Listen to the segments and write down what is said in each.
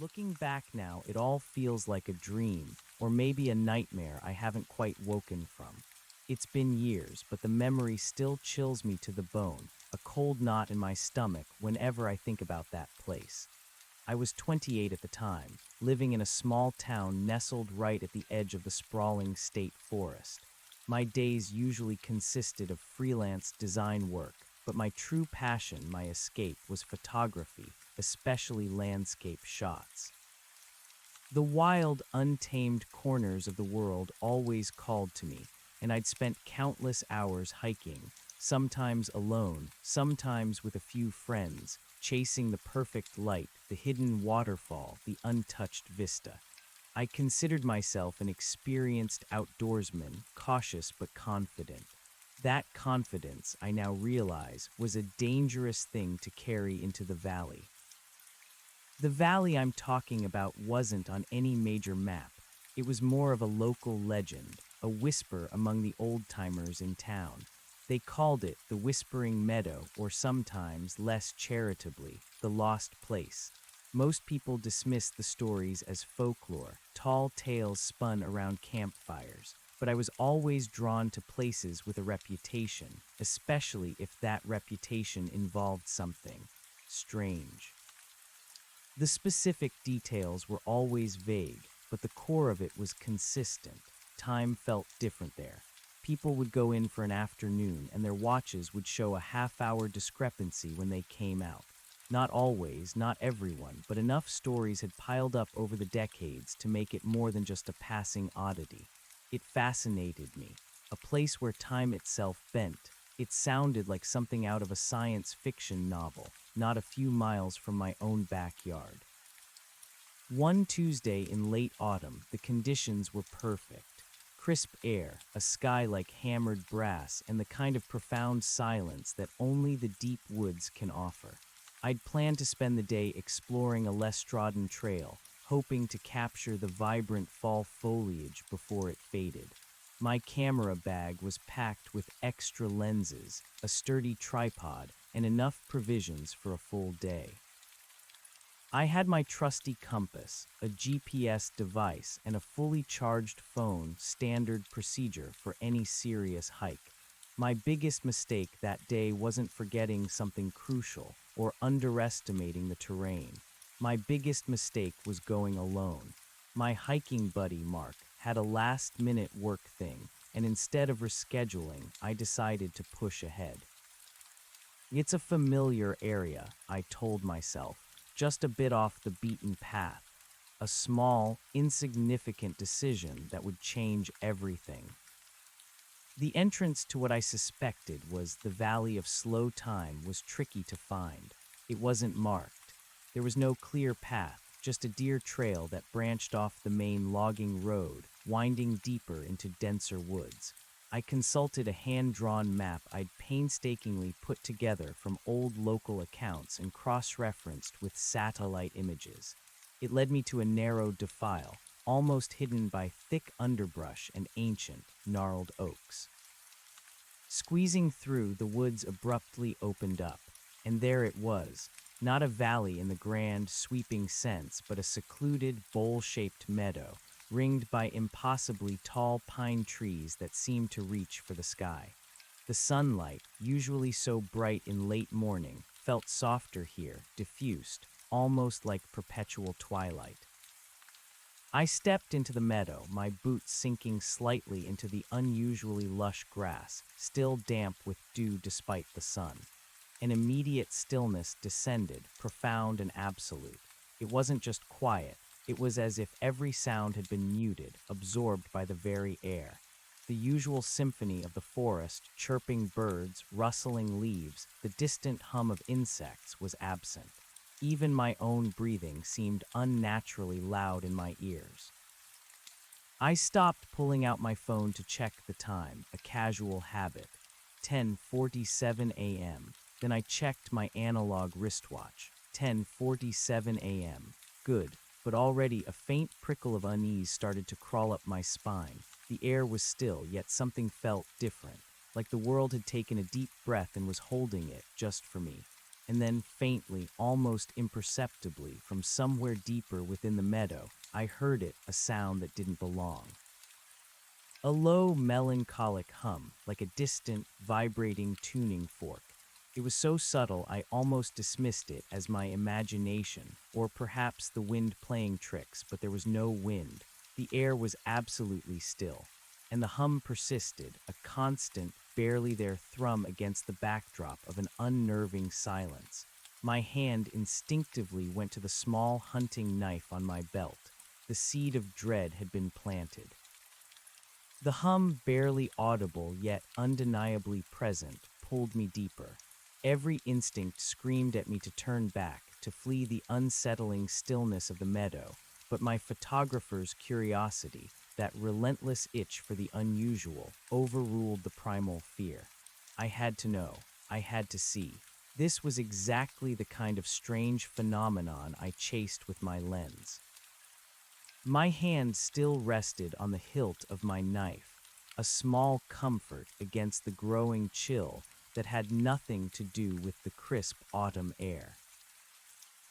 Looking back now, it all feels like a dream, or maybe a nightmare I haven't quite woken from. It's been years, but the memory still chills me to the bone, a cold knot in my stomach whenever I think about that place. I was 28 at the time, living in a small town nestled right at the edge of the sprawling state forest. My days usually consisted of freelance design work, but my true passion, my escape, was photography, especially landscape shots. The wild, untamed corners of the world always called to me, and I'd spent countless hours hiking, sometimes alone, sometimes with a few friends, chasing the perfect light, the hidden waterfall, the untouched vista. I considered myself an experienced outdoorsman, cautious but confident. That confidence, I now realize, was a dangerous thing to carry into the valley. The valley I'm talking about wasn't on any major map. It was more of a local legend, a whisper among the old-timers in town. They called it the Whispering Meadow, or sometimes, less charitably, the Lost Place. Most people dismissed the stories as folklore, tall tales spun around campfires, but I was always drawn to places with a reputation, especially if that reputation involved something strange. The specific details were always vague, but the core of it was consistent. Time felt different there. People would go in for an afternoon, and their watches would show a half-hour discrepancy when they came out. Not always, not everyone, but enough stories had piled up over the decades to make it more than just a passing oddity. It fascinated me, a place where time itself bent. It sounded like something out of a science fiction novel, not a few miles from my own backyard. One Tuesday in late autumn, the conditions were perfect. Crisp air, a sky like hammered brass, and the kind of profound silence that only the deep woods can offer. I'd planned to spend the day exploring a less trodden trail, hoping to capture the vibrant fall foliage before it faded. My camera bag was packed with extra lenses, a sturdy tripod, and enough provisions for a full day. I had my trusty compass, a GPS device, and a fully charged phone, standard procedure for any serious hike. My biggest mistake that day wasn't forgetting something crucial or underestimating the terrain. My biggest mistake was going alone. My hiking buddy, Mark, had a last-minute work thing, and instead of rescheduling, I decided to push ahead. It's a familiar area, I told myself, just a bit off the beaten path. A small, insignificant decision that would change everything. The entrance to what I suspected was the Valley of Slow Time was tricky to find. It wasn't marked. There was no clear path, just a deer trail that branched off the main logging road, winding deeper into denser woods. I consulted a hand-drawn map I'd painstakingly put together from old local accounts and cross-referenced with satellite images. It led me to a narrow defile, almost hidden by thick underbrush and ancient, gnarled oaks. Squeezing through, the woods abruptly opened up, and there it was, not a valley in the grand, sweeping sense, but a secluded, bowl-shaped meadow, ringed by impossibly tall pine trees that seemed to reach for the sky. The sunlight, usually so bright in late morning, felt softer here, diffused, almost like perpetual twilight. I stepped into the meadow, my boots sinking slightly into the unusually lush grass, still damp with dew despite the sun. An immediate stillness descended, profound and absolute. It wasn't just quiet, it was as if every sound had been muted, absorbed by the very air. The usual symphony of the forest, chirping birds, rustling leaves, the distant hum of insects was absent. Even my own breathing seemed unnaturally loud in my ears. I stopped pulling out my phone to check the time, a casual habit. 10:47 a.m. Then I checked my analog wristwatch. 10:47 a.m. Good, but already a faint prickle of unease started to crawl up my spine. The air was still, yet something felt different, like the world had taken a deep breath and was holding it just for me. and then faintly, almost imperceptibly, from somewhere deeper within the meadow, I heard it, a sound that didn't belong. A low, melancholic hum, like a distant, vibrating tuning fork. It was so subtle I almost dismissed it as my imagination, or perhaps the wind playing tricks, but there was no wind. The air was absolutely still, and the hum persisted, a constant, barely there thrum against the backdrop of an unnerving silence. My hand instinctively went to the small hunting knife on my belt. The seed of dread had been planted. The hum, barely audible yet undeniably present, pulled me deeper. Every instinct screamed at me to turn back, to flee the unsettling stillness of the meadow, but my photographer's curiosity, that relentless itch for the unusual, overruled the primal fear. I had to know. I had to see. This was exactly the kind of strange phenomenon I chased with my lens. My hand still rested on the hilt of my knife, a small comfort against the growing chill that had nothing to do with the crisp autumn air.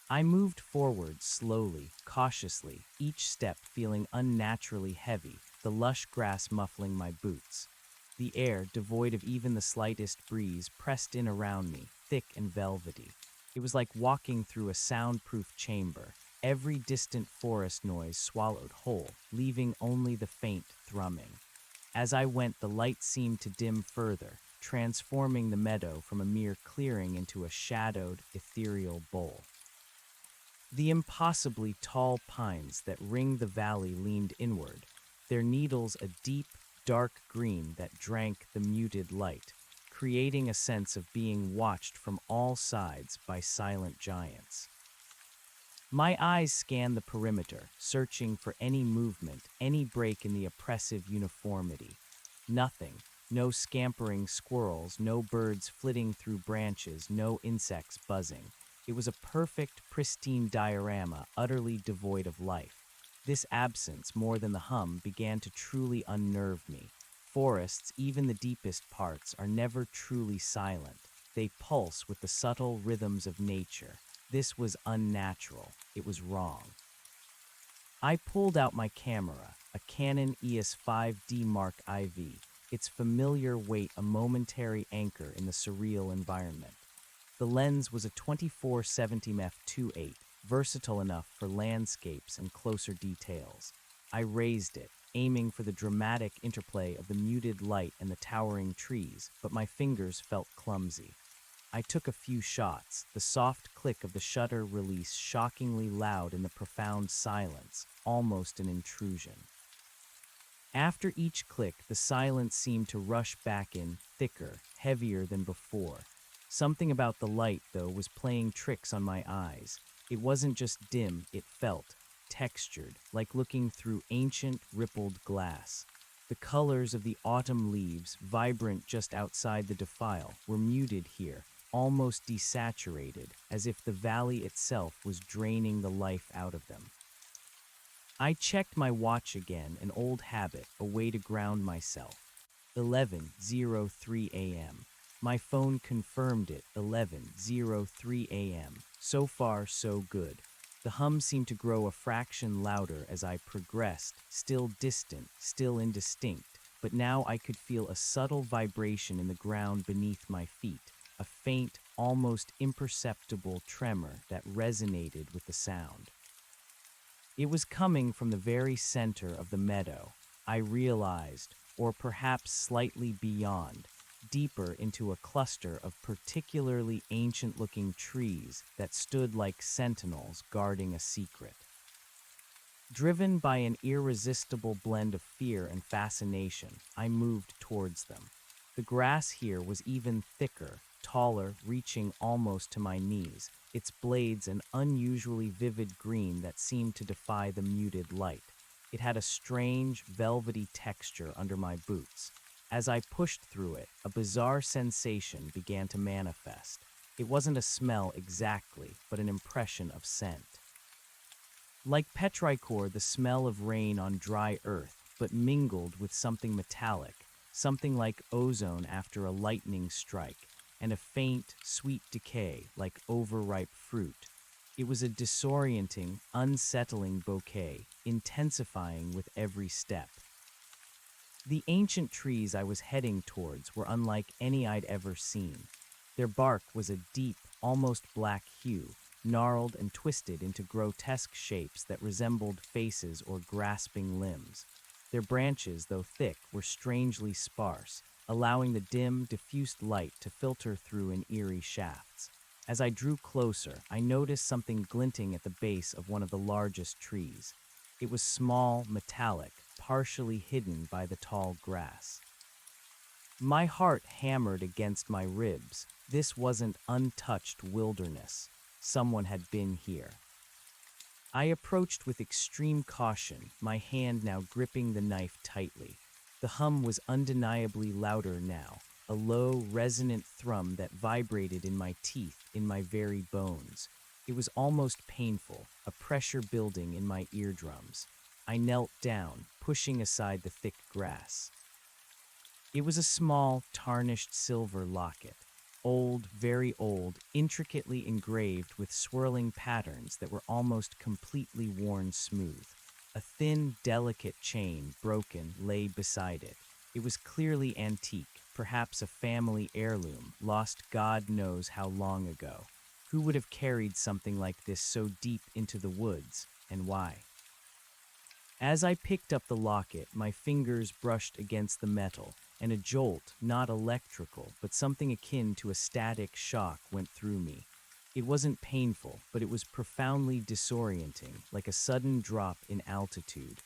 I moved forward slowly, cautiously, each step feeling unnaturally heavy, the lush grass muffling my boots. The air, devoid of even the slightest breeze, pressed in around me, thick and velvety. It was like walking through a soundproof chamber, every distant forest noise swallowed whole, leaving only the faint thrumming. As I went, the light seemed to dim further, transforming the meadow from a mere clearing into a shadowed, ethereal bowl. The impossibly tall pines that ringed the valley leaned inward, their needles a deep, dark green that drank the muted light, creating a sense of being watched from all sides by silent giants. My eyes scanned the perimeter, searching for any movement, any break in the oppressive uniformity. Nothing. No scampering squirrels, no birds flitting through branches, no insects buzzing. It was a perfect, pristine diorama, utterly devoid of life. This absence, more than the hum, began to truly unnerve me. Forests, even the deepest parts, are never truly silent. They pulse with the subtle rhythms of nature. This was unnatural. It was wrong. I pulled out my camera, a Canon EOS 5D Mark IV, its familiar weight a momentary anchor in the surreal environment. The lens was a 24-70 f2.8, versatile enough for landscapes and closer details. I raised it, aiming for the dramatic interplay of the muted light and the towering trees, but my fingers felt clumsy. I took a few shots, the soft click of the shutter release shockingly loud in the profound silence, almost an intrusion. After each click, the silence seemed to rush back in, thicker, heavier than before. Something about the light, though, was playing tricks on my eyes. It wasn't just dim, it felt textured, like looking through ancient, rippled glass. The colors of the autumn leaves, vibrant just outside the defile, were muted here, almost desaturated, as if the valley itself was draining the life out of them. I checked my watch again, an old habit, a way to ground myself. 11:03 a.m. My phone confirmed it, 11:03 a.m. So far, so good. The hum seemed to grow a fraction louder as I progressed, still distant, still indistinct, but now I could feel a subtle vibration in the ground beneath my feet, a faint, almost imperceptible tremor that resonated with the sound. It was coming from the very center of the meadow, I realized, or perhaps slightly beyond, deeper into a cluster of particularly ancient-looking trees that stood like sentinels guarding a secret. Driven by an irresistible blend of fear and fascination, I moved towards them. The grass here was even thicker, taller, reaching almost to my knees, its blades an unusually vivid green that seemed to defy the muted light. It had a strange, velvety texture under my boots. As I pushed through it, a bizarre sensation began to manifest. It wasn't a smell exactly, but an impression of scent. Like petrichor, the smell of rain on dry earth, but mingled with something metallic, something like ozone after a lightning strike, and a faint, sweet decay like overripe fruit. It was a disorienting, unsettling bouquet, intensifying with every step. The ancient trees I was heading towards were unlike any I'd ever seen. Their bark was a deep, almost black hue, gnarled and twisted into grotesque shapes that resembled faces or grasping limbs. Their branches, though thick, were strangely sparse, allowing the dim, diffused light to filter through in eerie shafts. As I drew closer, I noticed something glinting at the base of one of the largest trees. It was small, metallic, partially hidden by the tall grass. My heart hammered against my ribs. This wasn't untouched wilderness. Someone had been here. I approached with extreme caution, my hand now gripping the knife tightly. The hum was undeniably louder now, a low, resonant thrum that vibrated in my teeth, in my very bones. It was almost painful, a pressure building in my eardrums. I knelt down, pushing aside the thick grass. It was a small, tarnished silver locket. Old, very old, intricately engraved with swirling patterns that were almost completely worn smooth. A thin, delicate chain, broken, lay beside it. It was clearly antique, perhaps a family heirloom, lost God knows how long ago. Who would have carried something like this so deep into the woods, and why? As I picked up the locket, my fingers brushed against the metal, and a jolt, not electrical, but something akin to a static shock went through me. It wasn't painful, but it was profoundly disorienting, like a sudden drop in altitude.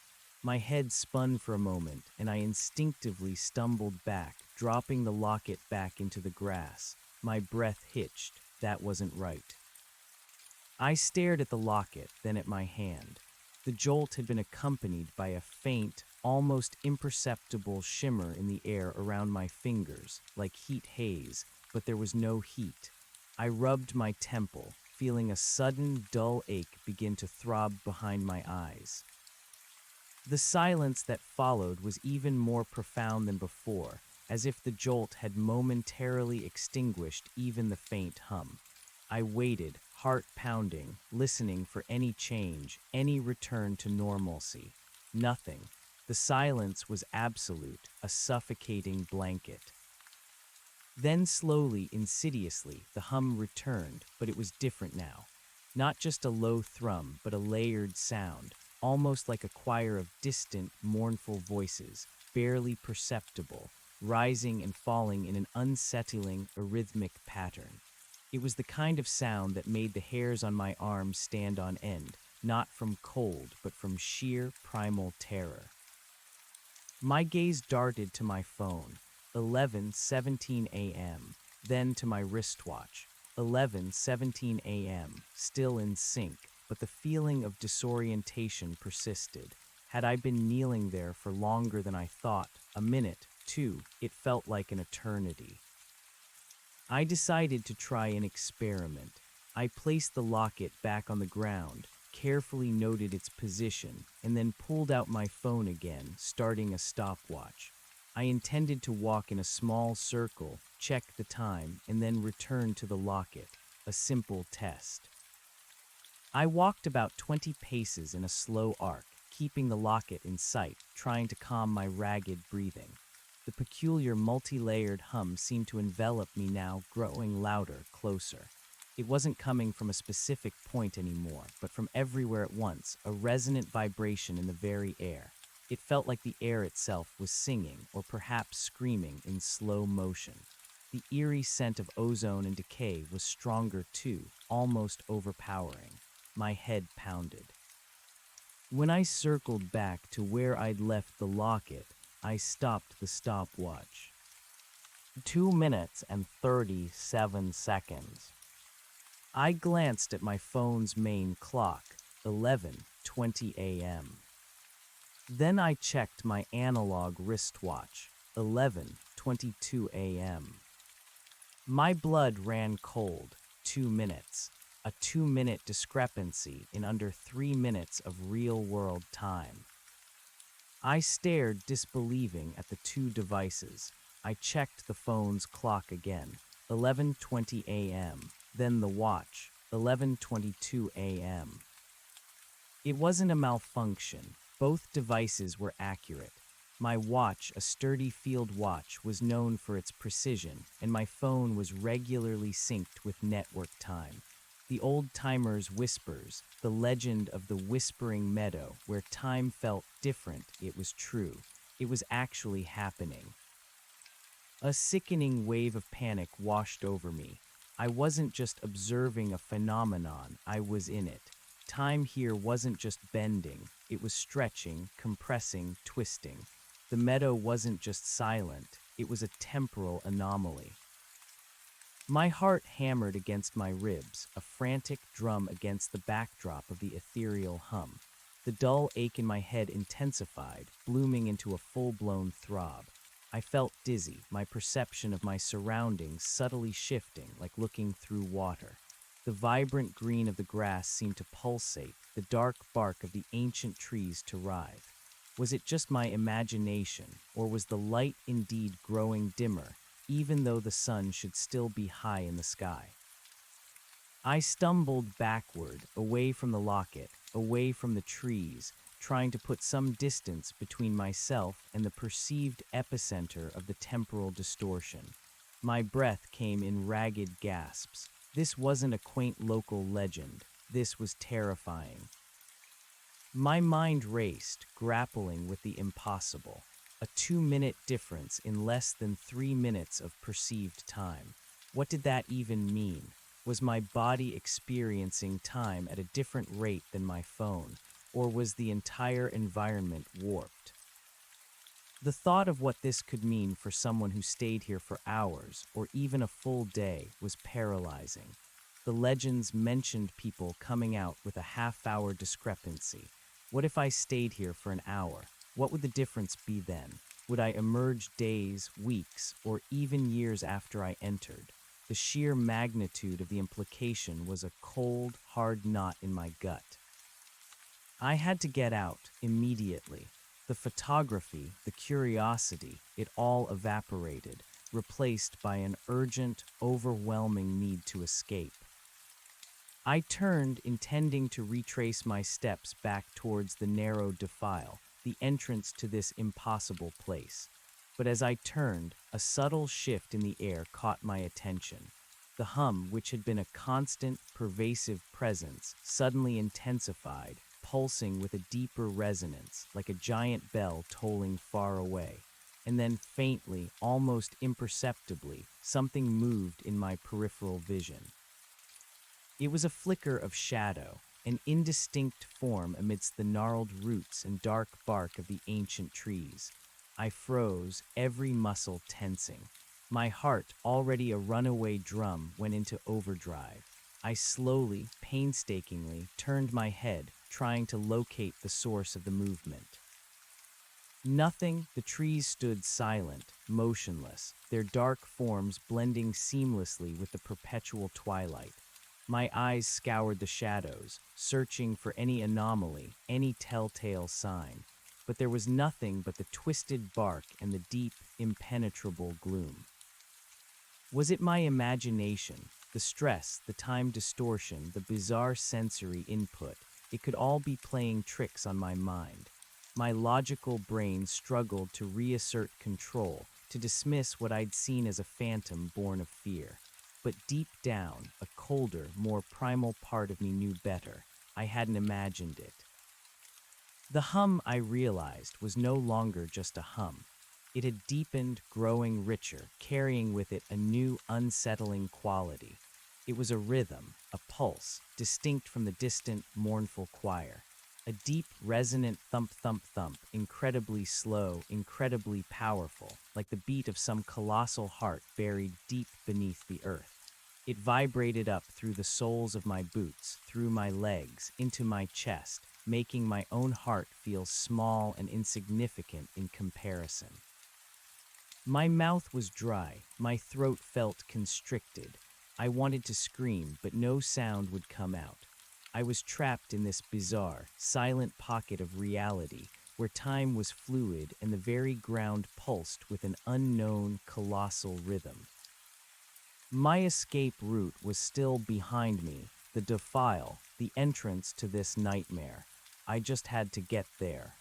My head spun for a moment, and I instinctively stumbled back, dropping the locket back into the grass. My breath hitched. That wasn't right. I stared at the locket, then at my hand. The jolt had been accompanied by a faint, almost imperceptible shimmer in the air around my fingers, like heat haze, but there was no heat. I rubbed my temple, feeling a sudden, dull ache begin to throb behind my eyes. The silence that followed was even more profound than before, as if the jolt had momentarily extinguished even the faint hum. I waited, heart pounding, listening for any change, any return to normalcy. Nothing. The silence was absolute, a suffocating blanket. Then slowly, insidiously, the hum returned, but it was different now. Not just a low thrum, but a layered sound, almost like a choir of distant, mournful voices, barely perceptible, rising and falling in an unsettling, arrhythmic pattern. It was the kind of sound that made the hairs on my arms stand on end, not from cold, but from sheer primal terror. My gaze darted to my phone, 11:17 a.m., then to my wristwatch, 11:17 a.m., still in sync, but the feeling of disorientation persisted. Had I been kneeling there for longer than I thought, a minute, two, it felt like an eternity. I decided to try an experiment. I placed the locket back on the ground, carefully noted its position, and then pulled out my phone again, starting a stopwatch. I intended to walk in a small circle, check the time, and then return to the locket, a simple test. I walked about 20 paces in a slow arc, keeping the locket in sight, trying to calm my ragged breathing. The peculiar multi-layered hum seemed to envelop me now, growing louder, closer. It wasn't coming from a specific point anymore, but from everywhere at once, a resonant vibration in the very air. It felt like the air itself was singing, or perhaps screaming, in slow motion. The eerie scent of ozone and decay was stronger too, almost overpowering. My head pounded. When I circled back to where I'd left the locket, I stopped the stopwatch. 2 minutes and 37 seconds. I glanced at my phone's main clock, 11:20 a.m. Then I checked my analog wristwatch, 11:22 a.m. My blood ran cold, 2 minutes, a 2-minute discrepancy in under 3 minutes of real-world time. I stared disbelieving at the two devices. I checked the phone's clock again, 11:20 a.m. Then the watch, 11:22 a.m. It wasn't a malfunction. Both devices were accurate. My watch, a sturdy field watch, was known for its precision, and my phone was regularly synced with network time. The old timer's whispers, the legend of the whispering meadow, where time felt different, it was true. It was actually happening. A sickening wave of panic washed over me. I wasn't just observing a phenomenon, I was in it. Time here wasn't just bending, it was stretching, compressing, twisting. The meadow wasn't just silent, it was a temporal anomaly. My heart hammered against my ribs, a frantic drum against the backdrop of the ethereal hum. The dull ache in my head intensified, blooming into a full-blown throb. I felt dizzy, my perception of my surroundings subtly shifting, like looking through water. The vibrant green of the grass seemed to pulsate, the dark bark of the ancient trees to writhe. Was it just my imagination, or was the light indeed growing dimmer, even though the sun should still be high in the sky? I stumbled backward, away from the locket, away from the trees, trying to put some distance between myself and the perceived epicenter of the temporal distortion. My breath came in ragged gasps. This wasn't a quaint local legend. This was terrifying. My mind raced, grappling with the impossible. A 2-minute difference in less than 3 minutes of perceived time. What did that even mean? Was my body experiencing time at a different rate than my phone, or was the entire environment warped? The thought of what this could mean for someone who stayed here for hours, or even a full day, was paralyzing. The legends mentioned people coming out with a half-hour discrepancy. What if I stayed here for an hour? What would the difference be then? Would I emerge days, weeks, or even years after I entered? The sheer magnitude of the implication was a cold, hard knot in my gut. I had to get out, immediately. The photography, the curiosity, it all evaporated, replaced by an urgent, overwhelming need to escape. I turned, intending to retrace my steps back towards the narrow defile, the entrance to this impossible place. But as I turned, a subtle shift in the air caught my attention. The hum, which had been a constant, pervasive presence, suddenly intensified, pulsing with a deeper resonance, like a giant bell tolling far away. And then faintly, almost imperceptibly, something moved in my peripheral vision. It was a flicker of shadow, an indistinct form amidst the gnarled roots and dark bark of the ancient trees. I froze, every muscle tensing. My heart, already a runaway drum, went into overdrive. I slowly, painstakingly, turned my head, trying to locate the source of the movement. Nothing, the trees stood silent, motionless, their dark forms blending seamlessly with the perpetual twilight. My eyes scoured the shadows, searching for any anomaly, any telltale sign. But there was nothing but the twisted bark and the deep, impenetrable gloom. Was it my imagination, the stress, the time distortion, the bizarre sensory input? It could all be playing tricks on my mind. My logical brain struggled to reassert control, to dismiss what I'd seen as a phantom born of fear. But deep down, a colder, more primal part of me knew better. I hadn't imagined it. The hum, I realized, was no longer just a hum. It had deepened, growing richer, carrying with it a new, unsettling quality. It was a rhythm, a pulse, distinct from the distant, mournful choir. A deep, resonant thump-thump-thump, incredibly slow, incredibly powerful, like the beat of some colossal heart buried deep beneath the earth. It vibrated up through the soles of my boots, through my legs, into my chest, making my own heart feel small and insignificant in comparison. My mouth was dry, my throat felt constricted. I wanted to scream, but no sound would come out. I was trapped in this bizarre, silent pocket of reality, where time was fluid and the very ground pulsed with an unknown, colossal rhythm. My escape route was still behind me, the defile, the entrance to this nightmare. I just had to get there.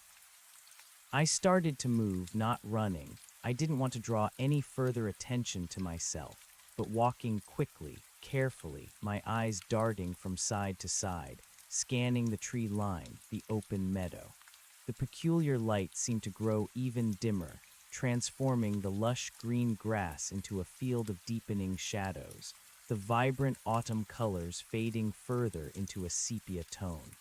I started to move, not running. I didn't want to draw any further attention to myself, but walking quickly, carefully, my eyes darting from side to side, scanning the tree line, the open meadow. The peculiar light seemed to grow even dimmer, transforming the lush green grass into a field of deepening shadows, the vibrant autumn colors fading further into a sepia tone.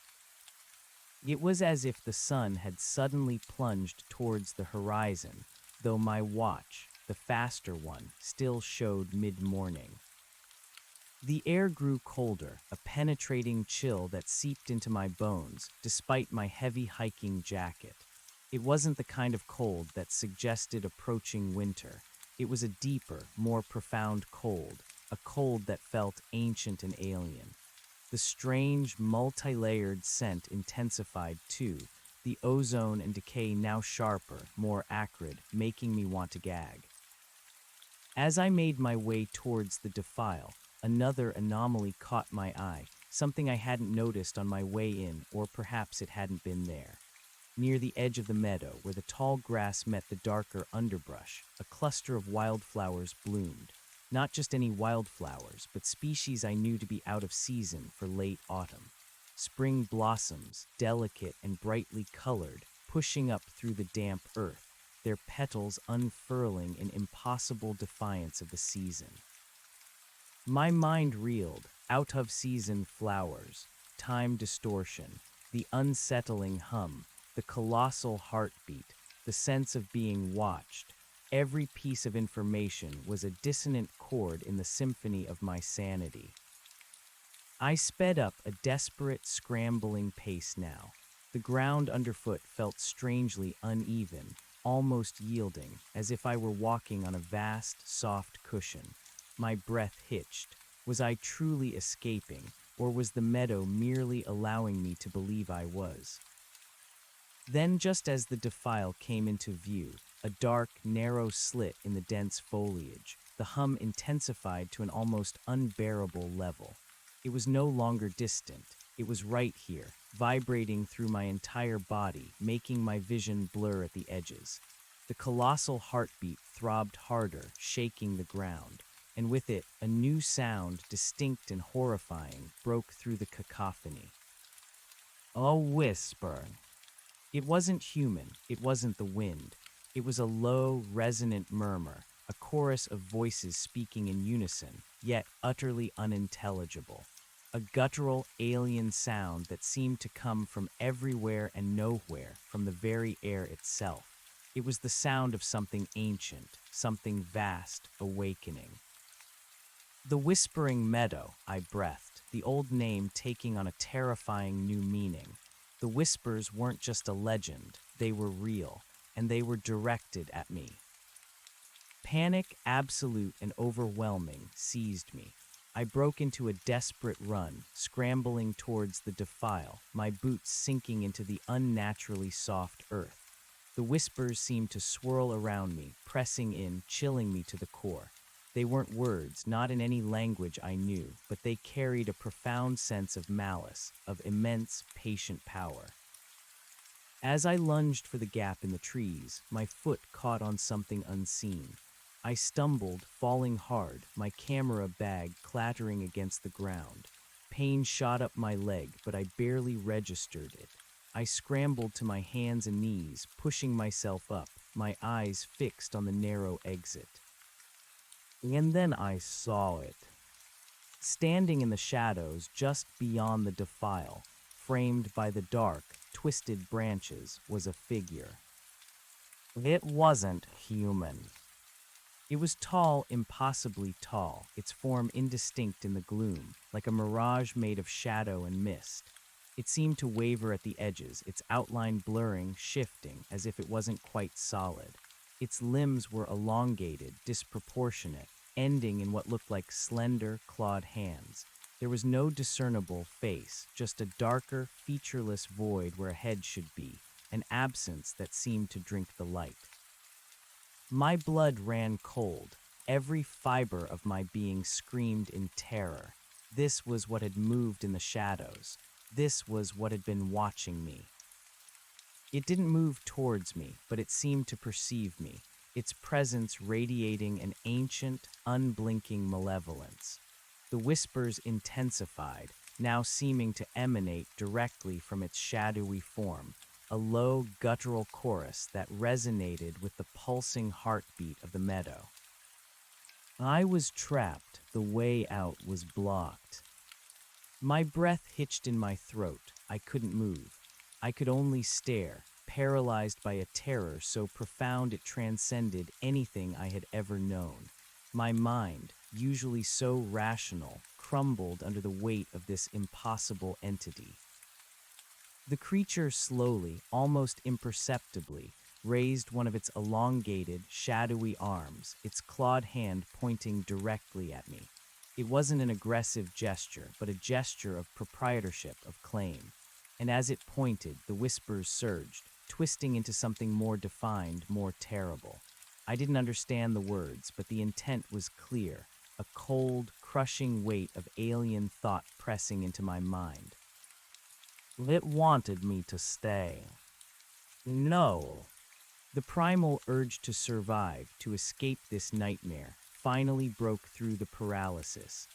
It was as if the sun had suddenly plunged towards the horizon, though my watch, the faster one, still showed mid-morning. The air grew colder, a penetrating chill that seeped into my bones, despite my heavy hiking jacket. It wasn't the kind of cold that suggested approaching winter. It was a deeper, more profound cold, a cold that felt ancient and alien. The strange, multi-layered scent intensified too, the ozone and decay now sharper, more acrid, making me want to gag. As I made my way towards the defile, another anomaly caught my eye, something I hadn't noticed on my way in, or perhaps it hadn't been there. Near the edge of the meadow, where the tall grass met the darker underbrush, a cluster of wildflowers bloomed. Not just any wildflowers, but species I knew to be out of season for late autumn. Spring blossoms, delicate and brightly colored, pushing up through the damp earth, their petals unfurling in impossible defiance of the season. My mind reeled, out-of-season flowers, time distortion, the unsettling hum, the colossal heartbeat, the sense of being watched. Every piece of information was a dissonant chord in the symphony of my sanity. I sped up a desperate, scrambling pace now. The ground underfoot felt strangely uneven, almost yielding, as if I were walking on a vast, soft cushion. My breath hitched. Was I truly escaping, or was the meadow merely allowing me to believe I was? Then, just as the defile came into view, a dark, narrow slit in the dense foliage, the hum intensified to an almost unbearable level. It was no longer distant. It was right here, vibrating through my entire body, making my vision blur at the edges. The colossal heartbeat throbbed harder, shaking the ground, and with it, a new sound, distinct and horrifying, broke through the cacophony. A whisper. It wasn't human, it wasn't the wind. It was a low, resonant murmur, a chorus of voices speaking in unison, yet utterly unintelligible. A guttural, alien sound that seemed to come from everywhere and nowhere, from the very air itself. It was the sound of something ancient, something vast, awakening. The Whispering Meadow, I breathed, the old name taking on a terrifying new meaning. The whispers weren't just a legend, they were real, and they were directed at me. Panic, absolute and overwhelming, seized me. I broke into a desperate run, scrambling towards the defile, my boots sinking into the unnaturally soft earth. The whispers seemed to swirl around me, pressing in, chilling me to the core. They weren't words, not in any language I knew, but they carried a profound sense of malice, of immense, patient power. As I lunged for the gap in the trees, my foot caught on something unseen. I stumbled, falling hard, my camera bag clattering against the ground. Pain shot up my leg, but I barely registered it. I scrambled to my hands and knees, pushing myself up, my eyes fixed on the narrow exit. And then I saw it. Standing in the shadows just beyond the defile, framed by the dark, twisted branches, was a figure. It wasn't human. It was tall, impossibly tall, its form indistinct in the gloom, like a mirage made of shadow and mist. It seemed to waver at the edges, its outline blurring, shifting, as if it wasn't quite solid. Its limbs were elongated, disproportionate, ending in what looked like slender, clawed hands. There was no discernible face, just a darker, featureless void where a head should be, an absence that seemed to drink the light. My blood ran cold. Every fiber of my being screamed in terror. This was what had moved in the shadows. This was what had been watching me. It didn't move towards me, but it seemed to perceive me, its presence radiating an ancient, unblinking malevolence. The whispers intensified, now seeming to emanate directly from its shadowy form, a low, guttural chorus that resonated with the pulsing heartbeat of the meadow. I was trapped, the way out was blocked. My breath hitched in my throat. I couldn't move. I could only stare, paralyzed by a terror so profound it transcended anything I had ever known. My mind, usually so rational, crumbled under the weight of this impossible entity. The creature slowly, almost imperceptibly, raised one of its elongated, shadowy arms, its clawed hand pointing directly at me. It wasn't an aggressive gesture, but a gesture of proprietorship, of claim. And as it pointed, the whispers surged, twisting into something more defined, more terrible. I didn't understand the words, but the intent was clear, a cold, crushing weight of alien thought pressing into my mind. It wanted me to stay. No. The primal urge to survive, to escape this nightmare, finally broke through the paralysis.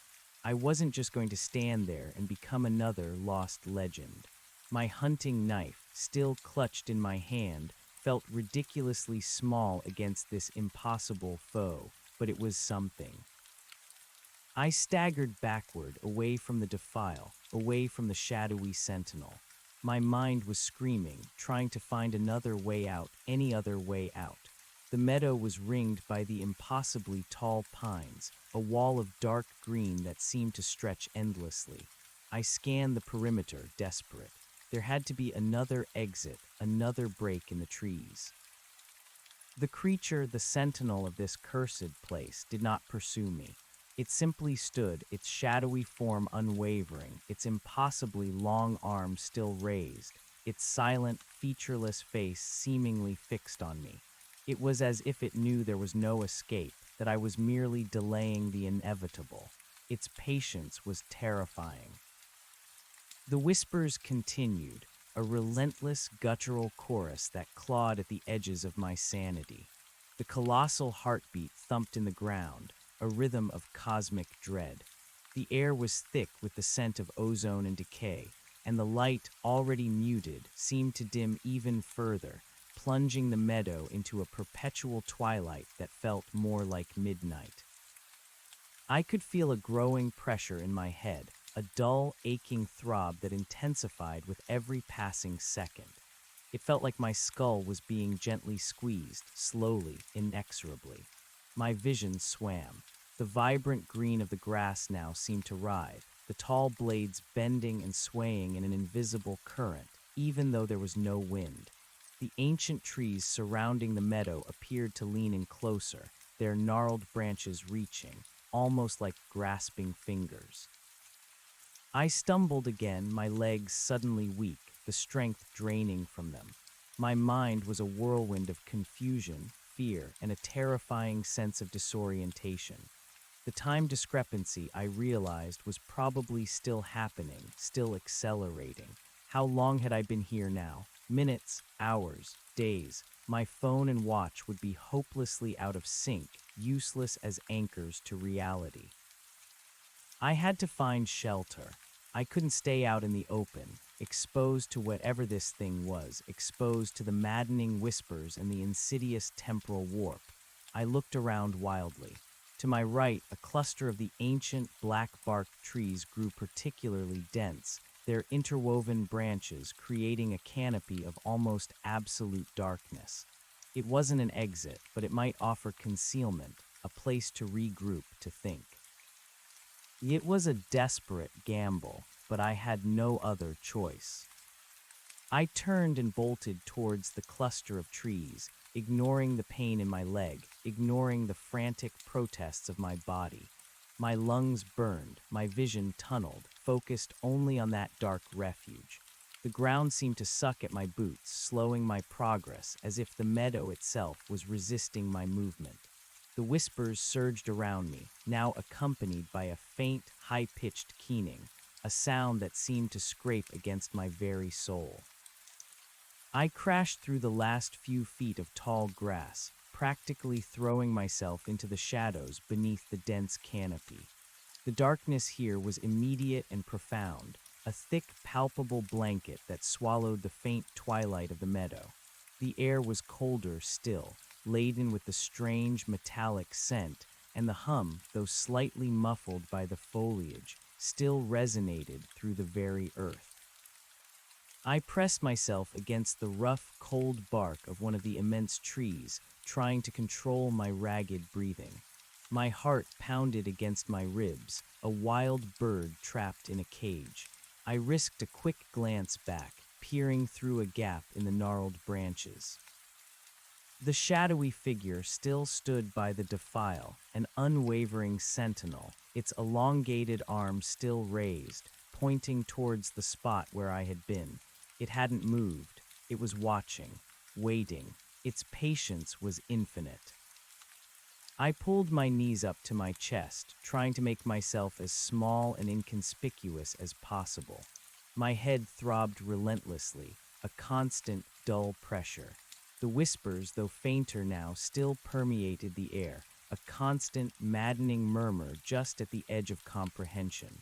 I wasn't just going to stand there and become another lost legend. My hunting knife, still clutched in my hand, felt ridiculously small against this impossible foe, but it was something. I staggered backward, away from the defile, away from the shadowy sentinel. My mind was screaming, trying to find another way out, any other way out. The meadow was ringed by the impossibly tall pines, a wall of dark green that seemed to stretch endlessly. I scanned the perimeter, desperate. There had to be another exit, another break in the trees. The creature, the sentinel of this cursed place, did not pursue me. It simply stood, its shadowy form unwavering, its impossibly long arms still raised, its silent, featureless face seemingly fixed on me. It was as if it knew there was no escape, that I was merely delaying the inevitable. Its patience was terrifying. The whispers continued, a relentless, guttural chorus that clawed at the edges of my sanity. The colossal heartbeat thumped in the ground, a rhythm of cosmic dread. The air was thick with the scent of ozone and decay, and the light, already muted, seemed to dim even further, plunging the meadow into a perpetual twilight that felt more like midnight. I could feel a growing pressure in my head, a dull, aching throb that intensified with every passing second. It felt like my skull was being gently squeezed, slowly, inexorably. My vision swam. The vibrant green of the grass now seemed to writhe, the tall blades bending and swaying in an invisible current, even though there was no wind. The ancient trees surrounding the meadow appeared to lean in closer, their gnarled branches reaching, almost like grasping fingers. I stumbled again, my legs suddenly weak, the strength draining from them. My mind was a whirlwind of confusion, fear, and a terrifying sense of disorientation. The time discrepancy, I realized, was probably still happening, still accelerating. How long had I been here now? Minutes, hours, days. My phone and watch would be hopelessly out of sync, useless as anchors to reality. I had to find shelter. I couldn't stay out in the open, exposed to whatever this thing was, exposed to the maddening whispers and the insidious temporal warp. I looked around wildly. To my right, a cluster of the ancient black-barked trees grew particularly dense, their interwoven branches creating a canopy of almost absolute darkness. It wasn't an exit, but it might offer concealment, a place to regroup, to think. It was a desperate gamble, but I had no other choice. I turned and bolted towards the cluster of trees, ignoring the pain in my leg, ignoring the frantic protests of my body. My lungs burned, my vision tunneled, focused only on that dark refuge. The ground seemed to suck at my boots, slowing my progress as if the meadow itself was resisting my movement. The whispers surged around me, now accompanied by a faint, high-pitched keening, a sound that seemed to scrape against my very soul. I crashed through the last few feet of tall grass, practically throwing myself into the shadows beneath the dense canopy. The darkness here was immediate and profound, a thick, palpable blanket that swallowed the faint twilight of the meadow. The air was colder still, laden with the strange metallic scent, and the hum, though slightly muffled by the foliage, still resonated through the very earth. I pressed myself against the rough, cold bark of one of the immense trees, trying to control my ragged breathing. My heart pounded against my ribs, a wild bird trapped in a cage. I risked a quick glance back, peering through a gap in the gnarled branches. The shadowy figure still stood by the defile, an unwavering sentinel, its elongated arm still raised, pointing towards the spot where I had been. It hadn't moved. It was watching, waiting. Its patience was infinite. I pulled my knees up to my chest, trying to make myself as small and inconspicuous as possible. My head throbbed relentlessly, a constant, dull pressure. The whispers, though fainter now, still permeated the air, a constant, maddening murmur just at the edge of comprehension.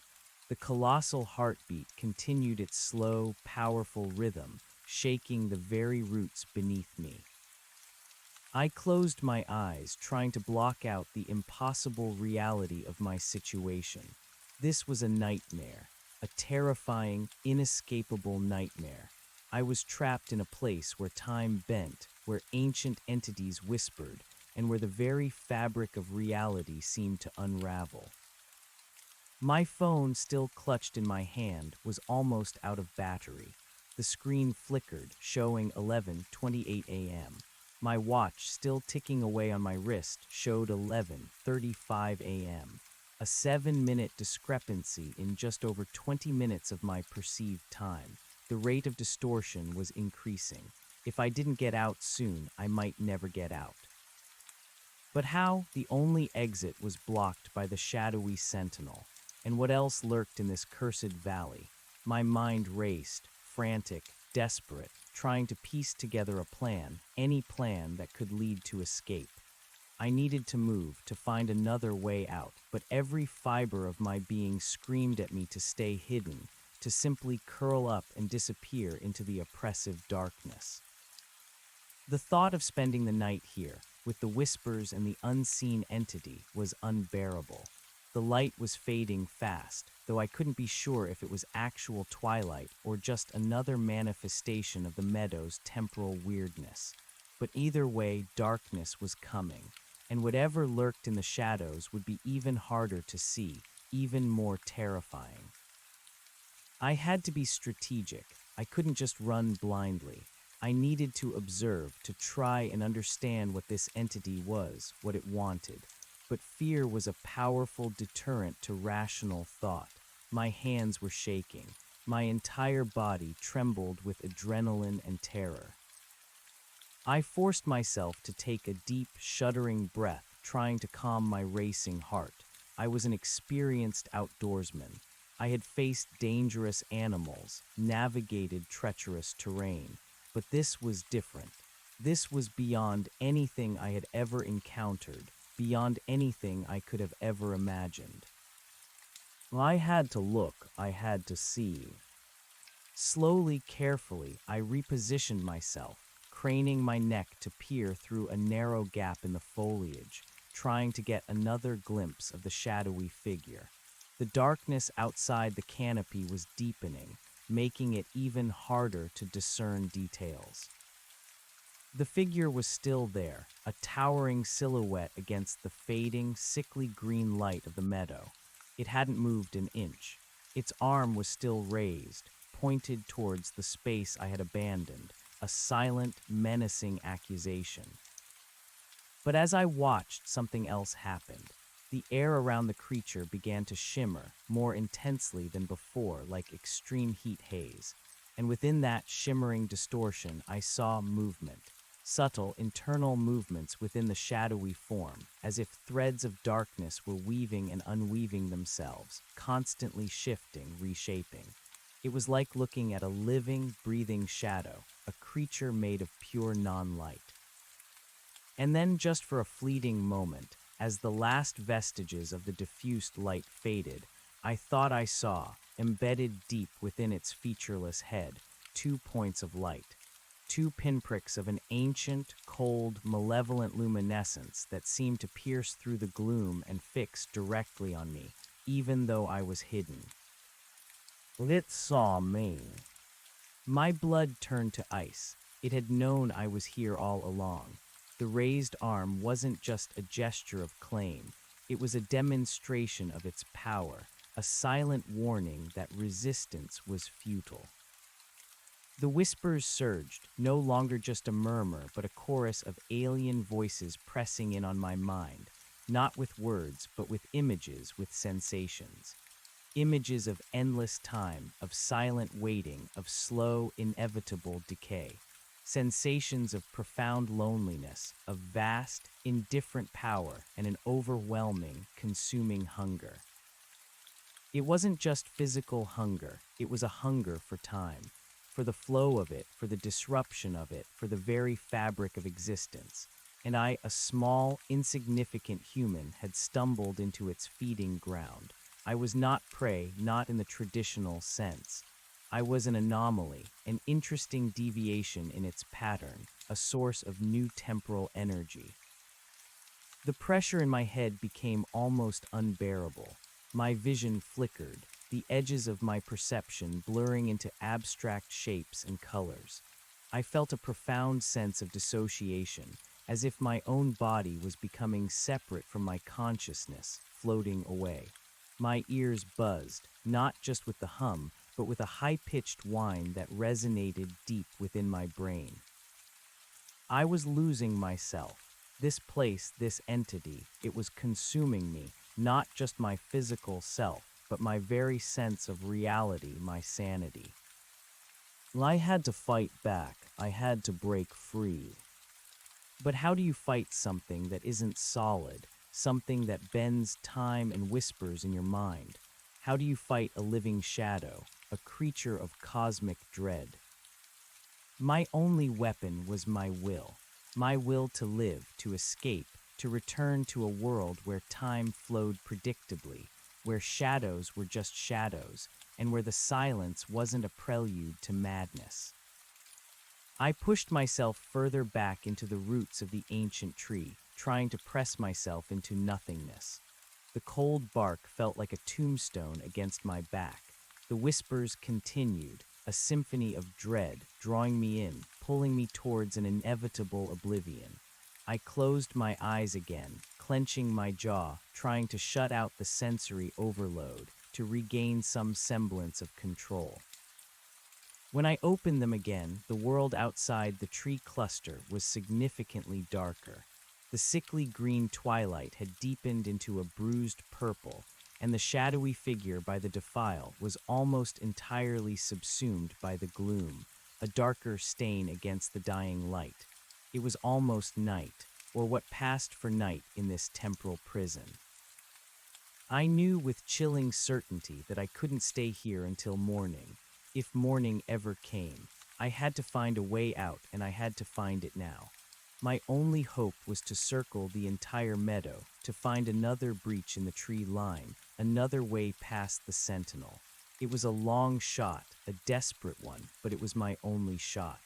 The colossal heartbeat continued its slow, powerful rhythm, shaking the very roots beneath me. I closed my eyes, trying to block out the impossible reality of my situation. This was a nightmare, a terrifying, inescapable nightmare. I was trapped in a place where time bent, where ancient entities whispered, and where the very fabric of reality seemed to unravel. My phone, still clutched in my hand, was almost out of battery. The screen flickered, showing 11:28 a.m. My watch, still ticking away on my wrist, showed 11:35 a.m. A 7-minute discrepancy in just over 20 minutes of my perceived time. The rate of distortion was increasing. If I didn't get out soon, I might never get out. But how? The only exit was blocked by the shadowy sentinel. And what else lurked in this cursed valley? My mind raced, frantic, desperate, trying to piece together a plan, any plan that could lead to escape. I needed to move, to find another way out, but every fiber of my being screamed at me to stay hidden, to simply curl up and disappear into the oppressive darkness. The thought of spending the night here, with the whispers and the unseen entity, was unbearable. The light was fading fast, though I couldn't be sure if it was actual twilight or just another manifestation of the meadow's temporal weirdness. But either way, darkness was coming, and whatever lurked in the shadows would be even harder to see, even more terrifying. I had to be strategic. I couldn't just run blindly. I needed to observe, to try and understand what this entity was, what it wanted. But fear was a powerful deterrent to rational thought. My hands were shaking. My entire body trembled with adrenaline and terror. I forced myself to take a deep, shuddering breath, trying to calm my racing heart. I was an experienced outdoorsman. I had faced dangerous animals, navigated treacherous terrain. But this was different. This was beyond anything I had ever encountered, beyond anything I could have ever imagined. I had to look, I had to see. Slowly, carefully, I repositioned myself, craning my neck to peer through a narrow gap in the foliage, trying to get another glimpse of the shadowy figure. The darkness outside the canopy was deepening, making it even harder to discern details. The figure was still there, a towering silhouette against the fading, sickly green light of the meadow. It hadn't moved an inch. Its arm was still raised, pointed towards the space I had abandoned, a silent, menacing accusation. But as I watched, something else happened. The air around the creature began to shimmer, more intensely than before, like extreme heat haze. And within that shimmering distortion, I saw movement. subtle internal movements within the shadowy form, as if threads of darkness were weaving and unweaving themselves, constantly shifting, reshaping. It was like looking at a living, breathing shadow, a creature made of pure non-light. And then, just for a fleeting moment, as the last vestiges of the diffused light faded, I thought I saw, embedded deep within its featureless head, 2 points of light. 2 pinpricks of an ancient, cold, malevolent luminescence that seemed to pierce through the gloom and fix directly on me, even though I was hidden. It saw me. My blood turned to ice. It had known I was here all along. The raised arm wasn't just a gesture of claim. It was a demonstration of its power, a silent warning that resistance was futile. The whispers surged, no longer just a murmur, but a chorus of alien voices pressing in on my mind, not with words, but with images, with sensations. Images of endless time, of silent waiting, of slow, inevitable decay. Sensations of profound loneliness, of vast, indifferent power, and an overwhelming, consuming hunger. It wasn't just physical hunger, it was a hunger for time, for the flow of it, for the disruption of it, for the very fabric of existence. And I, a small, insignificant human, had stumbled into its feeding ground. I was not prey, not in the traditional sense. I was an anomaly, an interesting deviation in its pattern, a source of new temporal energy. The pressure in my head became almost unbearable. My vision flickered, the edges of my perception blurring into abstract shapes and colors. I felt a profound sense of dissociation, as if my own body was becoming separate from my consciousness, floating away. My ears buzzed, not just with the hum, but with a high-pitched whine that resonated deep within my brain. I was losing myself. This place, this entity, it was consuming me, not just my physical self, but my very sense of reality, my sanity. I had to fight back. I had to break free. But how do you fight something that isn't solid, something that bends time and whispers in your mind? How do you fight a living shadow, a creature of cosmic dread? My only weapon was my will to live, to escape, to return to a world where time flowed predictably, where shadows were just shadows, and where the silence wasn't a prelude to madness. I pushed myself further back into the roots of the ancient tree, trying to press myself into nothingness. The cold bark felt like a tombstone against my back. The whispers continued, a symphony of dread, drawing me in, pulling me towards an inevitable oblivion. I closed my eyes again, clenching my jaw, trying to shut out the sensory overload, to regain some semblance of control. When I opened them again, the world outside the tree cluster was significantly darker. The sickly green twilight had deepened into a bruised purple, and the shadowy figure by the defile was almost entirely subsumed by the gloom, a darker stain against the dying light. It was almost night, or what passed for night in this temporal prison. I knew with chilling certainty that I couldn't stay here until morning. If morning ever came, I had to find a way out, and I had to find it now. My only hope was to circle the entire meadow, to find another breach in the tree line, another way past the sentinel. It was a long shot, a desperate one, but it was my only shot.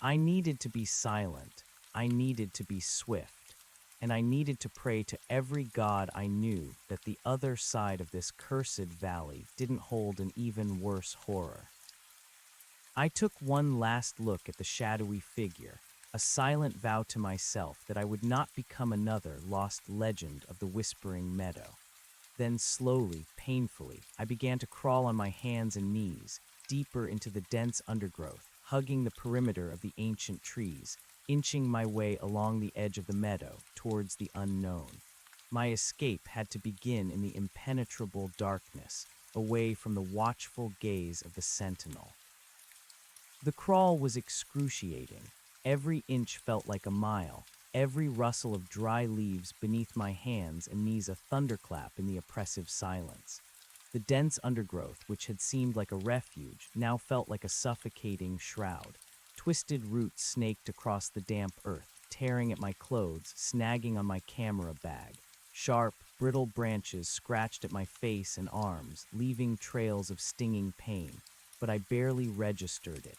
I needed to be silent, I needed to be swift, and I needed to pray to every god I knew that the other side of this cursed valley didn't hold an even worse horror. I took one last look at the shadowy figure, a silent vow to myself that I would not become another lost legend of the Whispering Meadow. Then slowly, painfully, I began to crawl on my hands and knees, deeper into the dense undergrowth, hugging the perimeter of the ancient trees, inching my way along the edge of the meadow towards the unknown. My escape had to begin in the impenetrable darkness, away from the watchful gaze of the sentinel. The crawl was excruciating. Every inch felt like a mile, every rustle of dry leaves beneath my hands and knees a thunderclap in the oppressive silence. The dense undergrowth, which had seemed like a refuge, now felt like a suffocating shroud. Twisted roots snaked across the damp earth, tearing at my clothes, snagging on my camera bag. Sharp, brittle branches scratched at my face and arms, leaving trails of stinging pain, but I barely registered it.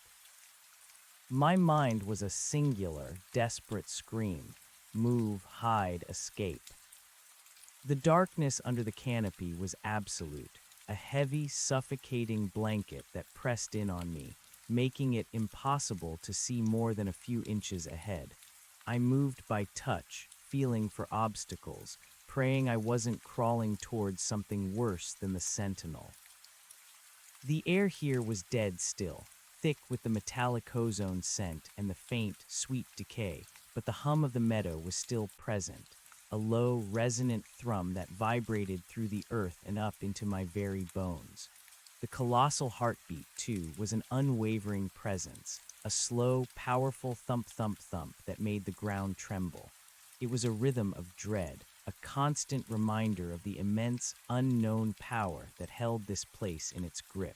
My mind was a singular, desperate scream: move, hide, escape. The darkness under the canopy was absolute, a heavy, suffocating blanket that pressed in on me, making it impossible to see more than a few inches ahead. I moved by touch, feeling for obstacles, praying I wasn't crawling towards something worse than the sentinel. The air here was dead still, thick with the metallic ozone scent and the faint, sweet decay, but the hum of the meadow was still present, a low, resonant thrum that vibrated through the earth and up into my very bones. The colossal heartbeat, too, was an unwavering presence, a slow, powerful thump-thump-thump that made the ground tremble. It was a rhythm of dread, a constant reminder of the immense, unknown power that held this place in its grip.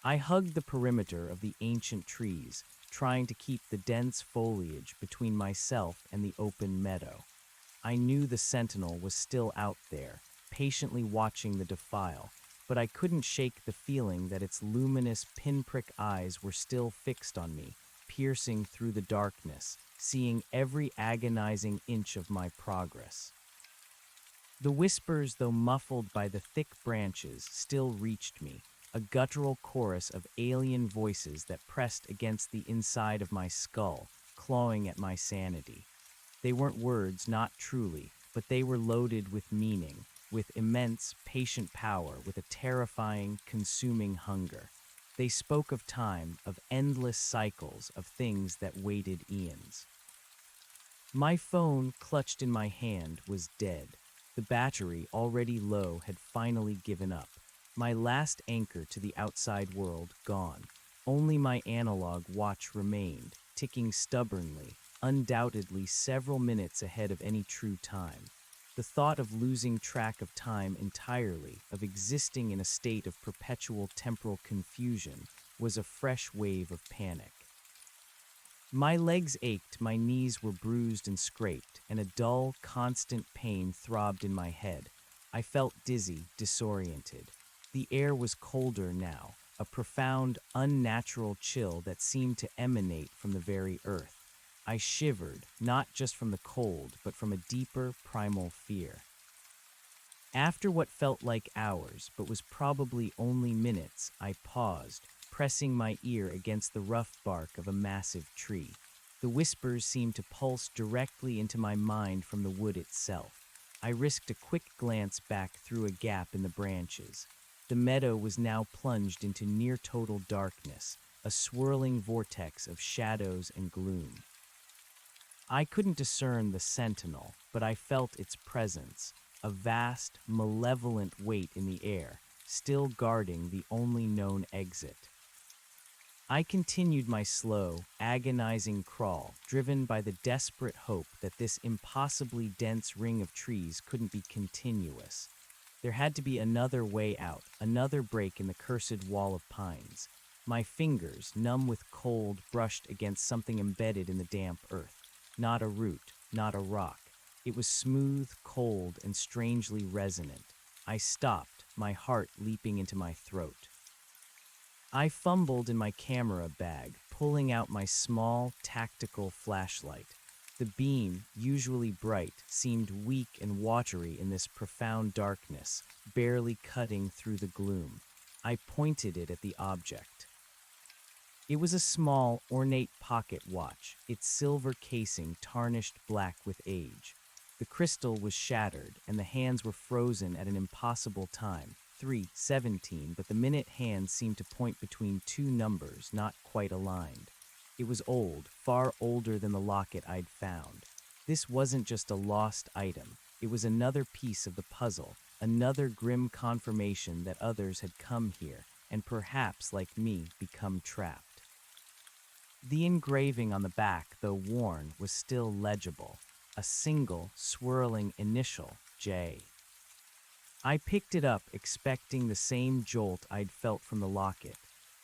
I hugged the perimeter of the ancient trees, trying to keep the dense foliage between myself and the open meadow. I knew the sentinel was still out there, patiently watching the defile, but I couldn't shake the feeling that its luminous pinprick eyes were still fixed on me, piercing through the darkness, seeing every agonizing inch of my progress. The whispers, though muffled by the thick branches, still reached me, a guttural chorus of alien voices that pressed against the inside of my skull, clawing at my sanity. They weren't words, not truly, but they were loaded with meaning, with immense, patient power, with a terrifying, consuming hunger. They spoke of time, of endless cycles, of things that waited eons. My phone, clutched in my hand, was dead. The battery, already low, had finally given up. My last anchor to the outside world gone. Only my analog watch remained, ticking stubbornly, undoubtedly several minutes ahead of any true time. The thought of losing track of time entirely, of existing in a state of perpetual temporal confusion, was a fresh wave of panic. My legs ached, my knees were bruised and scraped, and a dull, constant pain throbbed in my head. I felt dizzy, disoriented. The air was colder now, a profound, unnatural chill that seemed to emanate from the very earth. I shivered, not just from the cold, but from a deeper, primal fear. After what felt like hours, but was probably only minutes, I paused, pressing my ear against the rough bark of a massive tree. The whispers seemed to pulse directly into my mind from the wood itself. I risked a quick glance back through a gap in the branches. The meadow was now plunged into near-total darkness, a swirling vortex of shadows and gloom. I couldn't discern the sentinel, but I felt its presence, a vast, malevolent weight in the air, still guarding the only known exit. I continued my slow, agonizing crawl, driven by the desperate hope that this impossibly dense ring of trees couldn't be continuous. There had to be another way out, another break in the cursed wall of pines. My fingers, numb with cold, brushed against something embedded in the damp earth. Not a root, not a rock. It was smooth, cold, and strangely resonant. I stopped, my heart leaping into my throat. I fumbled in my camera bag, pulling out my small, tactical flashlight. The beam, usually bright, seemed weak and watery in this profound darkness, barely cutting through the gloom. I pointed it at the object. It was a small, ornate pocket watch, its silver casing tarnished black with age. The crystal was shattered, and the hands were frozen at an impossible time, 3:17, but the minute hand seemed to point between two numbers not quite aligned. It was old, far older than the locket I'd found. This wasn't just a lost item. It was another piece of the puzzle, another grim confirmation that others had come here, and perhaps, like me, become trapped. The engraving on the back, though worn, was still legible, a single, swirling initial, J. I picked it up, expecting the same jolt I'd felt from the locket.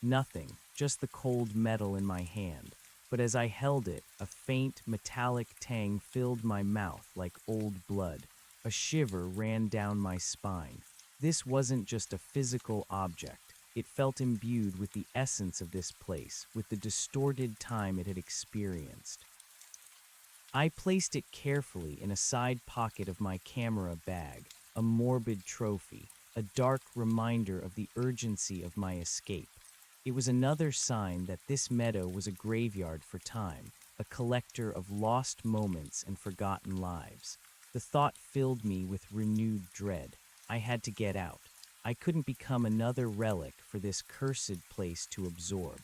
Nothing, just the cold metal in my hand. But as I held it, a faint, metallic tang filled my mouth like old blood. A shiver ran down my spine. This wasn't just a physical object. It felt imbued with the essence of this place, with the distorted time it had experienced. I placed it carefully in a side pocket of my camera bag, a morbid trophy, a dark reminder of the urgency of my escape. It was another sign that this meadow was a graveyard for time, a collector of lost moments and forgotten lives. The thought filled me with renewed dread. I had to get out. I couldn't become another relic for this cursed place to absorb.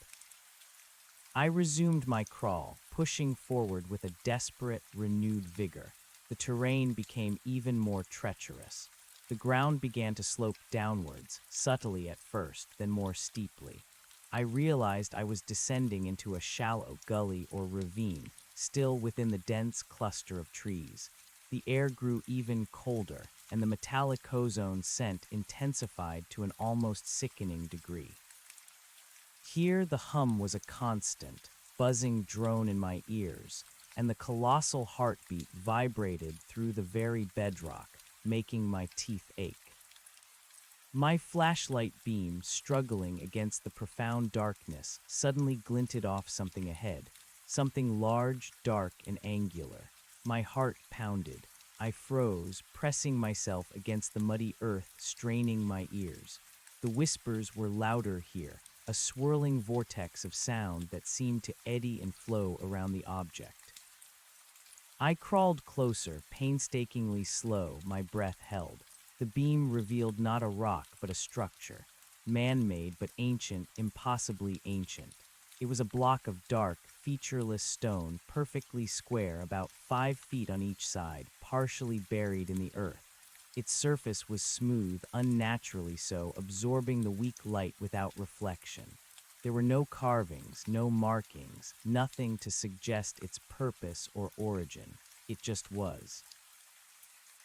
I resumed my crawl, pushing forward with a desperate, renewed vigor. The terrain became even more treacherous. The ground began to slope downwards, subtly at first, then more steeply. I realized I was descending into a shallow gully or ravine, still within the dense cluster of trees. The air grew even colder, and the metallic ozone scent intensified to an almost sickening degree. Here the hum was a constant, buzzing drone in my ears, and the colossal heartbeat vibrated through the very bedrock, making my teeth ache. My flashlight beam, struggling against the profound darkness, suddenly glinted off something ahead, something large, dark, and angular. My heart pounded. I froze, pressing myself against the muddy earth, straining my ears. The whispers were louder here, a swirling vortex of sound that seemed to eddy and flow around the object. I crawled closer, painstakingly slow, my breath held. The beam revealed not a rock, but a structure. Man-made, but ancient, impossibly ancient. It was a block of dark, featureless stone, perfectly square, about 5 feet on each side, partially buried in the earth. Its surface was smooth, unnaturally so, absorbing the weak light without reflection. There were no carvings, no markings, nothing to suggest its purpose or origin. It just was.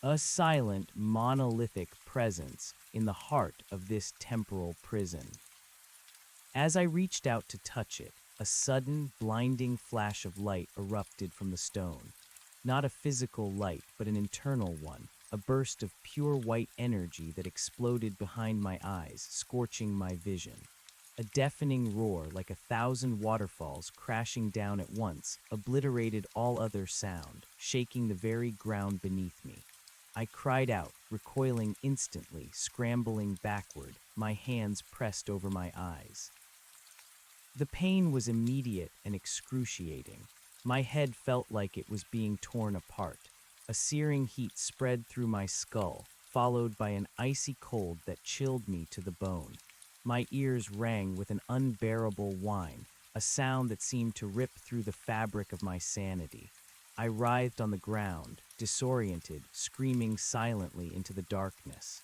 A silent, monolithic presence in the heart of this temporal prison. As I reached out to touch it, a sudden, blinding flash of light erupted from the stone. Not a physical light, but an internal one, a burst of pure white energy that exploded behind my eyes, scorching my vision. A deafening roar, like 1,000 waterfalls crashing down at once, obliterated all other sound, shaking the very ground beneath me. I cried out, recoiling instantly, scrambling backward, my hands pressed over my eyes. The pain was immediate and excruciating. My head felt like it was being torn apart. A searing heat spread through my skull, followed by an icy cold that chilled me to the bone. My ears rang with an unbearable whine, a sound that seemed to rip through the fabric of my sanity. I writhed on the ground, disoriented, screaming silently into the darkness.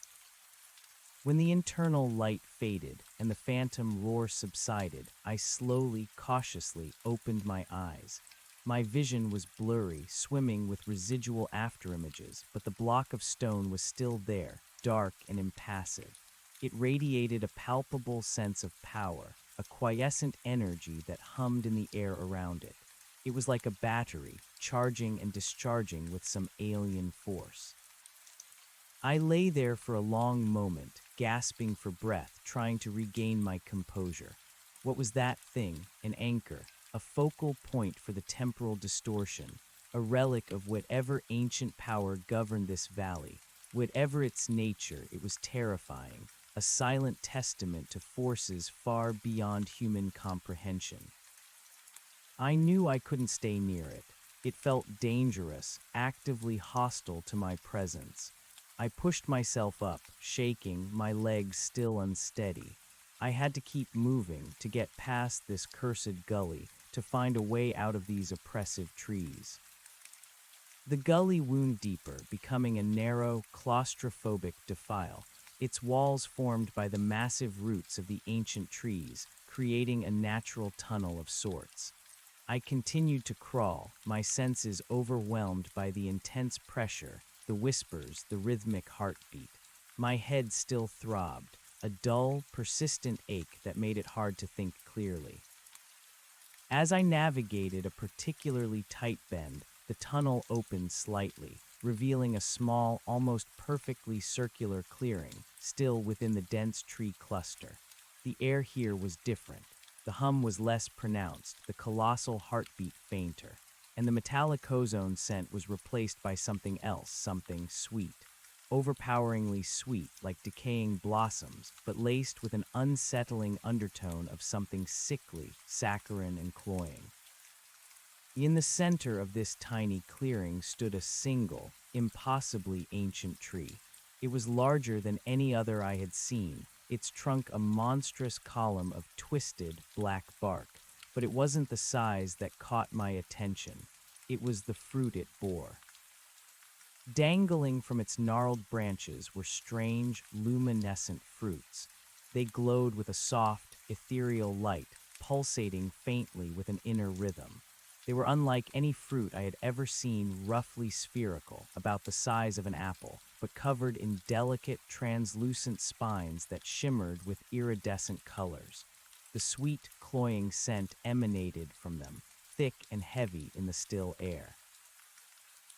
When the internal light faded and the phantom roar subsided, I slowly, cautiously opened my eyes. My vision was blurry, swimming with residual afterimages, but the block of stone was still there, dark and impassive. It radiated a palpable sense of power, a quiescent energy that hummed in the air around it. It was like a battery, charging and discharging with some alien force. I lay there for a long moment, gasping for breath, trying to regain my composure. What was that thing? An anchor, a focal point for the temporal distortion, a relic of whatever ancient power governed this valley. Whatever its nature, it was terrifying, a silent testament to forces far beyond human comprehension. I knew I couldn't stay near it. It felt dangerous, actively hostile to my presence. I pushed myself up, shaking, my legs still unsteady. I had to keep moving to get past this cursed gully, to find a way out of these oppressive trees. The gully wound deeper, becoming a narrow, claustrophobic defile, its walls formed by the massive roots of the ancient trees, creating a natural tunnel of sorts. I continued to crawl, my senses overwhelmed by the intense pressure, the whispers, the rhythmic heartbeat. My head still throbbed, a dull, persistent ache that made it hard to think clearly. As I navigated a particularly tight bend, the tunnel opened slightly, revealing a small, almost perfectly circular clearing, still within the dense tree cluster. The air here was different. The hum was less pronounced, the colossal heartbeat fainter, and the metallic ozone scent was replaced by something else, something sweet. Overpoweringly sweet, like decaying blossoms, but laced with an unsettling undertone of something sickly, saccharine and cloying. In the center of this tiny clearing stood a single, impossibly ancient tree. It was larger than any other I had seen, its trunk a monstrous column of twisted, black bark. But it wasn't the size that caught my attention. It was the fruit it bore. Dangling from its gnarled branches were strange, luminescent fruits. They glowed with a soft, ethereal light, pulsating faintly with an inner rhythm. They were unlike any fruit I had ever seen, roughly spherical, about the size of an apple, but covered in delicate, translucent spines that shimmered with iridescent colors. The sweet, cloying scent emanated from them, thick and heavy in the still air.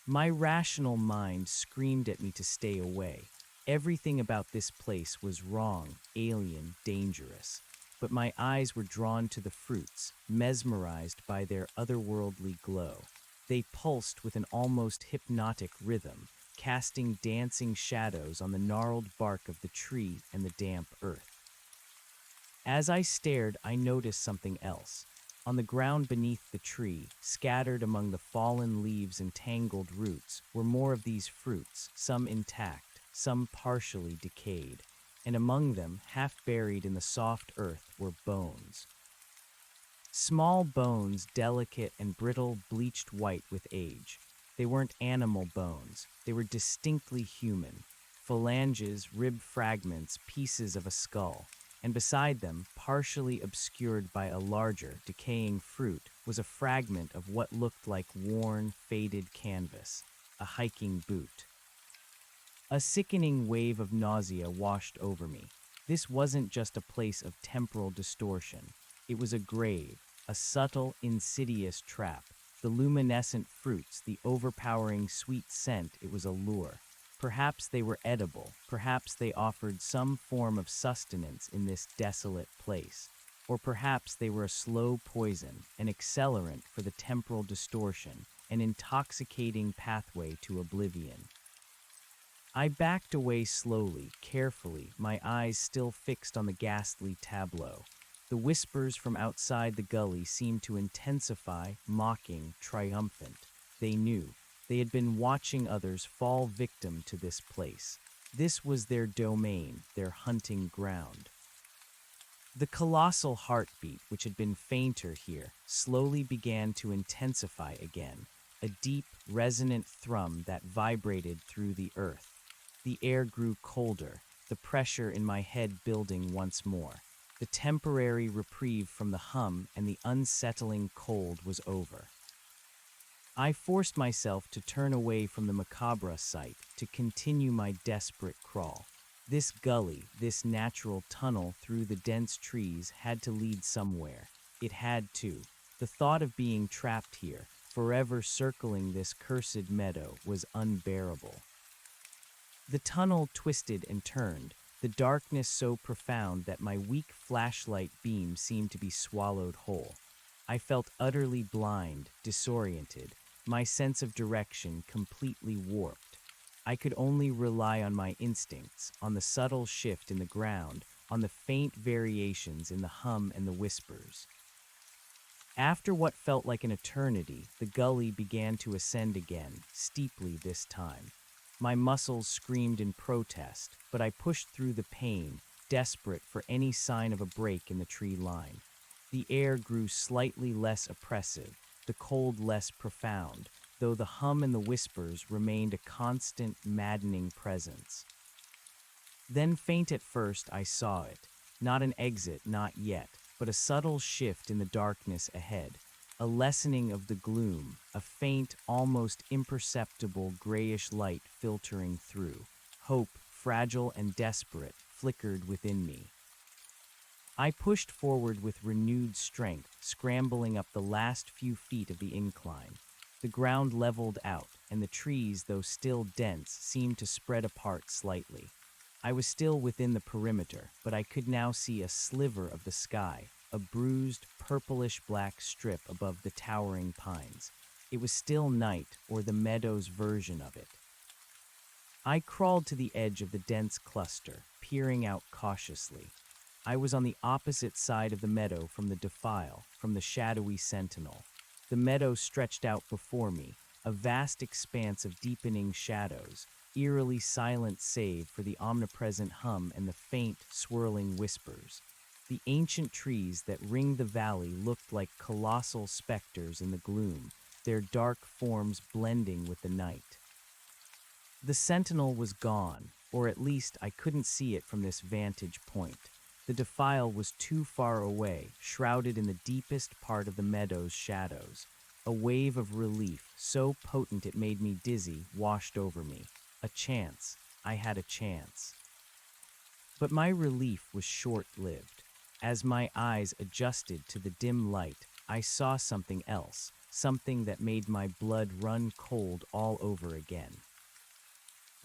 My rational mind screamed at me to stay away. Everything about this place was wrong, alien, dangerous. But my eyes were drawn to the fruits, mesmerized by their otherworldly glow. They pulsed with an almost hypnotic rhythm, casting dancing shadows on the gnarled bark of the tree and the damp earth. As I stared, I noticed something else. On the ground beneath the tree, scattered among the fallen leaves and tangled roots, were more of these fruits, some intact, some partially decayed, and among them, half buried in the soft earth, were bones. Small bones, delicate and brittle, bleached white with age. They weren't animal bones, they were distinctly human. Phalanges, rib fragments, pieces of a skull. And beside them, partially obscured by a larger, decaying fruit, was a fragment of what looked like worn, faded canvas, a hiking boot. A sickening wave of nausea washed over me. This wasn't just a place of temporal distortion. It was a grave, a subtle, insidious trap. The luminescent fruits, the overpowering sweet scent, it was a lure. Perhaps they were edible, perhaps they offered some form of sustenance in this desolate place, or perhaps they were a slow poison, an accelerant for the temporal distortion, an intoxicating pathway to oblivion. I backed away slowly, carefully, my eyes still fixed on the ghastly tableau. The whispers from outside the gully seemed to intensify, mocking, triumphant. They knew. They had been watching others fall victim to this place. This was their domain, their hunting ground. The colossal heartbeat, which had been fainter here, slowly began to intensify again, a deep, resonant thrum that vibrated through the earth. The air grew colder, the pressure in my head building once more. The temporary reprieve from the hum and the unsettling cold was over. I forced myself to turn away from the macabre sight, to continue my desperate crawl. This gully, this natural tunnel through the dense trees had to lead somewhere. It had to. The thought of being trapped here, forever circling this cursed meadow, was unbearable. The tunnel twisted and turned, the darkness so profound that my weak flashlight beam seemed to be swallowed whole. I felt utterly blind, disoriented, my sense of direction completely warped. I could only rely on my instincts, on the subtle shift in the ground, on the faint variations in the hum and the whispers. After what felt like an eternity, the gully began to ascend again, steeply this time. My muscles screamed in protest, but I pushed through the pain, desperate for any sign of a break in the tree line. The air grew slightly less oppressive, the cold less profound, though the hum and the whispers remained a constant, maddening presence. Then, faint at first, I saw it. Not an exit, not yet, but a subtle shift in the darkness ahead. a lessening of the gloom, a faint, almost imperceptible grayish light filtering through. Hope, fragile and desperate, flickered within me. I pushed forward with renewed strength, scrambling up the last few feet of the incline. The ground leveled out, and the trees, though still dense, seemed to spread apart slightly. I was still within the perimeter, but I could now see a sliver of the sky, a bruised, purplish-black strip above the towering pines. It was still night, or the meadow's version of it. I crawled to the edge of the dense cluster, peering out cautiously. I was on the opposite side of the meadow from the defile, from the shadowy sentinel. The meadow stretched out before me, a vast expanse of deepening shadows, eerily silent save for the omnipresent hum and the faint, swirling whispers. The ancient trees that ringed the valley looked like colossal specters in the gloom, their dark forms blending with the night. The sentinel was gone, or at least I couldn't see it from this vantage point. The defile was too far away, shrouded in the deepest part of the meadow's shadows. A wave of relief, so potent it made me dizzy, washed over me. A chance. I had a chance. But my relief was short-lived. As my eyes adjusted to the dim light, I saw something else, something that made my blood run cold all over again.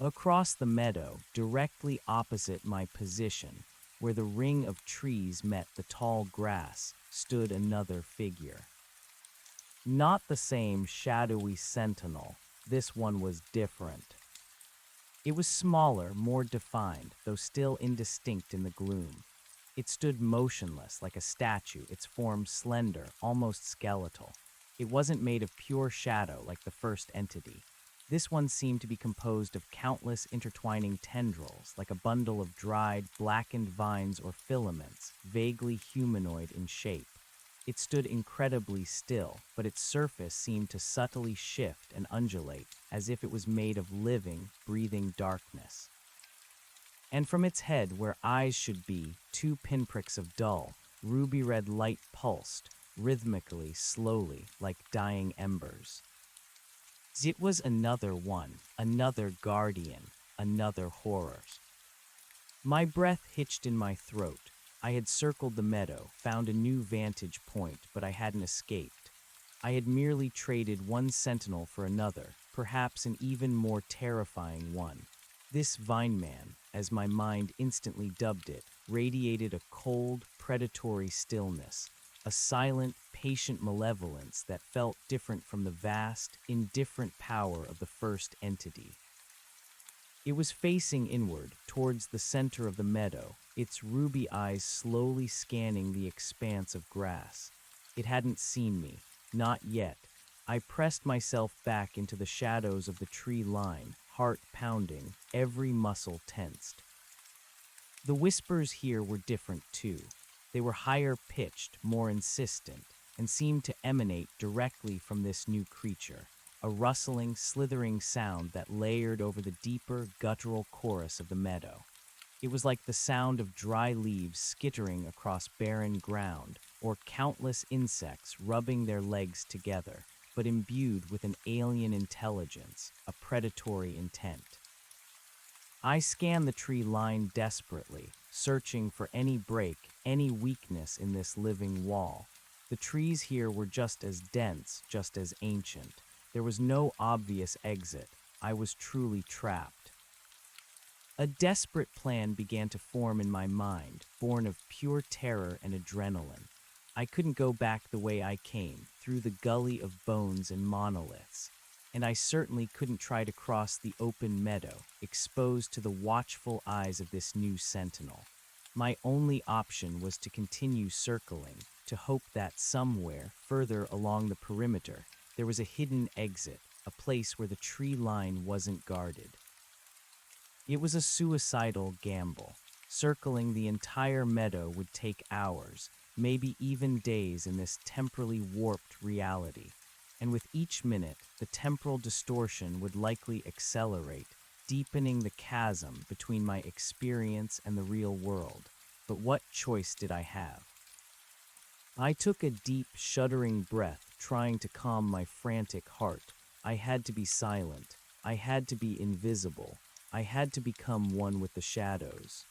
Across the meadow, directly opposite my position, where the ring of trees met the tall grass, stood another figure. Not the same shadowy sentinel. This one was different. It was smaller, more defined, though still indistinct in the gloom. It stood motionless, like a statue, its form slender, almost skeletal. It wasn't made of pure shadow like the first entity. This one seemed to be composed of countless intertwining tendrils, like a bundle of dried, blackened vines or filaments, vaguely humanoid in shape. It stood incredibly still, but its surface seemed to subtly shift and undulate, as if it was made of living, breathing darkness. And from its head, where eyes should be, 2 pinpricks of dull, ruby-red light pulsed, rhythmically, slowly, like dying embers. It was another one, another guardian, another horror. My breath hitched in my throat. I had circled the meadow, found a new vantage point, but I hadn't escaped. I had merely traded one sentinel for another, perhaps an even more terrifying one. This vine man, as my mind instantly dubbed it, radiated a cold, predatory stillness, a silent, patient malevolence that felt different from the vast, indifferent power of the first entity. It was facing inward, towards the center of the meadow, its ruby eyes slowly scanning the expanse of grass. It hadn't seen me, not yet. I pressed myself back into the shadows of the tree line, heart pounding, every muscle tensed. The whispers here were different too. They were higher pitched, more insistent, and seemed to emanate directly from this new creature, a rustling, slithering sound that layered over the deeper, guttural chorus of the meadow. It was like the sound of dry leaves skittering across barren ground, or countless insects rubbing their legs together, but imbued with an alien intelligence, a predatory intent. I scanned the tree line desperately, searching for any break, any weakness in this living wall. The trees here were just as dense, just as ancient. There was no obvious exit. I was truly trapped. A desperate plan began to form in my mind, born of pure terror and adrenaline. I couldn't go back the way I came, through the gully of bones and monoliths. And I certainly couldn't try to cross the open meadow, exposed to the watchful eyes of this new sentinel. My only option was to continue circling, to hope that somewhere, further along the perimeter, there was a hidden exit, a place where the tree line wasn't guarded. It was a suicidal gamble. Circling the entire meadow would take hours, maybe even days in this temporally warped reality. And with each minute, the temporal distortion would likely accelerate, deepening the chasm between my experience and the real world. But what choice did I have? I took a deep, shuddering breath, trying to calm my frantic heart. I had to be silent. I had to be invisible. I had to become one with the shadows.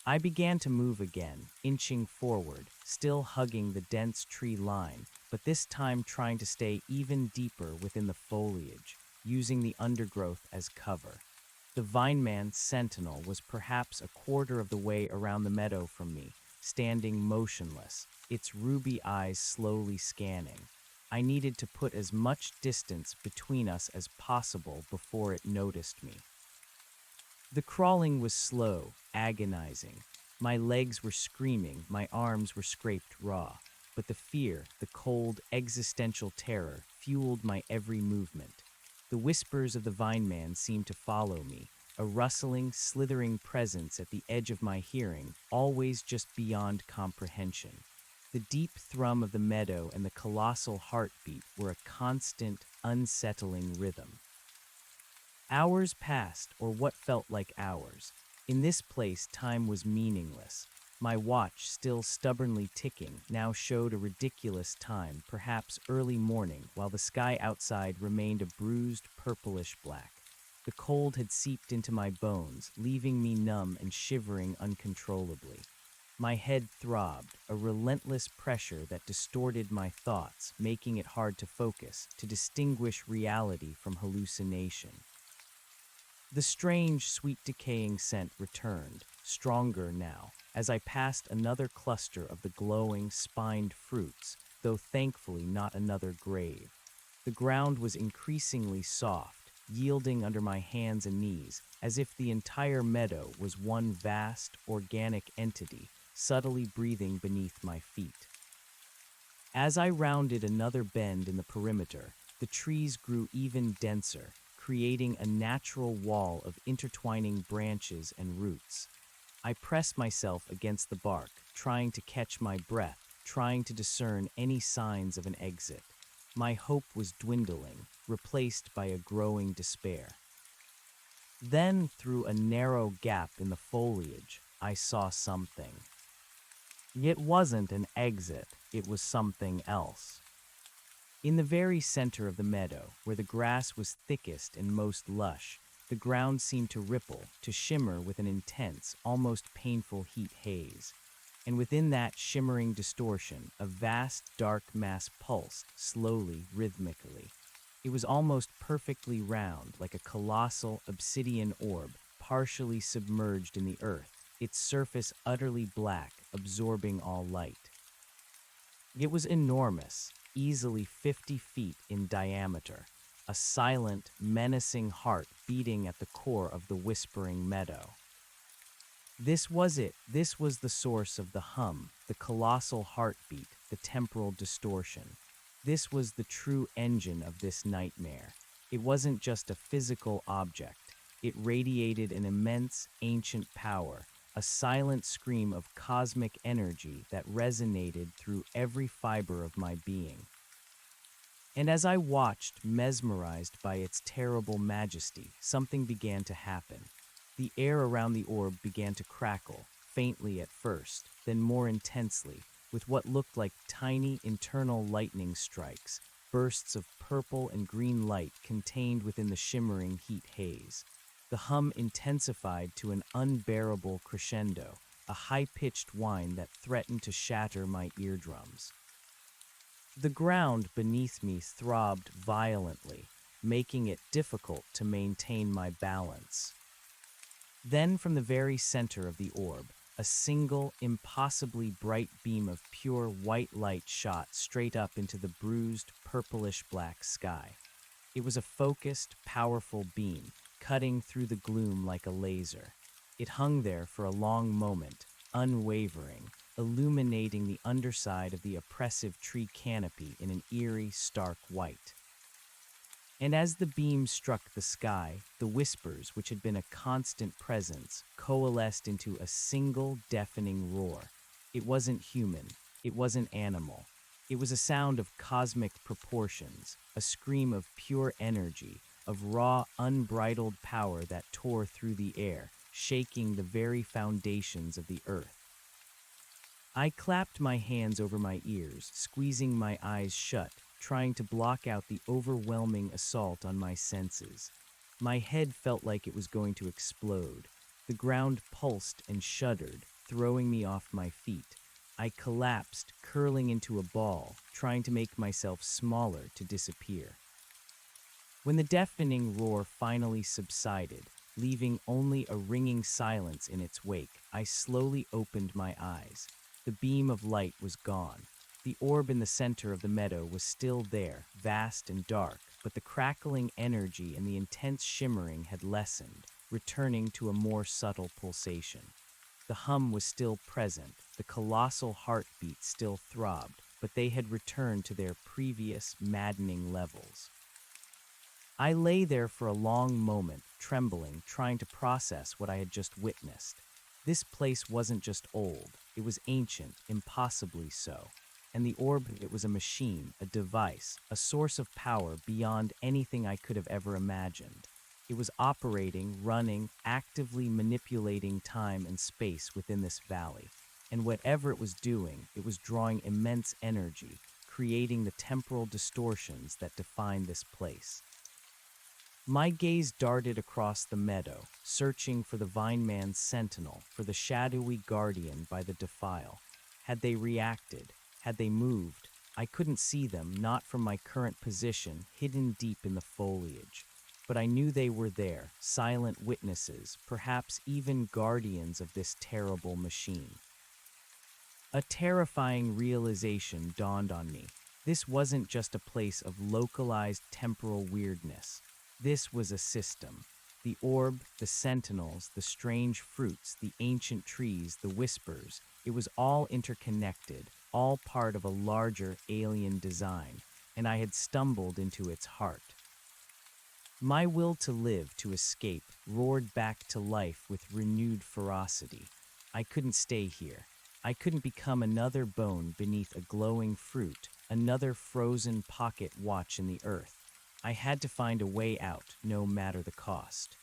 I began to move again, inching forward, still hugging the dense tree line, but this time trying to stay even deeper within the foliage, using the undergrowth as cover. The Vineman's sentinel was perhaps a quarter of the way around the meadow from me, standing motionless, its ruby eyes slowly scanning. I needed to put as much distance between us as possible before it noticed me. The crawling was slow, agonizing. My legs were screaming, my arms were scraped raw. But the fear, the cold, existential terror, fueled my every movement. The whispers of the Vineman seemed to follow me, a rustling, slithering presence at the edge of my hearing, always just beyond comprehension. The deep thrum of the meadow and the colossal heartbeat were a constant, unsettling rhythm. Hours passed, or what felt like hours. In this place, time was meaningless. My watch, still stubbornly ticking, now showed a ridiculous time, perhaps early morning, while the sky outside remained a bruised, purplish black. The cold had seeped into my bones, leaving me numb and shivering uncontrollably. My head throbbed, a relentless pressure that distorted my thoughts, making it hard to focus, to distinguish reality from hallucination. The strange, sweet decaying scent returned, stronger now, as I passed another cluster of the glowing, spined fruits, though thankfully not another grave. The ground was increasingly soft, yielding under my hands and knees, as if the entire meadow was one vast, organic entity, subtly breathing beneath my feet. As I rounded another bend in the perimeter, the trees grew even denser, creating a natural wall of intertwining branches and roots. I pressed myself against the bark, trying to catch my breath, trying to discern any signs of an exit. My hope was dwindling, replaced by a growing despair. Then, through a narrow gap in the foliage, I saw something. It wasn't an exit, it was something else. In the very center of the meadow, where the grass was thickest and most lush, the ground seemed to ripple, to shimmer with an intense, almost painful heat haze. And within that shimmering distortion, a vast dark mass pulsed, slowly, rhythmically. It was almost perfectly round, like a colossal obsidian orb, partially submerged in the earth, its surface utterly black, absorbing all light. It was enormous, easily 50 feet in diameter, a silent, menacing heart beating at the core of the whispering meadow. This was it. This was the source of the hum, the colossal heartbeat, the temporal distortion. This was the true engine of this nightmare. It wasn't just a physical object. It radiated an immense, ancient power, a silent scream of cosmic energy that resonated through every fiber of my being. And as I watched, mesmerized by its terrible majesty, something began to happen. The air around the orb began to crackle, faintly at first, then more intensely, with what looked like tiny internal lightning strikes, bursts of purple and green light contained within the shimmering heat haze. The hum intensified to an unbearable crescendo, a high-pitched whine that threatened to shatter my eardrums. The ground beneath me throbbed violently, making it difficult to maintain my balance. Then, from the very center of the orb, a single, impossibly bright beam of pure white light shot straight up into the bruised, purplish-black sky. It was a focused, powerful beam, cutting through the gloom like a laser. It hung there for a long moment, unwavering, illuminating the underside of the oppressive tree canopy in an eerie, stark white. And as the beam struck the sky, the whispers, which had been a constant presence, coalesced into a single deafening roar. It wasn't human. It wasn't animal. It was a sound of cosmic proportions, a scream of pure energy, of raw, unbridled power that tore through the air, shaking the very foundations of the earth. I clapped my hands over my ears, squeezing my eyes shut, trying to block out the overwhelming assault on my senses. My head felt like it was going to explode. The ground pulsed and shuddered, throwing me off my feet. I collapsed, curling into a ball, trying to make myself smaller to disappear. When the deafening roar finally subsided, leaving only a ringing silence in its wake, I slowly opened my eyes. The beam of light was gone. The orb in the center of the meadow was still there, vast and dark, but the crackling energy and the intense shimmering had lessened, returning to a more subtle pulsation. The hum was still present, the colossal heartbeat still throbbed, but they had returned to their previous maddening levels. I lay there for a long moment, trembling, trying to process what I had just witnessed. This place wasn't just old, it was ancient, impossibly so. And the orb, it was a machine, a device, a source of power beyond anything I could have ever imagined. It was operating, running, actively manipulating time and space within this valley. And whatever it was doing, it was drawing immense energy, creating the temporal distortions that define this place. My gaze darted across the meadow, searching for the Vineman's sentinel, for the shadowy guardian by the defile. Had they reacted? Had they moved? I couldn't see them, not from my current position, hidden deep in the foliage. But I knew they were there, silent witnesses, perhaps even guardians of this terrible machine. A terrifying realization dawned on me. This wasn't just a place of localized temporal weirdness. This was a system. The orb, the sentinels, the strange fruits, the ancient trees, the whispers, it was all interconnected, all part of a larger alien design, and I had stumbled into its heart. My will to live, to escape, roared back to life with renewed ferocity. I couldn't stay here. I couldn't become another bone beneath a glowing fruit, another frozen pocket watch in the earth. I had to find a way out, no matter the cost.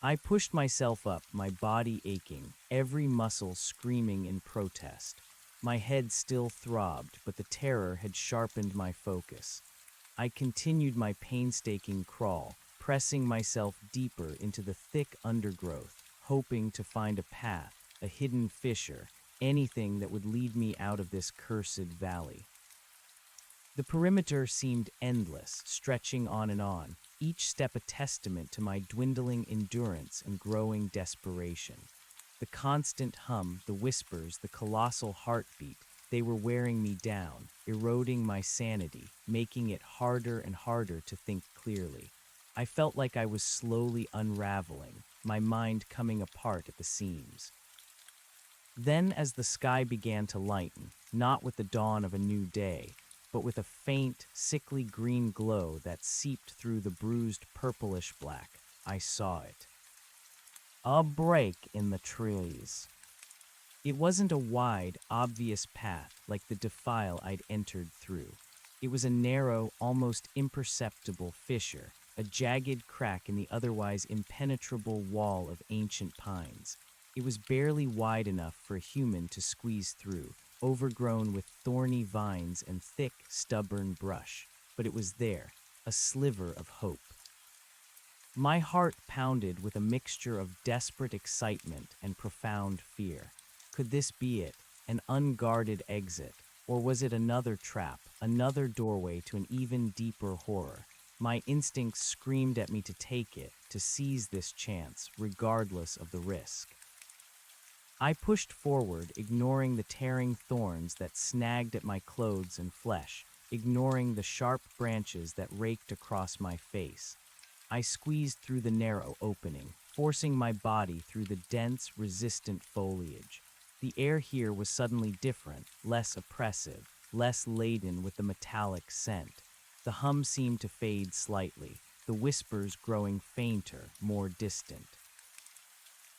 I pushed myself up, my body aching, every muscle screaming in protest. My head still throbbed, but the terror had sharpened my focus. I continued my painstaking crawl, pressing myself deeper into the thick undergrowth, hoping to find a path, a hidden fissure, anything that would lead me out of this cursed valley. The perimeter seemed endless, stretching on, each step a testament to my dwindling endurance and growing desperation. The constant hum, the whispers, the colossal heartbeat, they were wearing me down, eroding my sanity, making it harder and harder to think clearly. I felt like I was slowly unraveling, my mind coming apart at the seams. Then, as the sky began to lighten, not with the dawn of a new day, but with a faint, sickly green glow that seeped through the bruised purplish black, I saw it. A break in the trees. It wasn't a wide, obvious path like the defile I'd entered through. It was a narrow, almost imperceptible fissure, a jagged crack in the otherwise impenetrable wall of ancient pines. It was barely wide enough for a human to squeeze through, overgrown with thorny vines and thick, stubborn brush. But it was there, a sliver of hope. My heart pounded with a mixture of desperate excitement and profound fear. Could this be it, an unguarded exit? Or was it another trap, another doorway to an even deeper horror? My instincts screamed at me to take it, to seize this chance, regardless of the risk. I pushed forward, ignoring the tearing thorns that snagged at my clothes and flesh, ignoring the sharp branches that raked across my face. I squeezed through the narrow opening, forcing my body through the dense, resistant foliage. The air here was suddenly different, less oppressive, less laden with the metallic scent. The hum seemed to fade slightly, the whispers growing fainter, more distant.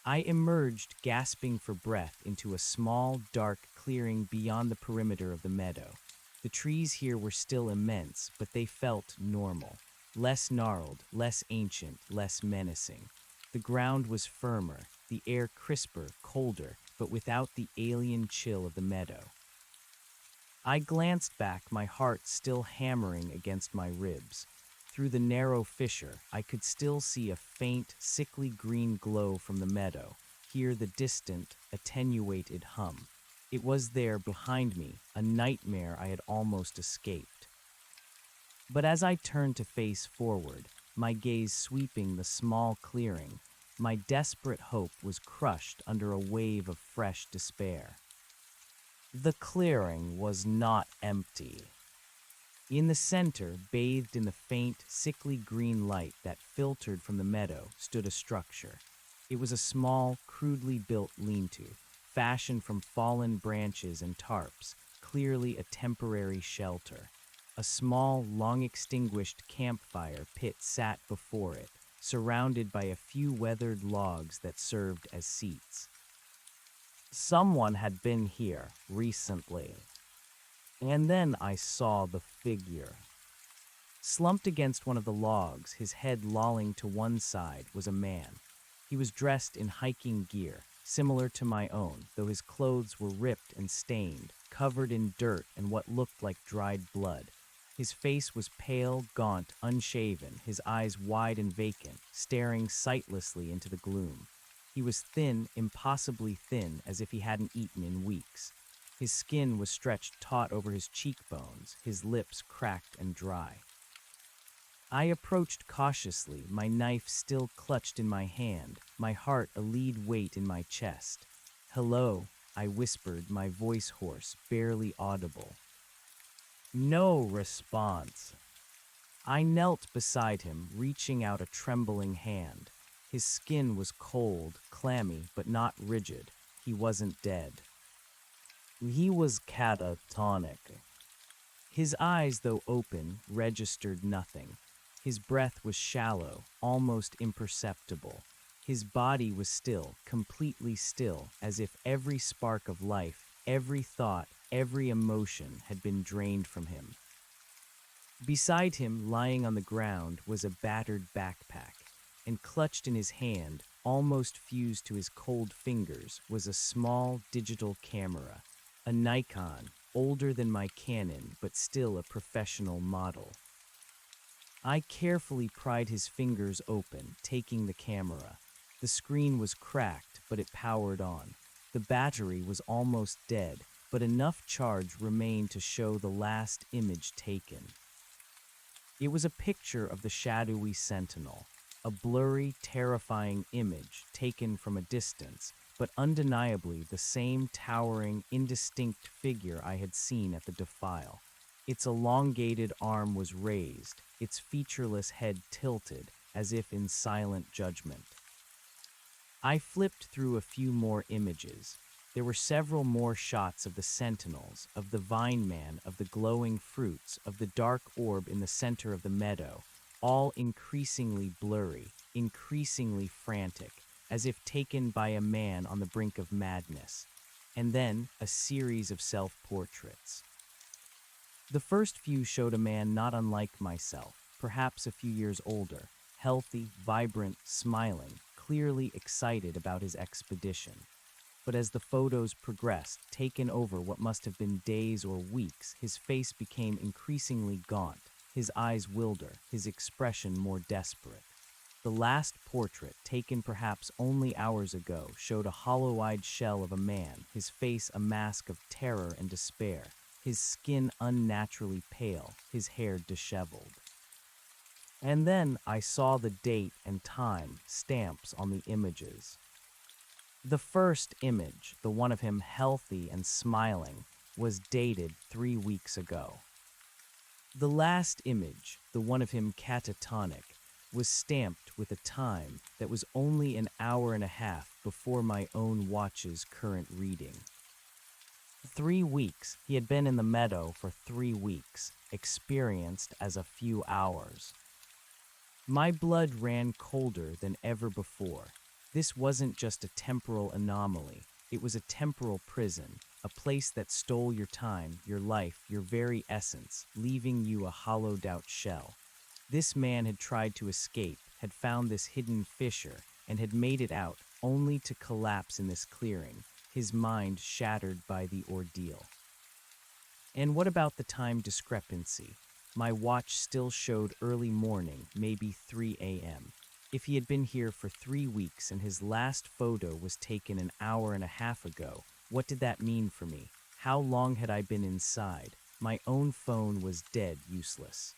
I emerged, gasping for breath, into a small, dark clearing beyond the perimeter of the meadow. The trees here were still immense, but they felt normal. Less gnarled, less ancient, less menacing. The ground was firmer, the air crisper, colder, but without the alien chill of the meadow. I glanced back, my heart still hammering against my ribs. Through the narrow fissure, I could still see a faint, sickly green glow from the meadow, hear the distant, attenuated hum. It was there behind me, a nightmare I had almost escaped. But as I turned to face forward, my gaze sweeping the small clearing, my desperate hope was crushed under a wave of fresh despair. The clearing was not empty. In the center, bathed in the faint, sickly green light that filtered from the meadow, stood a structure. It was a small, crudely built lean-to, fashioned from fallen branches and tarps, clearly a temporary shelter. A small, long-extinguished campfire pit sat before it, surrounded by a few weathered logs that served as seats. Someone had been here recently. And then I saw the figure. Slumped against one of the logs, his head lolling to one side, was a man. He was dressed in hiking gear, similar to my own, though his clothes were ripped and stained, covered in dirt and what looked like dried blood. His face was pale, gaunt, unshaven, his eyes wide and vacant, staring sightlessly into the gloom. He was thin, impossibly thin, as if he hadn't eaten in weeks. His skin was stretched taut over his cheekbones, his lips cracked and dry. I approached cautiously, my knife still clutched in my hand, my heart a lead weight in my chest. "Hello," I whispered, my voice hoarse, barely audible. No response. I knelt beside him, reaching out a trembling hand. His skin was cold, clammy, but not rigid. He wasn't dead. He was catatonic. His eyes, though open, registered nothing. His breath was shallow, almost imperceptible. His body was still, completely still, as if every spark of life, every thought, every emotion had been drained from him. Beside him, lying on the ground, was a battered backpack, and clutched in his hand, almost fused to his cold fingers, was a small digital camera, a Nikon, older than my Canon, but still a professional model. I carefully pried his fingers open, taking the camera. The screen was cracked, but it powered on. The battery was almost dead, but enough charge remained to show the last image taken. It was a picture of the shadowy sentinel, a blurry, terrifying image taken from a distance, but undeniably the same towering, indistinct figure I had seen at the defile. Its elongated arm was raised, its featureless head tilted, as if in silent judgment. I flipped through a few more images. There were several more shots of the sentinels, of the vine man, of the glowing fruits, of the dark orb in the center of the meadow, all increasingly blurry, increasingly frantic, as if taken by a man on the brink of madness. And then a series of self-portraits. The first few showed a man not unlike myself, perhaps a few years older, healthy, vibrant, smiling, clearly excited about his expedition. But as the photos progressed, taken over what must have been days or weeks, his face became increasingly gaunt, his eyes wilder, his expression more desperate. The last portrait, taken perhaps only hours ago, showed a hollow-eyed shell of a man, his face a mask of terror and despair, his skin unnaturally pale, his hair disheveled. And then I saw the date and time stamps on the images. The first image, the one of him healthy and smiling, was dated 3 weeks ago. The last image, the one of him catatonic, was stamped with a time that was only an hour and a half before my own watch's current reading. 3 weeks. He had been in the meadow for 3 weeks, experienced as a few hours. My blood ran colder than ever before. This wasn't just a temporal anomaly. It was a temporal prison, a place that stole your time, your life, your very essence, leaving you a hollowed-out shell. This man had tried to escape, had found this hidden fissure, and had made it out, only to collapse in this clearing, his mind shattered by the ordeal. And what about the time discrepancy? My watch still showed early morning, maybe 3 a.m. If he had been here for 3 weeks and his last photo was taken an hour and a half ago, what did that mean for me? How long had I been inside? My own phone was dead useless.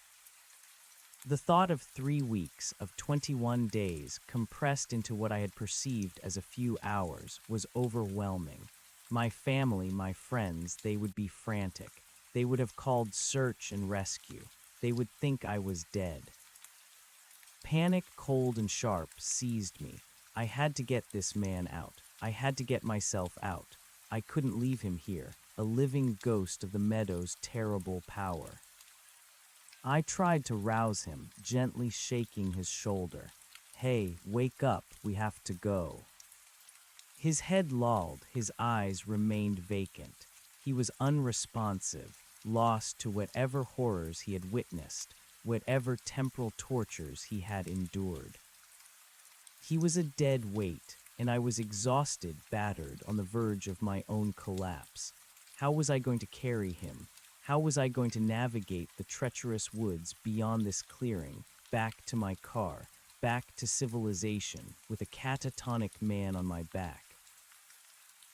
The thought of 3 weeks, of 21 days, compressed into what I had perceived as a few hours, was overwhelming. My family, my friends, they would be frantic. They would have called search and rescue. They would think I was dead. Panic, cold and sharp, seized me. I had to get this man out. I had to get myself out. I couldn't leave him here, a living ghost of the meadow's terrible power. I tried to rouse him, gently shaking his shoulder. "Hey, wake up, we have to go." His head lolled, his eyes remained vacant. He was unresponsive, lost to whatever horrors he had witnessed, whatever temporal tortures he had endured. He was a dead weight, and I was exhausted, battered, on the verge of my own collapse. How was I going to carry him? How was I going to navigate the treacherous woods beyond this clearing, back to my car, back to civilization, with a catatonic man on my back?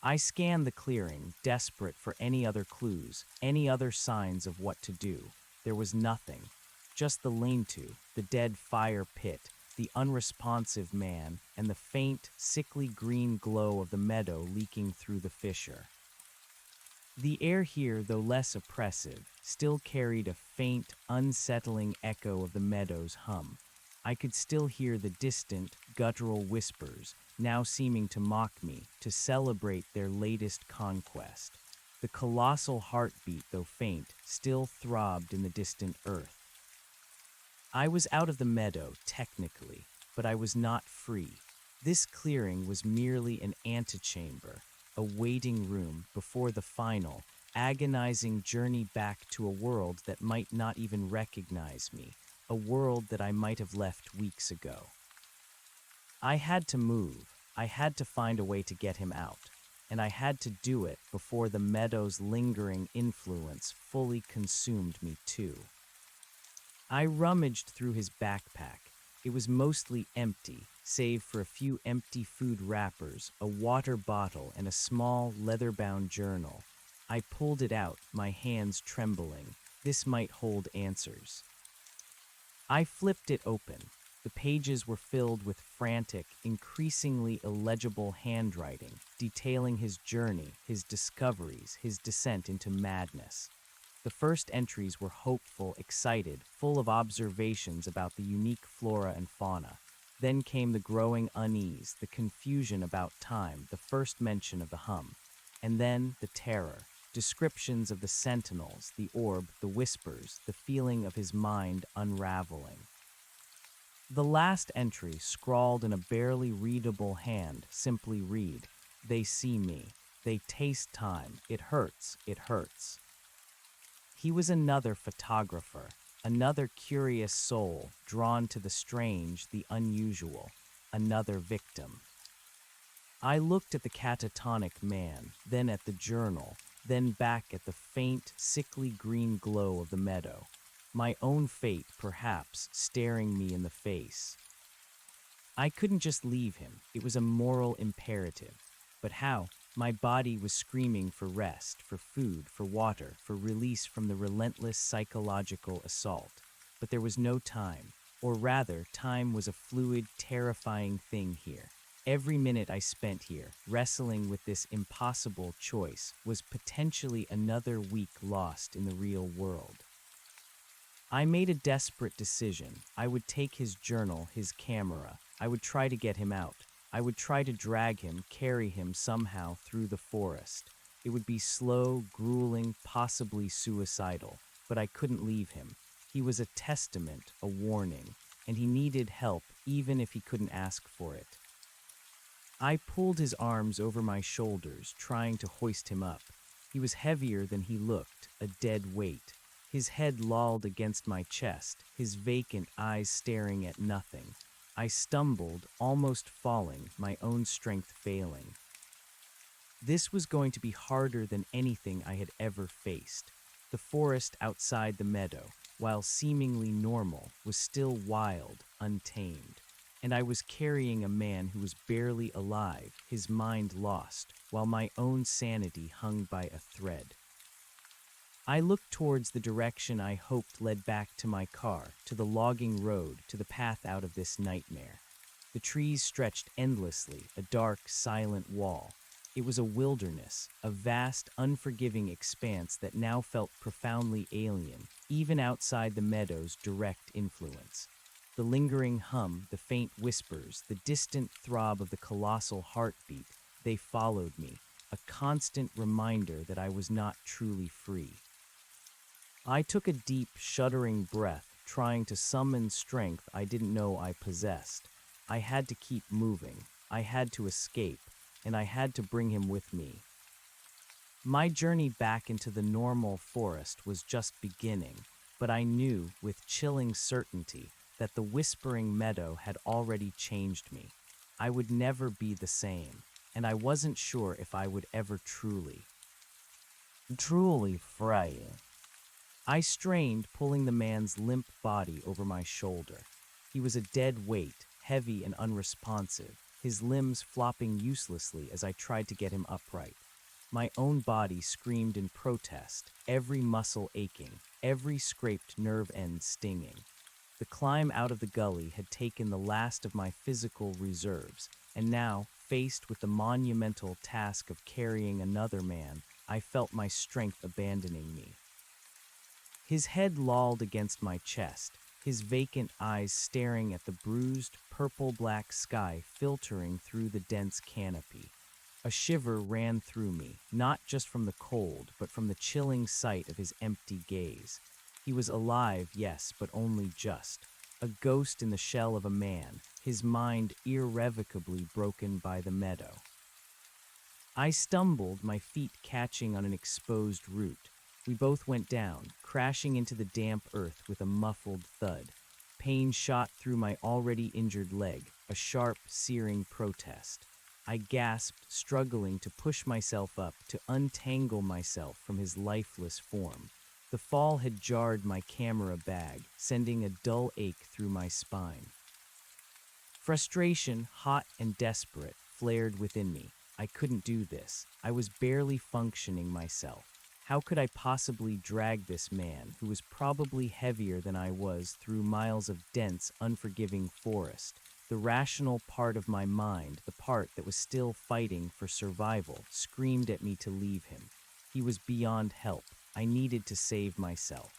I scanned the clearing, desperate for any other clues, any other signs of what to do. There was nothing. Just the lean-to, the dead fire pit, the unresponsive man, and the faint, sickly green glow of the meadow leaking through the fissure. The air here, though less oppressive, still carried a faint, unsettling echo of the meadow's hum. I could still hear the distant, guttural whispers, now seeming to mock me, to celebrate their latest conquest. The colossal heartbeat, though faint, still throbbed in the distant earth. I was out of the meadow, technically, but I was not free. This clearing was merely an antechamber, a waiting room before the final, agonizing journey back to a world that might not even recognize me, a world that I might have left weeks ago. I had to move. I had to find a way to get him out, and I had to do it before the meadow's lingering influence fully consumed me too. I rummaged through his backpack. It was mostly empty, save for a few empty food wrappers, a water bottle, and a small, leather-bound journal. I pulled it out, my hands trembling. This might hold answers. I flipped it open. The pages were filled with frantic, increasingly illegible handwriting, detailing his journey, his discoveries, his descent into madness. The first entries were hopeful, excited, full of observations about the unique flora and fauna. Then came the growing unease, the confusion about time, the first mention of the hum. And then the terror, descriptions of the sentinels, the orb, the whispers, the feeling of his mind unraveling. The last entry, scrawled in a barely readable hand, simply read, "They see me. They taste time. It hurts. It hurts." He was another photographer, another curious soul drawn to the strange, the unusual, another victim. I looked at the catatonic man, then at the journal, then back at the faint, sickly green glow of the meadow. My own fate, perhaps, staring me in the face. I couldn't just leave him. It was a moral imperative. But how? My body was screaming for rest, for food, for water, for release from the relentless psychological assault. But there was no time. Or rather, time was a fluid, terrifying thing here. Every minute I spent here, wrestling with this impossible choice, was potentially another week lost in the real world. I made a desperate decision. I would take his journal, his camera. I would try to get him out. I would try to drag him, carry him somehow through the forest. It would be slow, grueling, possibly suicidal, but I couldn't leave him. He was a testament, a warning, and he needed help even if he couldn't ask for it. I pulled his arms over my shoulders, trying to hoist him up. He was heavier than he looked, a dead weight. His head lolled against my chest, his vacant eyes staring at nothing. I stumbled, almost falling, my own strength failing. This was going to be harder than anything I had ever faced. The forest outside the meadow, while seemingly normal, was still wild, untamed. And I was carrying a man who was barely alive, his mind lost, while my own sanity hung by a thread. I looked towards the direction I hoped led back to my car, to the logging road, to the path out of this nightmare. The trees stretched endlessly, a dark, silent wall. It was a wilderness, a vast, unforgiving expanse that now felt profoundly alien, even outside the meadow's direct influence. The lingering hum, the faint whispers, the distant throb of the colossal heartbeat, they followed me, a constant reminder that I was not truly free. I took a deep, shuddering breath, trying to summon strength I didn't know I possessed. I had to keep moving, I had to escape, and I had to bring him with me. My journey back into the normal forest was just beginning, but I knew, with chilling certainty, that the whispering meadow had already changed me. I would never be the same, and I wasn't sure if I would ever truly free. I strained, pulling the man's limp body over my shoulder. He was a dead weight, heavy and unresponsive, his limbs flopping uselessly as I tried to get him upright. My own body screamed in protest, every muscle aching, every scraped nerve end stinging. The climb out of the gully had taken the last of my physical reserves, and now, faced with the monumental task of carrying another man, I felt my strength abandoning me. His head lolled against my chest, his vacant eyes staring at the bruised, purple-black sky filtering through the dense canopy. A shiver ran through me, not just from the cold, but from the chilling sight of his empty gaze. He was alive, yes, but only just. A ghost in the shell of a man, his mind irrevocably broken by the meadow. I stumbled, my feet catching on an exposed root. We both went down, crashing into the damp earth with a muffled thud. Pain shot through my already injured leg, a sharp, searing protest. I gasped, struggling to push myself up, to untangle myself from his lifeless form. The fall had jarred my camera bag, sending a dull ache through my spine. Frustration, hot and desperate, flared within me. I couldn't do this. I was barely functioning myself. How could I possibly drag this man, who was probably heavier than I was, through miles of dense, unforgiving forest? The rational part of my mind, the part that was still fighting for survival, screamed at me to leave him. He was beyond help. I needed to save myself.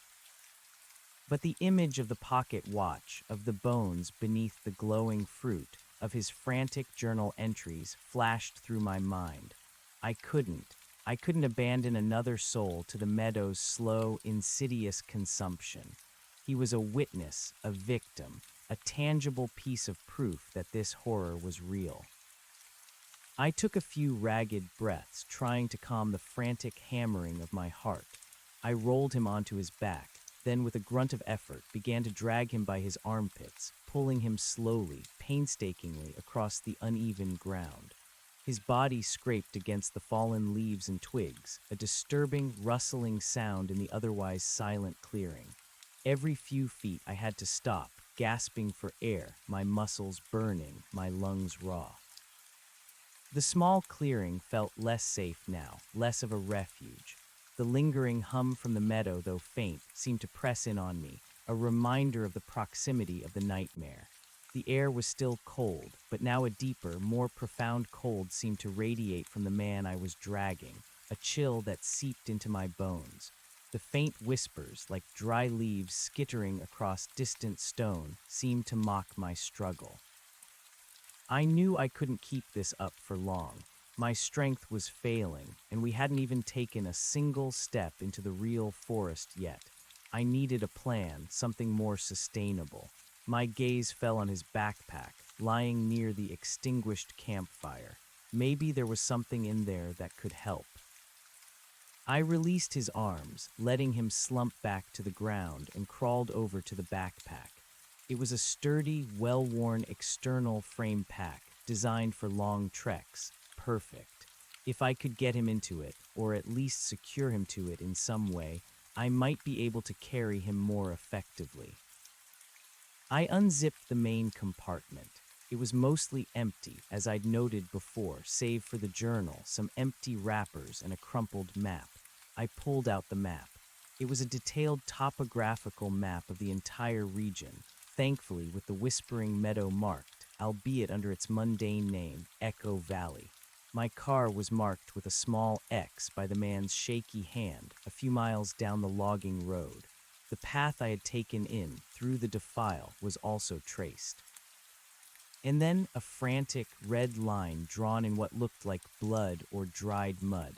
But the image of the pocket watch, of the bones beneath the glowing fruit, of his frantic journal entries flashed through my mind. I couldn't abandon another soul to the meadow's slow, insidious consumption. He was a witness, a victim, a tangible piece of proof that this horror was real. I took a few ragged breaths, trying to calm the frantic hammering of my heart. I rolled him onto his back, then with a grunt of effort began to drag him by his armpits, pulling him slowly, painstakingly across the uneven ground. His body scraped against the fallen leaves and twigs, a disturbing, rustling sound in the otherwise silent clearing. Every few feet I had to stop, gasping for air, my muscles burning, my lungs raw. The small clearing felt less safe now, less of a refuge. The lingering hum from the meadow, though faint, seemed to press in on me, a reminder of the proximity of the nightmare. The air was still cold, but now a deeper, more profound cold seemed to radiate from the man I was dragging, a chill that seeped into my bones. The faint whispers, like dry leaves skittering across distant stone, seemed to mock my struggle. I knew I couldn't keep this up for long. My strength was failing, and we hadn't even taken a single step into the real forest yet. I needed a plan, something more sustainable. My gaze fell on his backpack, lying near the extinguished campfire. Maybe there was something in there that could help. I released his arms, letting him slump back to the ground, and crawled over to the backpack. It was a sturdy, well-worn external frame pack, designed for long treks. Perfect. If I could get him into it, or at least secure him to it in some way, I might be able to carry him more effectively. I unzipped the main compartment. It was mostly empty, as I'd noted before, save for the journal, some empty wrappers, and a crumpled map. I pulled out the map. It was a detailed topographical map of the entire region, thankfully with the Whispering Meadow marked, albeit under its mundane name, Echo Valley. My car was marked with a small X by the man's shaky hand a few miles down the logging road. The path I had taken in through the defile was also traced. And then a frantic red line drawn in what looked like blood or dried mud,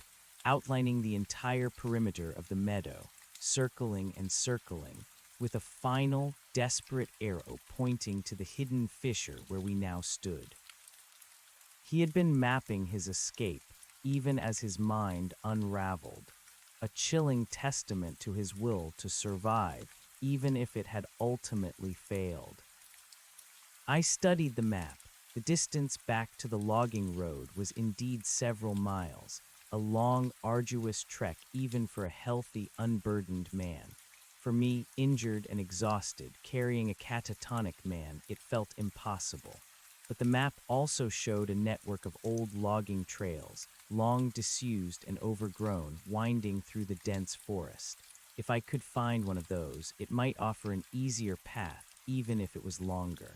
outlining the entire perimeter of the meadow, circling and circling, with a final, desperate arrow pointing to the hidden fissure where we now stood. He had been mapping his escape, even as his mind unraveled, a chilling testament to his will to survive, even if it had ultimately failed. I studied the map. The distance back to the logging road was indeed several miles, a long, arduous trek even for a healthy, unburdened man. For me, injured and exhausted, carrying a catatonic man, it felt impossible. But the map also showed a network of old logging trails, long disused and overgrown, winding through the dense forest. If I could find one of those, it might offer an easier path, even if it was longer.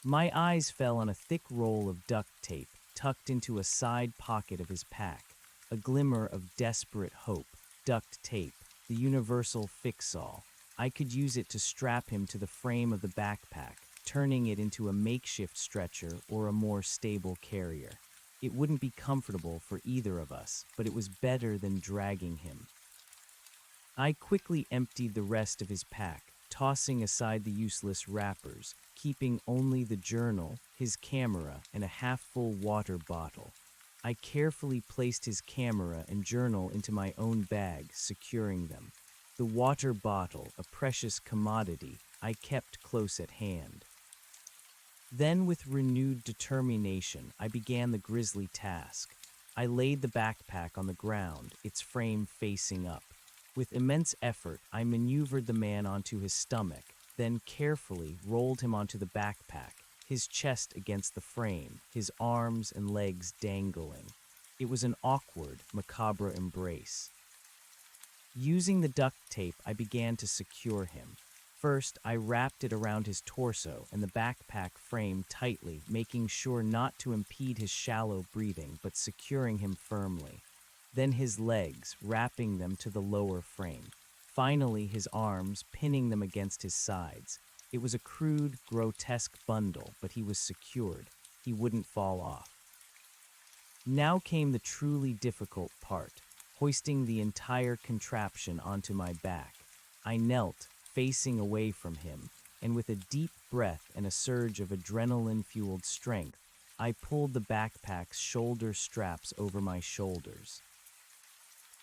My eyes fell on a thick roll of duct tape tucked into a side pocket of his pack, a glimmer of desperate hope. Duct tape, the universal fix-all. I could use it to strap him to the frame of the backpack, turning it into a makeshift stretcher or a more stable carrier. It wouldn't be comfortable for either of us, but it was better than dragging him. I quickly emptied the rest of his pack, tossing aside the useless wrappers, keeping only the journal, his camera, and a half-full water bottle. I carefully placed his camera and journal into my own bag, securing them. The water bottle, a precious commodity, I kept close at hand. Then, with renewed determination, I began the grisly task. I laid the backpack on the ground, its frame facing up. With immense effort, I maneuvered the man onto his stomach, then carefully rolled him onto the backpack, his chest against the frame, his arms and legs dangling. It was an awkward, macabre embrace. Using the duct tape, I began to secure him. First, I wrapped it around his torso and the backpack frame tightly, making sure not to impede his shallow breathing, but securing him firmly. Then his legs, wrapping them to the lower frame. Finally, his arms, pinning them against his sides. It was a crude, grotesque bundle, but he was secured. He wouldn't fall off. Now came the truly difficult part, hoisting the entire contraption onto my back. I knelt, facing away from him, and with a deep breath and a surge of adrenaline-fueled strength, I pulled the backpack's shoulder straps over my shoulders.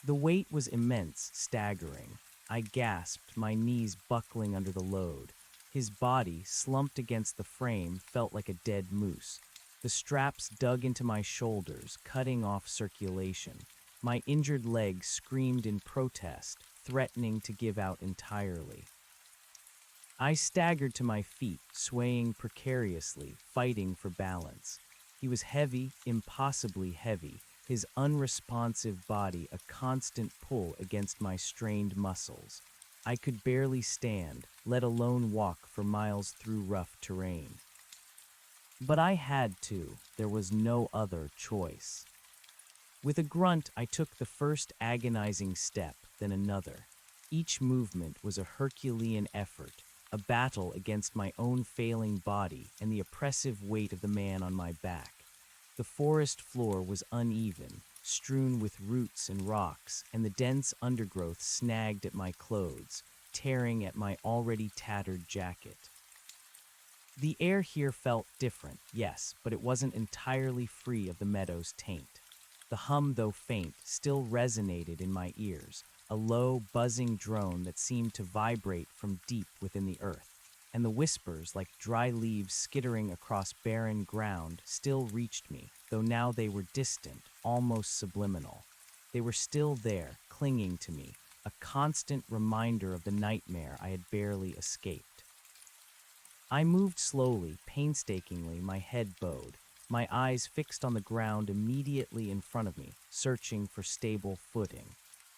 The weight was immense, staggering. I gasped, my knees buckling under the load. His body, slumped against the frame, felt like a dead moose. The straps dug into my shoulders, cutting off circulation. My injured leg screamed in protest, threatening to give out entirely. I staggered to my feet, swaying precariously, fighting for balance. He was heavy, impossibly heavy, his unresponsive body a constant pull against my strained muscles. I could barely stand, let alone walk for miles through rough terrain. But I had to. There was no other choice. With a grunt, I took the first agonizing step, then another. Each movement was a Herculean effort, a battle against my own failing body and the oppressive weight of the man on my back. The forest floor was uneven, strewn with roots and rocks, and the dense undergrowth snagged at my clothes, tearing at my already tattered jacket. The air here felt different, yes, but it wasn't entirely free of the meadow's taint. The hum, though faint, still resonated in my ears, a low, buzzing drone that seemed to vibrate from deep within the earth. and the whispers, like dry leaves skittering across barren ground, still reached me, though now they were distant, almost subliminal. They were still there, clinging to me, a constant reminder of the nightmare I had barely escaped. I moved slowly, painstakingly, my head bowed, my eyes fixed on the ground immediately in front of me, searching for stable footing.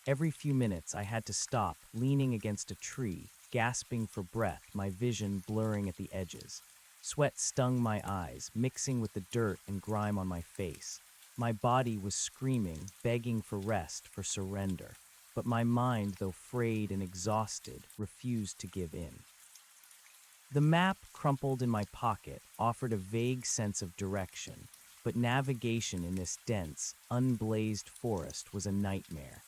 Every few minutes I had to stop, leaning against a tree, gasping for breath, my vision blurring at the edges. Sweat stung my eyes, mixing with the dirt and grime on my face. My body was screaming, begging for rest, for surrender. But my mind, though frayed and exhausted, refused to give in. The map, crumpled in my pocket, offered a vague sense of direction, but navigation in this dense, unblazed forest was a nightmare.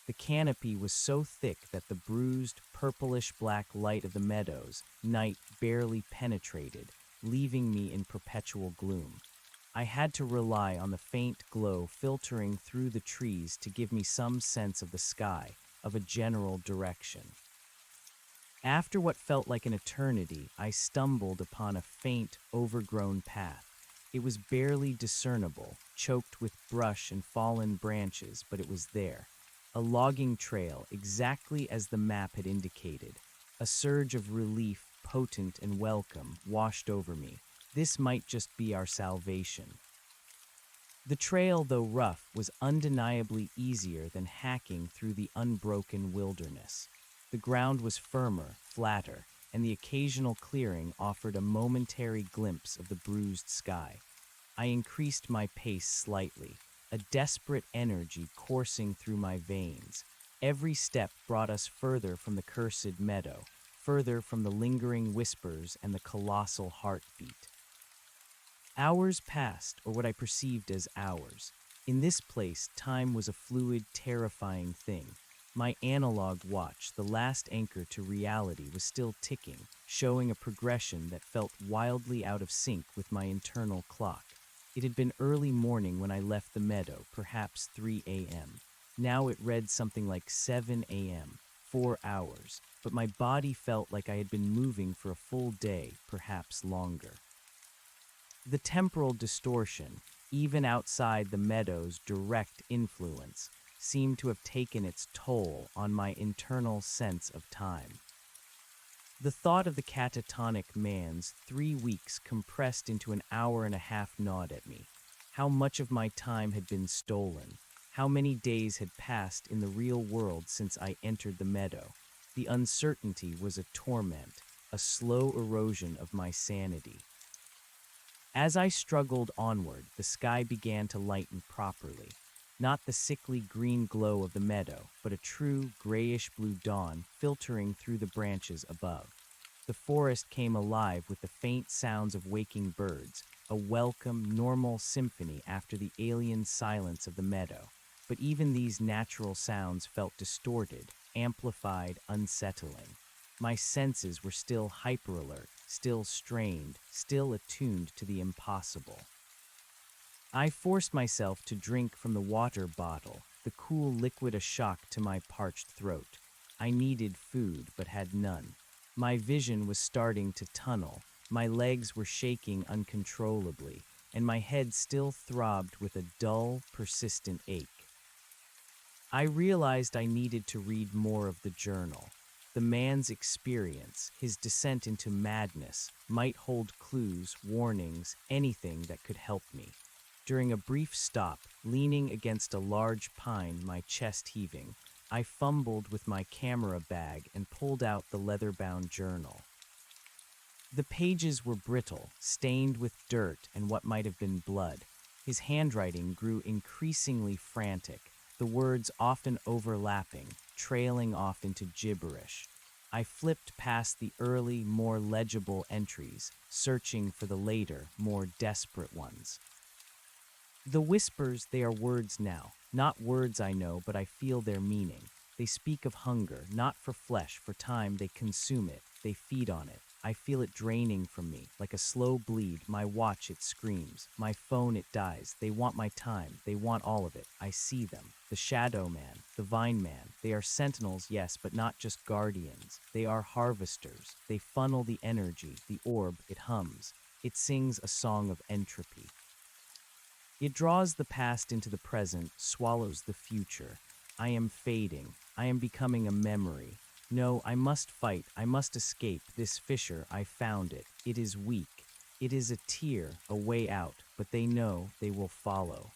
The canopy was so thick that the bruised, purplish-black light of the meadows, night barely penetrated, leaving me in perpetual gloom. I had to rely on the faint glow filtering through the trees to give me some sense of the sky, of a general direction. After what felt like an eternity, I stumbled upon a faint, overgrown path. It was barely discernible, choked with brush and fallen branches, but it was there. A logging trail, exactly as the map had indicated. A surge of relief, potent and welcome, washed over me. This might just be our salvation. The trail, though rough, was undeniably easier than hacking through the unbroken wilderness. The ground was firmer, flatter, and the occasional clearing offered a momentary glimpse of the bruised sky. I increased my pace slightly, a desperate energy coursing through my veins. Every step brought us further from the cursed meadow, further from the lingering whispers and the colossal heartbeat. Hours passed, or what I perceived as hours. In this place, time was a fluid, terrifying thing. My analog watch, the last anchor to reality, was still ticking, showing a progression that felt wildly out of sync with my internal clock. It had been early morning when I left the meadow, perhaps 3 a.m. Now it read something like 7 a.m., 4 hours, but my body felt like I had been moving for a full day, perhaps longer. The temporal distortion, even outside the meadow's direct influence, seemed to have taken its toll on my internal sense of time. The thought of the catatonic man's 3 weeks compressed into an hour and a half gnawed at me. How much of my time had been stolen? How many days had passed in the real world since I entered the meadow? The uncertainty was a torment, a slow erosion of my sanity. As I struggled onward, the sky began to lighten properly. Not the sickly green glow of the meadow, but a true grayish-blue dawn filtering through the branches above. The forest came alive with the faint sounds of waking birds, a welcome, normal symphony after the alien silence of the meadow. But even these natural sounds felt distorted, amplified, unsettling. My senses were still hyper-alert, still strained, still attuned to the impossible. I forced myself to drink from the water bottle, the cool liquid a shock to my parched throat. I needed food, but had none. My vision was starting to tunnel, my legs were shaking uncontrollably, and my head still throbbed with a dull, persistent ache. I realized I needed to read more of the journal. The man's experience, his descent into madness, might hold clues, warnings, anything that could help me. During a brief stop, leaning against a large pine, my chest heaving, I fumbled with my camera bag and pulled out the leather-bound journal. The pages were brittle, stained with dirt and what might have been blood. His handwriting grew increasingly frantic, the words often overlapping, trailing off into gibberish. I flipped past the early, more legible entries, searching for the later, more desperate ones. The whispers, they are words now. Not words I know, but I feel their meaning. They speak of hunger, not for flesh, for time. They consume it, they feed on it. I feel it draining from me, like a slow bleed. My watch, it screams. My phone, it dies. They want my time. They want all of it. I see them. The shadow man, the vine man. They are sentinels, yes, but not just guardians. They are harvesters. They funnel the energy. The orb, it hums. It sings a song of entropy. It draws the past into the present, swallows the future. I am fading. I am becoming a memory. No, I must fight. I must escape. This fissure, I found it. It is weak. It is a tear, a way out, but they know they will follow.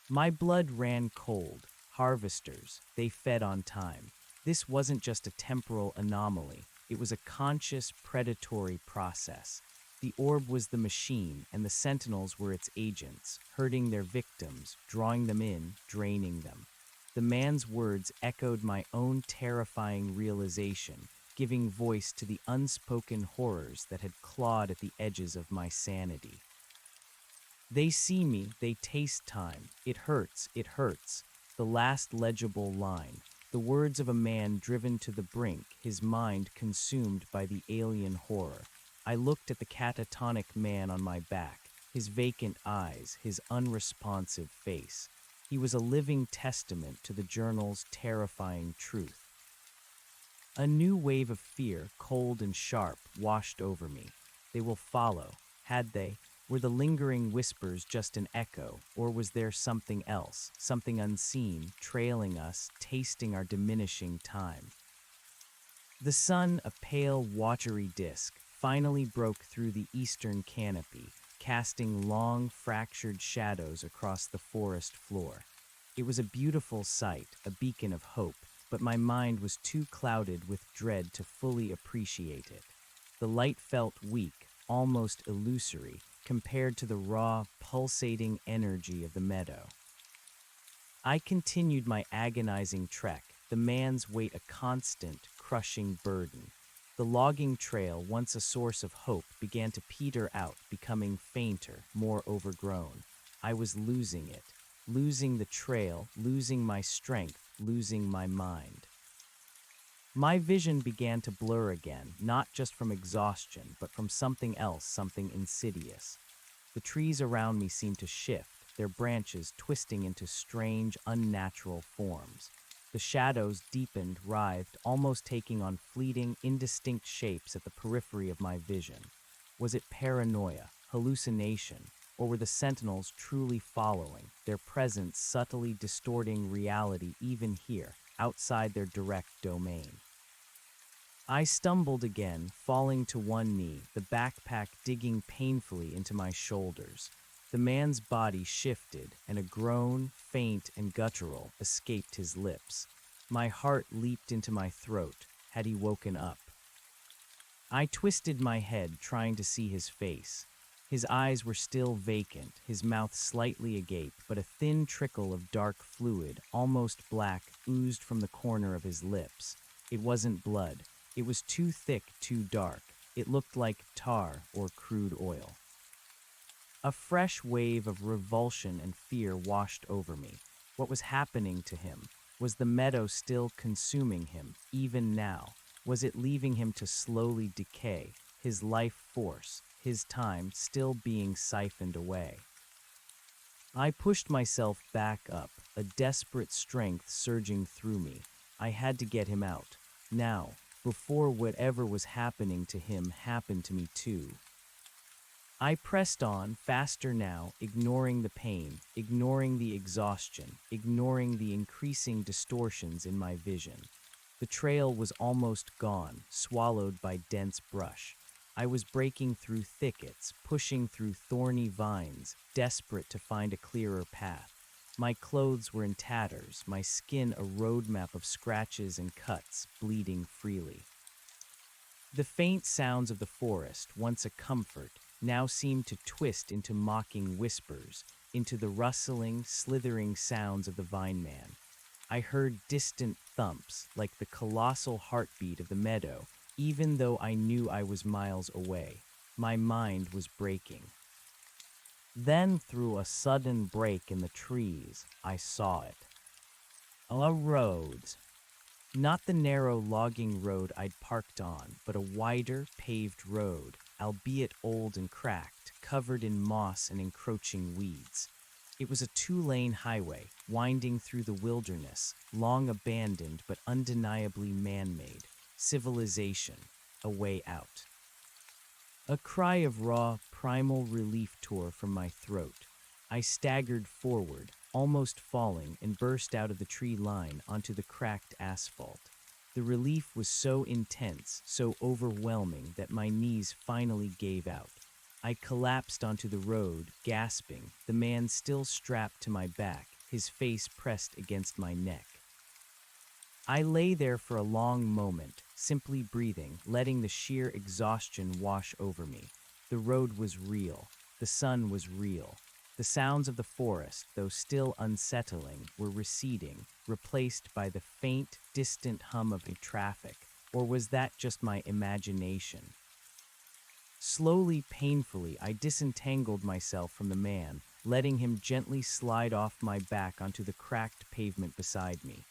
My blood ran cold. Harvesters, they fed on time. This wasn't just a temporal anomaly. It was a conscious, predatory process. The orb was the machine, and the sentinels were its agents, hurting their victims, drawing them in, draining them. The man's words echoed my own terrifying realization, giving voice to the unspoken horrors that had clawed at the edges of my sanity. They see me, they taste time. It hurts, it hurts. The last legible line. The words of a man driven to the brink, his mind consumed by the alien horror. I looked at the catatonic man on my back, his vacant eyes, his unresponsive face. He was a living testament to the journal's terrifying truth. A new wave of fear, cold and sharp, washed over me. They will follow. Had they? Were the lingering whispers just an echo, or was there something else, something unseen, trailing us, tasting our diminishing time? The sun, a pale, watery disk, finally broke through the eastern canopy, casting long, fractured shadows across the forest floor. It was a beautiful sight, a beacon of hope, but my mind was too clouded with dread to fully appreciate it. The light felt weak, almost illusory, compared to the raw, pulsating energy of the meadow. I continued my agonizing trek, the man's weight a constant, crushing burden. The logging trail, once a source of hope, began to peter out, becoming fainter, more overgrown. I was losing it, losing the trail, losing my strength, losing my mind. My vision began to blur again, not just from exhaustion, but from something else, something insidious. The trees around me seemed to shift, their branches twisting into strange, unnatural forms. The shadows deepened, writhed, almost taking on fleeting, indistinct shapes at the periphery of my vision. Was it paranoia, hallucination, or were the sentinels truly following, their presence subtly distorting reality even here, outside their direct domain? I stumbled again, falling to one knee, the backpack digging painfully into my shoulders. The man's body shifted, and a groan, faint and guttural, escaped his lips. My heart leaped into my throat. Had he woken up? I twisted my head, trying to see his face. His eyes were still vacant, his mouth slightly agape, but a thin trickle of dark fluid, almost black, oozed from the corner of his lips. It wasn't blood. It was too thick, too dark. It looked like tar or crude oil. A fresh wave of revulsion and fear washed over me. What was happening to him? Was the meadow still consuming him, even now? Was it leaving him to slowly decay, his life force, his time still being siphoned away? I pushed myself back up, a desperate strength surging through me. I had to get him out, now, before whatever was happening to him happened to me too. I pressed on, faster now, ignoring the pain, ignoring the exhaustion, ignoring the increasing distortions in my vision. The trail was almost gone, swallowed by dense brush. I was breaking through thickets, pushing through thorny vines, desperate to find a clearer path. My clothes were in tatters, my skin a roadmap of scratches and cuts, bleeding freely. The faint sounds of the forest, once a comfort, now seemed to twist into mocking whispers, into the rustling, slithering sounds of the vine man. I heard distant thumps, like the colossal heartbeat of the meadow, even though I knew I was miles away. My mind was breaking. Then, through a sudden break in the trees, I saw it. A road. Not the narrow logging road I'd parked on, but a wider, paved road, albeit old and cracked, covered in moss and encroaching weeds. It was a two-lane highway, winding through the wilderness, long abandoned but undeniably man-made. Civilization, a way out. A cry of raw, primal relief tore from my throat. I staggered forward, almost falling, and burst out of the tree line onto the cracked asphalt. The relief was so intense, so overwhelming, that my knees finally gave out. I collapsed onto the road, gasping, the man still strapped to my back, his face pressed against my neck. I lay there for a long moment, simply breathing, letting the sheer exhaustion wash over me. The road was real. The sun was real. The sounds of the forest, though still unsettling, were receding, replaced by the faint, distant hum of traffic. Or was that just my imagination? Slowly, painfully, I disentangled myself from the man, letting him gently slide off my back onto the cracked pavement beside me.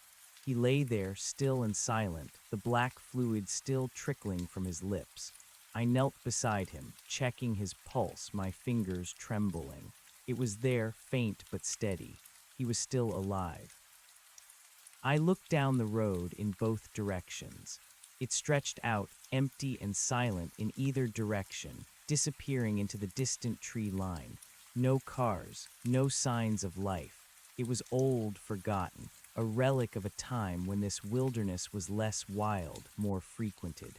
He lay there, still and silent, the black fluid still trickling from his lips. I knelt beside him, checking his pulse, my fingers trembling. It was there, faint but steady. He was still alive. I looked down the road in both directions. It stretched out, empty and silent in either direction, disappearing into the distant tree line. No cars, no signs of life. It was old, forgotten, a relic of a time when this wilderness was less wild, more frequented.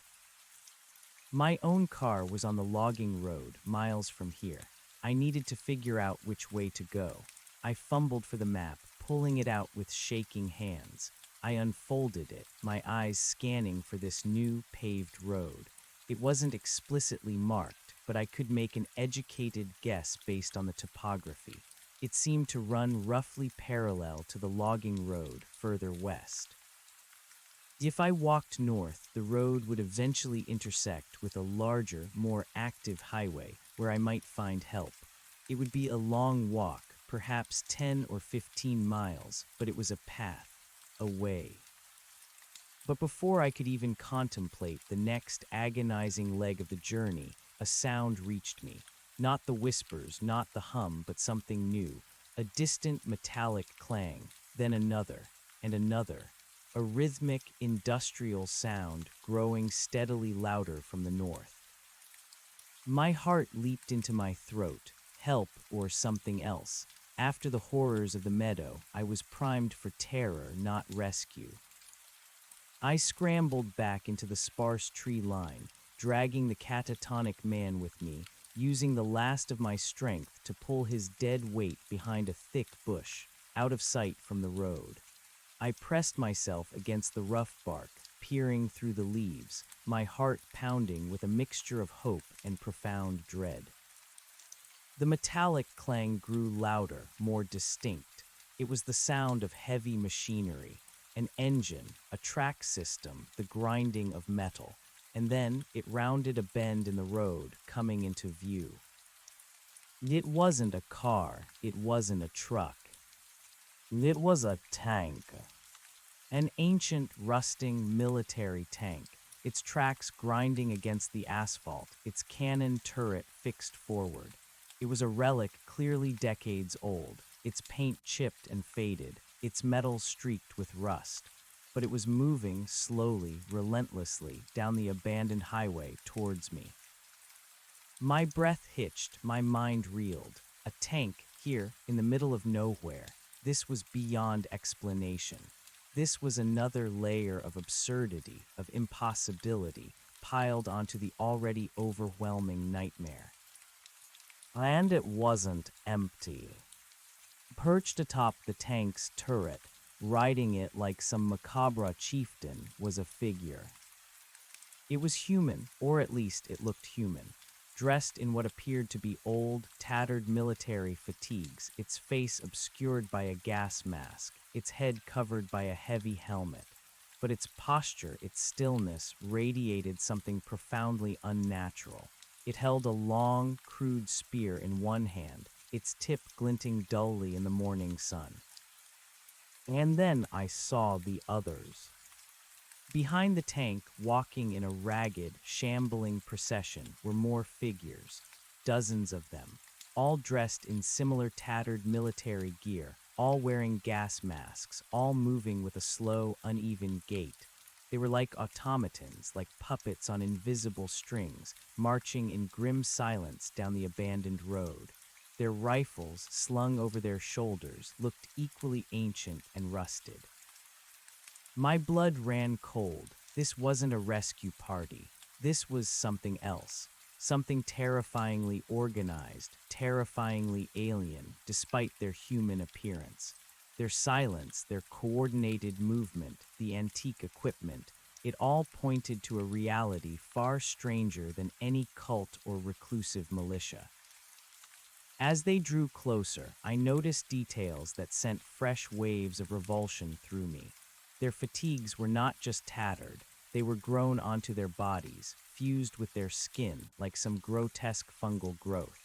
My own car was on the logging road, miles from here. I needed to figure out which way to go. I fumbled for the map, pulling it out with shaking hands. I unfolded it, my eyes scanning for this new paved road. It wasn't explicitly marked, but I could make an educated guess based on the topography. It seemed to run roughly parallel to the logging road further west. If I walked north, the road would eventually intersect with a larger, more active highway where I might find help. It would be a long walk, perhaps 10 or 15 miles, but it was a path, a way. But before I could even contemplate the next agonizing leg of the journey, a sound reached me. Not the whispers, not the hum, but something new. A distant metallic clang, then another, and another. A rhythmic, industrial sound growing steadily louder from the north. My heart leaped into my throat. Help or something else. After the horrors of the meadow, I was primed for terror, not rescue. I scrambled back into the sparse tree line, dragging the catatonic man with me, using the last of my strength to pull his dead weight behind a thick bush, out of sight from the road. I pressed myself against the rough bark, peering through the leaves, my heart pounding with a mixture of hope and profound dread. The metallic clang grew louder, more distinct. It was the sound of heavy machinery, an engine, a track system, the grinding of metal. And then it rounded a bend in the road, coming into view. It wasn't a car, it wasn't a truck. It was a tank. An ancient, rusting military tank, its tracks grinding against the asphalt, its cannon turret fixed forward. It was a relic clearly decades old, its paint chipped and faded, its metal streaked with rust. But it was moving slowly, relentlessly, down the abandoned highway towards me. My breath hitched, my mind reeled. A tank here, in the middle of nowhere. This was beyond explanation. This was another layer of absurdity, of impossibility, piled onto the already overwhelming nightmare. And it wasn't empty. Perched atop the tank's turret, riding it like some macabre chieftain, was a figure. It was human, or at least it looked human, dressed in what appeared to be old, tattered military fatigues, its face obscured by a gas mask, its head covered by a heavy helmet. But its posture, its stillness, radiated something profoundly unnatural. It held a long, crude spear in one hand, its tip glinting dully in the morning sun. And then I saw the others. Behind the tank, walking in a ragged, shambling procession, were more figures, dozens of them, all dressed in similar tattered military gear, all wearing gas masks, all moving with a slow, uneven gait. They were like automatons, like puppets on invisible strings, marching in grim silence down the abandoned road. Their rifles, slung over their shoulders, looked equally ancient and rusted. My blood ran cold. This wasn't a rescue party. This was something else. Something terrifyingly organized, terrifyingly alien, despite their human appearance. Their silence, their coordinated movement, the antique equipment, it all pointed to a reality far stranger than any cult or reclusive militia. As they drew closer, I noticed details that sent fresh waves of revulsion through me. Their fatigues were not just tattered, they were grown onto their bodies, fused with their skin like some grotesque fungal growth.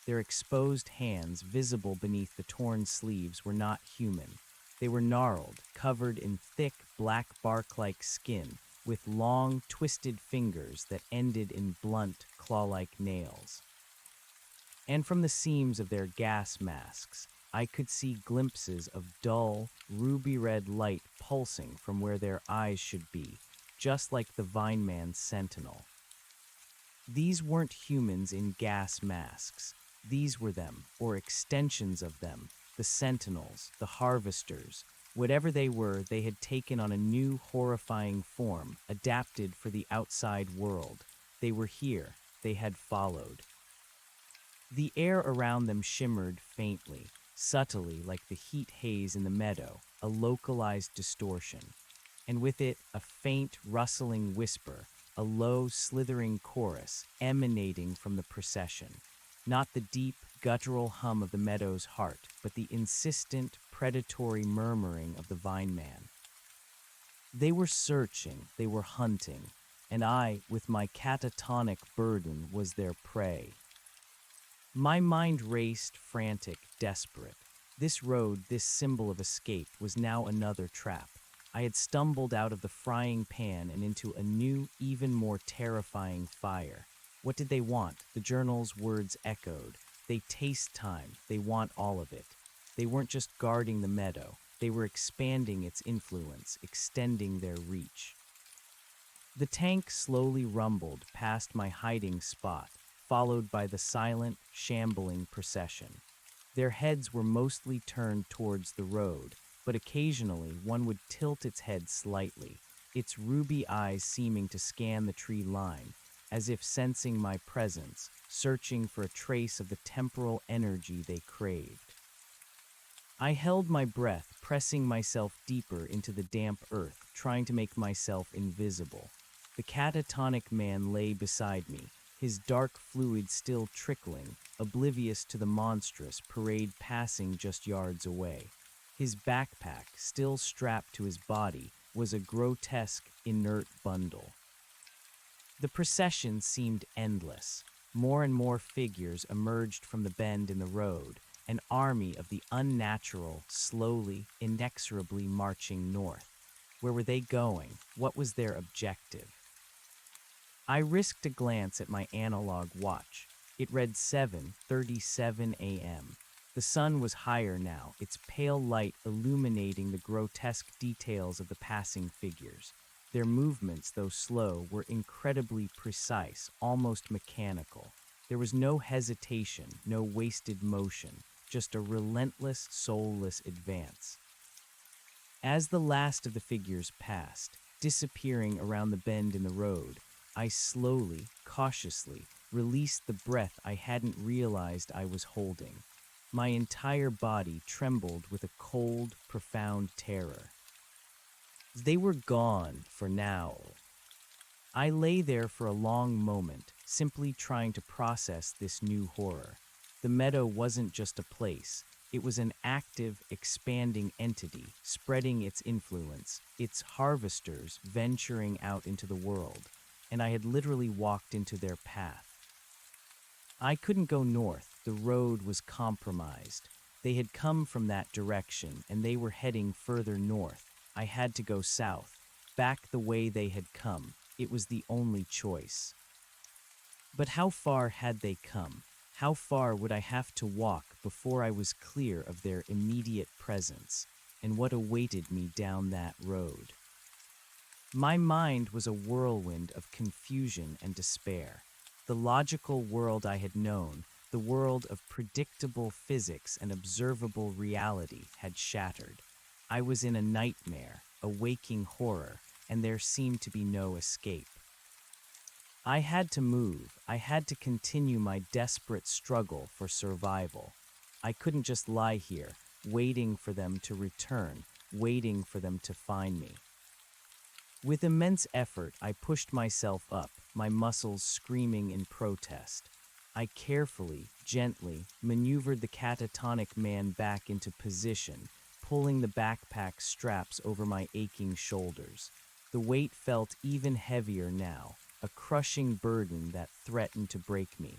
Their exposed hands, visible beneath the torn sleeves, were not human. They were gnarled, covered in thick, black bark-like skin, with long, twisted fingers that ended in blunt, claw-like nails. And from the seams of their gas masks, I could see glimpses of dull, ruby-red light pulsing from where their eyes should be, just like the Vine Man's sentinel. These weren't humans in gas masks. These were them, or extensions of them, the sentinels, the harvesters. Whatever they were, they had taken on a new, horrifying form, adapted for the outside world. They were here. They had followed. The air around them shimmered faintly, subtly like the heat haze in the meadow, a localized distortion. And with it, a faint, rustling whisper, a low, slithering chorus emanating from the procession. Not the deep, guttural hum of the meadow's heart, but the insistent, predatory murmuring of the Vine Man. They were searching, they were hunting, and I, with my catatonic burden, was their prey. My mind raced, frantic, desperate. This road, this symbol of escape, was now another trap. I had stumbled out of the frying pan and into a new, even more terrifying fire. What did they want? The journal's words echoed. They taste time. They want all of it. They weren't just guarding the meadow. They were expanding its influence, extending their reach. The tank slowly rumbled past my hiding spot, followed by the silent, shambling procession. Their heads were mostly turned towards the road, but occasionally one would tilt its head slightly, its ruby eyes seeming to scan the tree line, as if sensing my presence, searching for a trace of the temporal energy they craved. I held my breath, pressing myself deeper into the damp earth, trying to make myself invisible. The catatonic man lay beside me, his dark fluid still trickling, oblivious to the monstrous parade passing just yards away. His backpack, still strapped to his body, was a grotesque, inert bundle. The procession seemed endless. More and more figures emerged from the bend in the road, an army of the unnatural, slowly, inexorably marching north. Where were they going? What was their objective? I risked a glance at my analog watch. It read 7:37 a.m. The sun was higher now, its pale light illuminating the grotesque details of the passing figures. Their movements, though slow, were incredibly precise, almost mechanical. There was no hesitation, no wasted motion, just a relentless, soulless advance. As the last of the figures passed, disappearing around the bend in the road, I slowly, cautiously, released the breath I hadn't realized I was holding. My entire body trembled with a cold, profound terror. They were gone for now. I lay there for a long moment, simply trying to process this new horror. The meadow wasn't just a place. It was an active, expanding entity, spreading its influence, its harvesters venturing out into the world, and I had literally walked into their path. I couldn't go north. The road was compromised. They had come from that direction, and they were heading further north. I had to go south. back the way they had come. It was the only choice. But how far had they come? How far would I have to walk before I was clear of their immediate presence, and what awaited me down that road? My mind was a whirlwind of confusion and despair. The logical world I had known, the world of predictable physics and observable reality, had shattered. I was in a nightmare, a waking horror, and there seemed to be no escape. I had to move. I had to continue my desperate struggle for survival. I couldn't just lie here, waiting for them to return, waiting for them to find me. With immense effort, I pushed myself up, my muscles screaming in protest. I carefully, gently, maneuvered the catatonic man back into position, pulling the backpack straps over my aching shoulders. The weight felt even heavier now, a crushing burden that threatened to break me.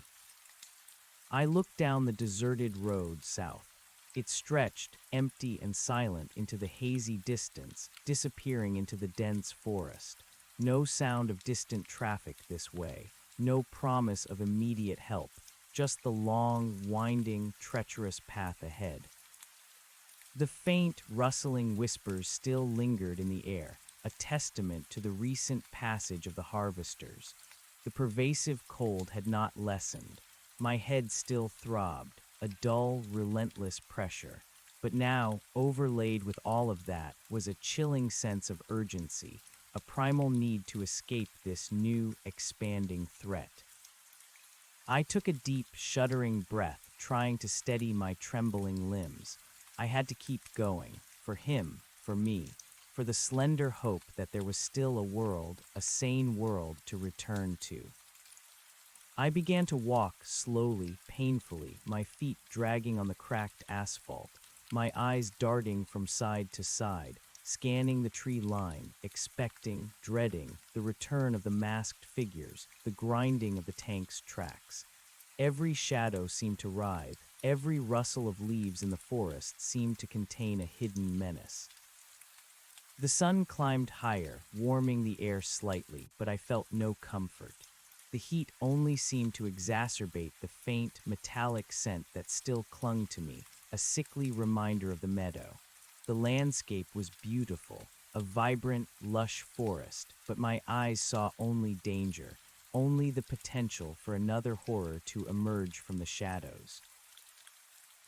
I looked down the deserted road south. It stretched, empty and silent, into the hazy distance, disappearing into the dense forest. No sound of distant traffic this way, no promise of immediate help, just the long, winding, treacherous path ahead. The faint, rustling whispers still lingered in the air, a testament to the recent passage of the harvesters. The pervasive cold had not lessened. My head still throbbed, a dull, relentless pressure. But now, overlaid with all of that, was a chilling sense of urgency, a primal need to escape this new, expanding threat. I took a deep, shuddering breath, trying to steady my trembling limbs. I had to keep going, for him, for me, for the slender hope that there was still a world, a sane world, to return to. I began to walk slowly, painfully, my feet dragging on the cracked asphalt, my eyes darting from side to side, scanning the tree line, expecting, dreading, the return of the masked figures, the grinding of the tank's tracks. Every shadow seemed to writhe, every rustle of leaves in the forest seemed to contain a hidden menace. The sun climbed higher, warming the air slightly, but I felt no comfort. The heat only seemed to exacerbate the faint, metallic scent that still clung to me, a sickly reminder of the meadow. The landscape was beautiful, a vibrant, lush forest, but my eyes saw only danger, only the potential for another horror to emerge from the shadows.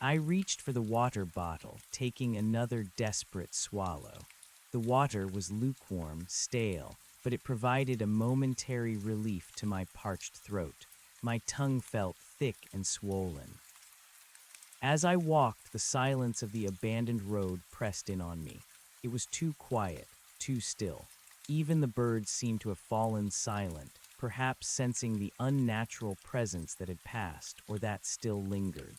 I reached for the water bottle, taking another desperate swallow. The water was lukewarm, stale, but it provided a momentary relief to my parched throat. My tongue felt thick and swollen. As I walked, the silence of the abandoned road pressed in on me. It was too quiet, too still. Even the birds seemed to have fallen silent, perhaps sensing the unnatural presence that had passed or that still lingered.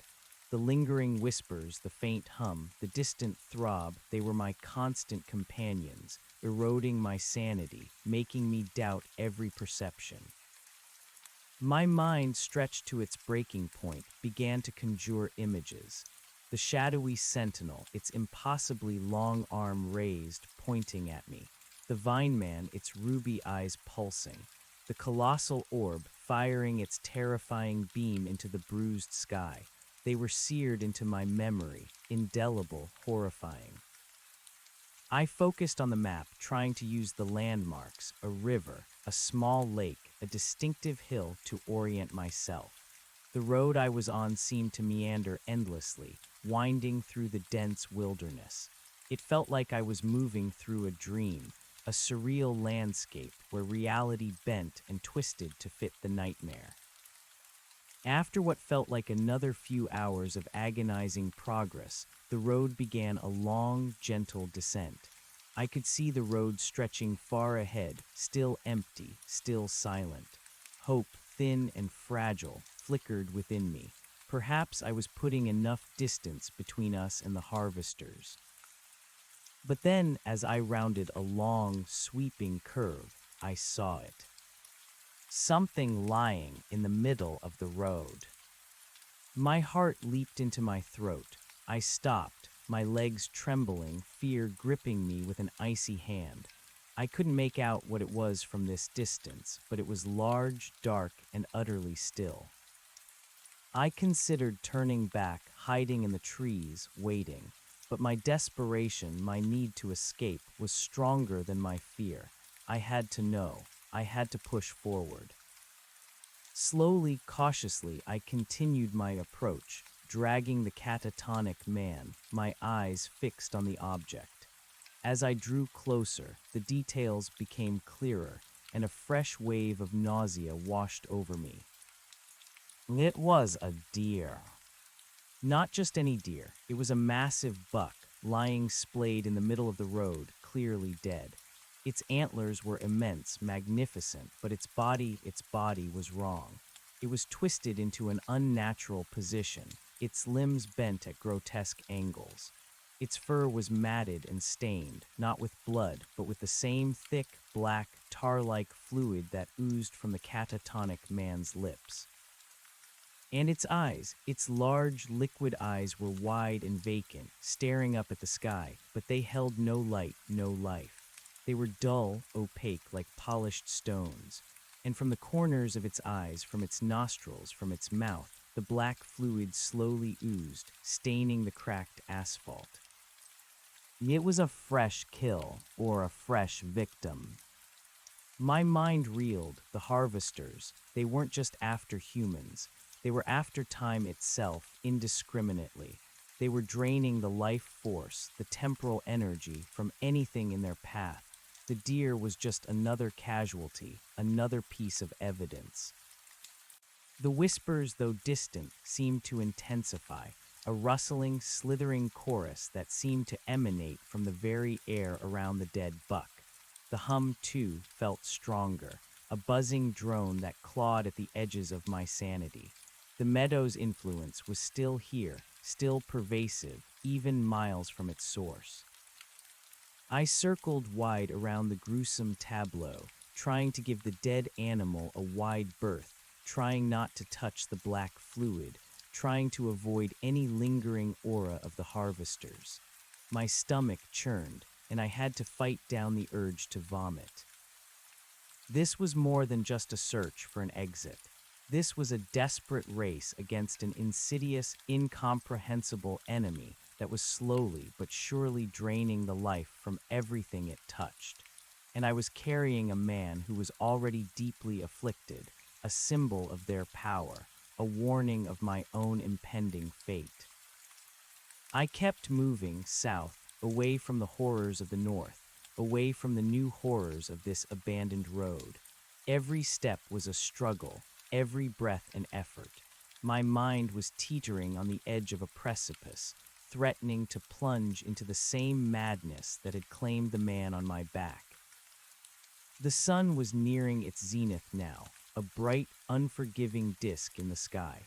The lingering whispers, the faint hum, the distant throb, they were my constant companions, eroding my sanity, making me doubt every perception. My mind, stretched to its breaking point, began to conjure images. The shadowy sentinel, its impossibly long arm raised, pointing at me. The vine man, its ruby eyes pulsing. The colossal orb, firing its terrifying beam into the bruised sky. They were seared into my memory, indelible, horrifying. I focused on the map, trying to use the landmarks, a river, a small lake, a distinctive hill to orient myself. The road I was on seemed to meander endlessly, winding through the dense wilderness. It felt like I was moving through a dream, a surreal landscape where reality bent and twisted to fit the nightmare. After what felt like another few hours of agonizing progress, the road began a long, gentle descent. I could see the road stretching far ahead, still empty, still silent. Hope, thin and fragile, flickered within me. Perhaps I was putting enough distance between us and the harvesters. But then, as I rounded a long, sweeping curve, I saw it. Something lying in the middle of the road. My heart leaped into my throat. I stopped, my legs trembling, fear gripping me with an icy hand. I couldn't make out what it was from this distance, but it was large, dark, and utterly still. I considered turning back, hiding in the trees, waiting, but my desperation, my need to escape, was stronger than my fear. I had to know. I had to push forward. Slowly, cautiously, I continued my approach, dragging the catatonic man, my eyes fixed on the object. As I drew closer, the details became clearer, and a fresh wave of nausea washed over me. It was a deer. Not just any deer, it was a massive buck, lying splayed in the middle of the road, clearly dead. Its antlers were immense, magnificent, but its body was wrong. It was twisted into an unnatural position, its limbs bent at grotesque angles. Its fur was matted and stained, not with blood, but with the same thick, black, tar-like fluid that oozed from the catatonic man's lips. And its eyes, its large, liquid eyes were wide and vacant, staring up at the sky, but they held no light, no life. They were dull, opaque, like polished stones. And from the corners of its eyes, from its nostrils, from its mouth, the black fluid slowly oozed, staining the cracked asphalt. It was a fresh kill, or a fresh victim. My mind reeled. The harvesters, they weren't just after humans. They were after time itself, indiscriminately. They were draining the life force, the temporal energy, from anything in their path. The deer was just another casualty, another piece of evidence. The whispers, though distant, seemed to intensify, a rustling, slithering chorus that seemed to emanate from the very air around the dead buck. The hum, too, felt stronger, a buzzing drone that clawed at the edges of my sanity. The meadow's influence was still here, still pervasive, even miles from its source. I circled wide around the gruesome tableau, trying to give the dead animal a wide berth, trying not to touch the black fluid, trying to avoid any lingering aura of the harvesters. My stomach churned, and I had to fight down the urge to vomit. This was more than just a search for an exit. This was a desperate race against an insidious, incomprehensible enemy that was slowly but surely draining the life from everything it touched. And I was carrying a man who was already deeply afflicted, a symbol of their power, a warning of my own impending fate. I kept moving south, away from the horrors of the north, away from the new horrors of this abandoned road. Every step was a struggle, every breath an effort. My mind was teetering on the edge of a precipice, threatening to plunge into the same madness that had claimed the man on my back. The sun was nearing its zenith now, a bright, unforgiving disk in the sky.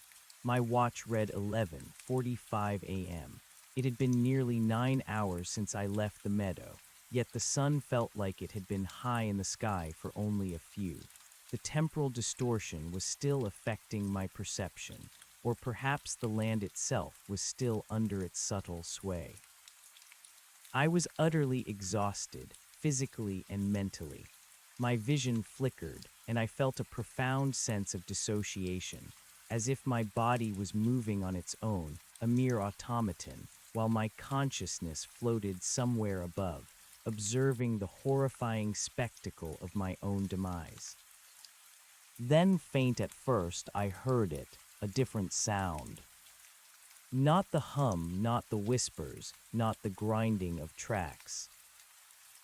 My watch read 11:45 a.m. It had been nearly 9 hours since I left the meadow, yet the sun felt like it had been high in the sky for only a few. The temporal distortion was still affecting my perception, or perhaps the land itself was still under its subtle sway. I was utterly exhausted, physically and mentally. My vision flickered, and I felt a profound sense of dissociation, as if my body was moving on its own, a mere automaton, while my consciousness floated somewhere above, observing the horrifying spectacle of my own demise. Then, faint at first, I heard it, a different sound. Not the hum, not the whispers, not the grinding of tracks.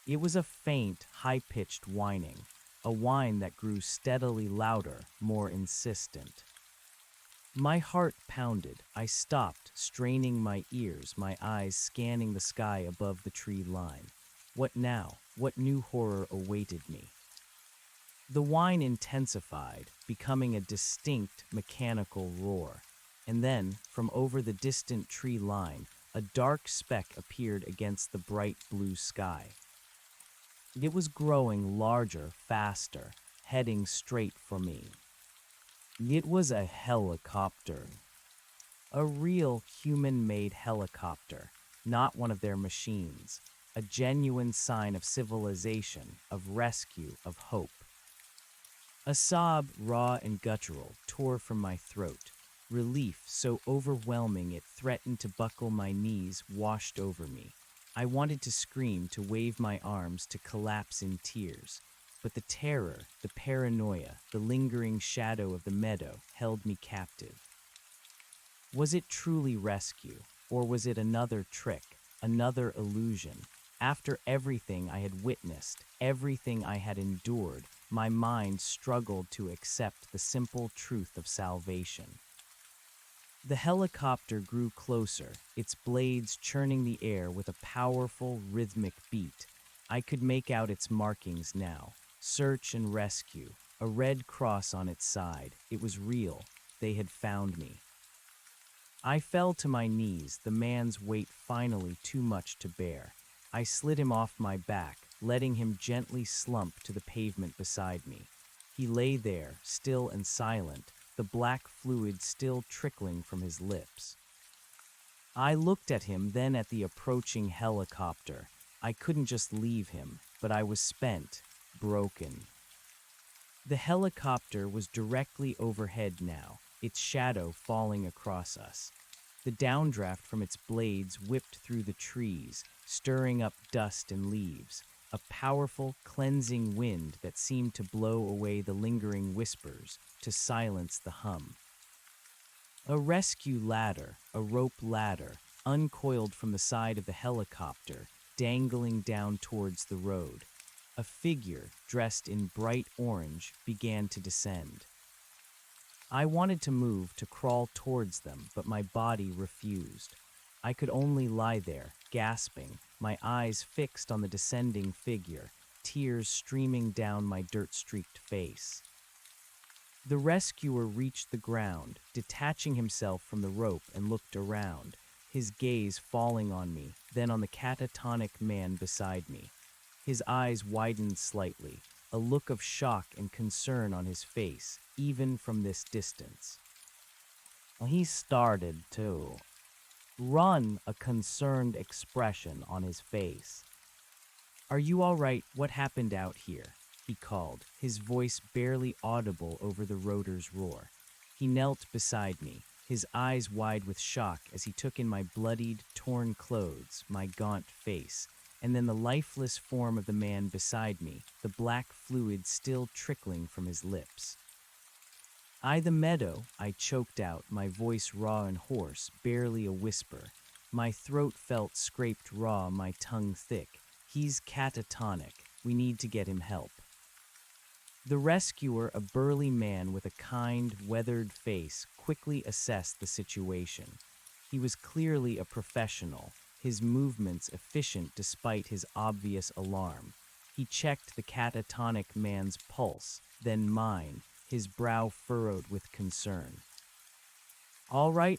It was a faint, high-pitched whining, a whine that grew steadily louder, more insistent. My heart pounded. I stopped, straining my ears, my eyes scanning the sky above the tree line. What now? What new horror awaited me? The whine intensified, becoming a distinct, mechanical roar. And then, from over the distant tree line, a dark speck appeared against the bright blue sky. It was growing larger, faster, heading straight for me. It was a helicopter. A real human-made helicopter, not one of their machines. a genuine sign of civilization, of rescue, of hope. A sob, raw and guttural, tore from my throat. Relief, so overwhelming it threatened to buckle my knees, washed over me. I wanted to scream, to wave my arms, to collapse in tears. But the terror, the paranoia, the lingering shadow of the meadow held me captive. Was it truly rescue, or was it another trick, another illusion? After everything I had witnessed, everything I had endured, my mind struggled to accept the simple truth of salvation. The helicopter grew closer, its blades churning the air with a powerful, rhythmic beat. I could make out its markings now. Search and rescue, a red cross on its side. It was real. They had found me. I fell to my knees, the man's weight finally too much to bear. I slid him off my back, letting him gently slump to the pavement beside me. He lay there, still and silent, the black fluid still trickling from his lips. I looked at him, then at the approaching helicopter. I couldn't just leave him, but I was spent, broken. The helicopter was directly overhead now, its shadow falling across us. The downdraft from its blades whipped through the trees, stirring up dust and leaves, a powerful, cleansing wind that seemed to blow away the lingering whispers, to silence the hum. A rescue ladder, a rope ladder, uncoiled from the side of the helicopter, dangling down towards the road. A figure, dressed in bright orange, began to descend. I wanted to move, to crawl towards them, but my body refused. I could only lie there, gasping, my eyes fixed on the descending figure, tears streaming down my dirt-streaked face. The rescuer reached the ground, detaching himself from the rope, and looked around, his gaze falling on me, then on the catatonic man beside me. His eyes widened slightly, a look of shock and concern on his face, even from this distance. He started to run, a concerned expression on his face. "Are you all right? What happened out here?" he called, his voice barely audible over the rotor's roar. He knelt beside me, his eyes wide with shock as he took in my bloodied, torn clothes, my gaunt face, and then the lifeless form of the man beside me, the black fluid still trickling from his lips. The meadow," I choked out, my voice raw and hoarse, barely a whisper. My throat felt scraped raw, my tongue thick. "He's catatonic. We need to get him help." The rescuer, a burly man with a kind, weathered face, quickly assessed the situation. He was clearly a professional, his movements efficient despite his obvious alarm. He checked the catatonic man's pulse, then mine, his brow furrowed with concern. All right,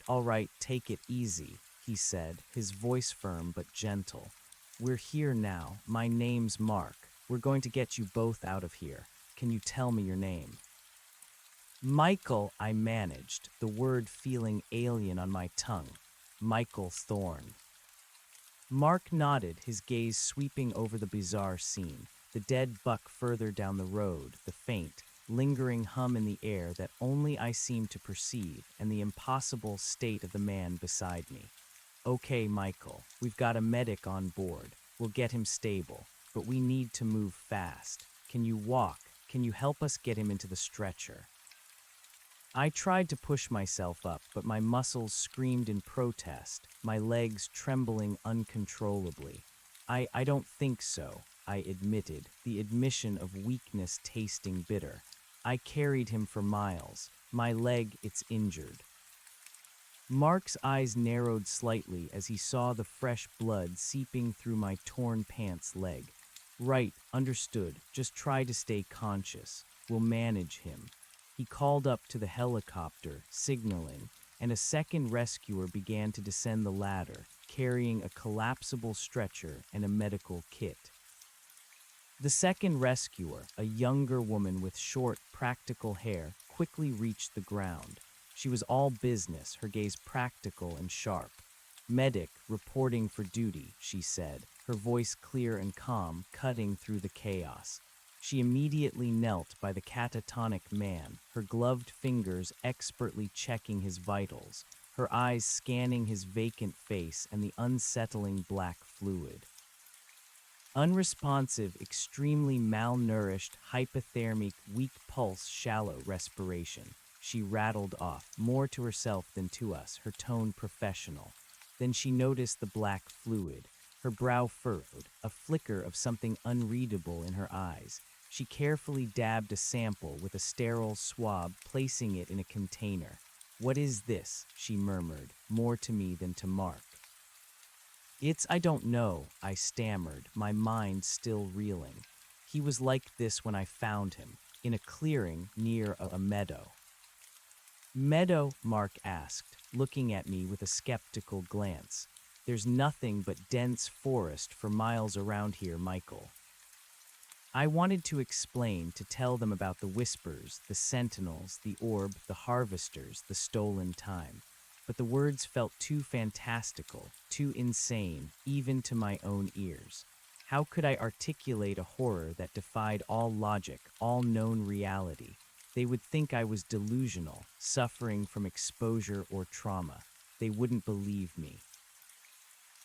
take it easy," he said, his voice firm but gentle. "We're here now. My name's Mark. We're going to get you both out of here. Can you tell me your name?" "Michael," I managed, the word feeling alien on my tongue. "Michael Thorne." Mark nodded, his gaze sweeping over the bizarre scene, the dead buck further down the road, the faint, lingering hum in the air that only I seemed to perceive, and the impossible state of the man beside me. "Okay, Michael, we've got a medic on board. We'll get him stable, but we need to move fast. Can you walk? Can you help us get him into the stretcher?" I tried to push myself up, but my muscles screamed in protest, my legs trembling uncontrollably. I don't think so," I admitted, the admission of weakness tasting bitter. "I carried him for miles. My leg, it's injured." Mark's eyes narrowed slightly as he saw the fresh blood seeping through my torn pants leg. "Right, understood. Just try to stay conscious. We'll manage him." He called up to the helicopter, signaling, and a second rescuer began to descend the ladder, carrying a collapsible stretcher and a medical kit. The second rescuer, a younger woman with short, practical hair, quickly reached the ground. She was all business, her gaze practical and sharp. "Medic, reporting for duty," she said, her voice clear and calm, cutting through the chaos. She immediately knelt by the catatonic man, her gloved fingers expertly checking his vitals, her eyes scanning his vacant face and the unsettling black fluid. Unresponsive, extremely malnourished, hypothermic, weak pulse, shallow respiration. She rattled off, more to herself than to us, her tone professional. Then she noticed the black fluid. Her brow furrowed, a flicker of something unreadable in her eyes. She carefully dabbed a sample with a sterile swab, placing it in a container. "What is this?" she murmured, more to me than to Mark. I don't know," I stammered, my mind still reeling. He was like this when I found him, in a clearing near a meadow. "Meadow?" Mark asked, looking at me with a skeptical glance. "There's nothing but dense forest for miles around here, Michael." I wanted to explain, to tell them about the whispers, the sentinels, the orb, the harvesters, the stolen time. But the words felt too fantastical, too insane, even to my own ears. How could I articulate a horror that defied all logic, all known reality? They would think I was delusional, suffering from exposure or trauma. They wouldn't believe me.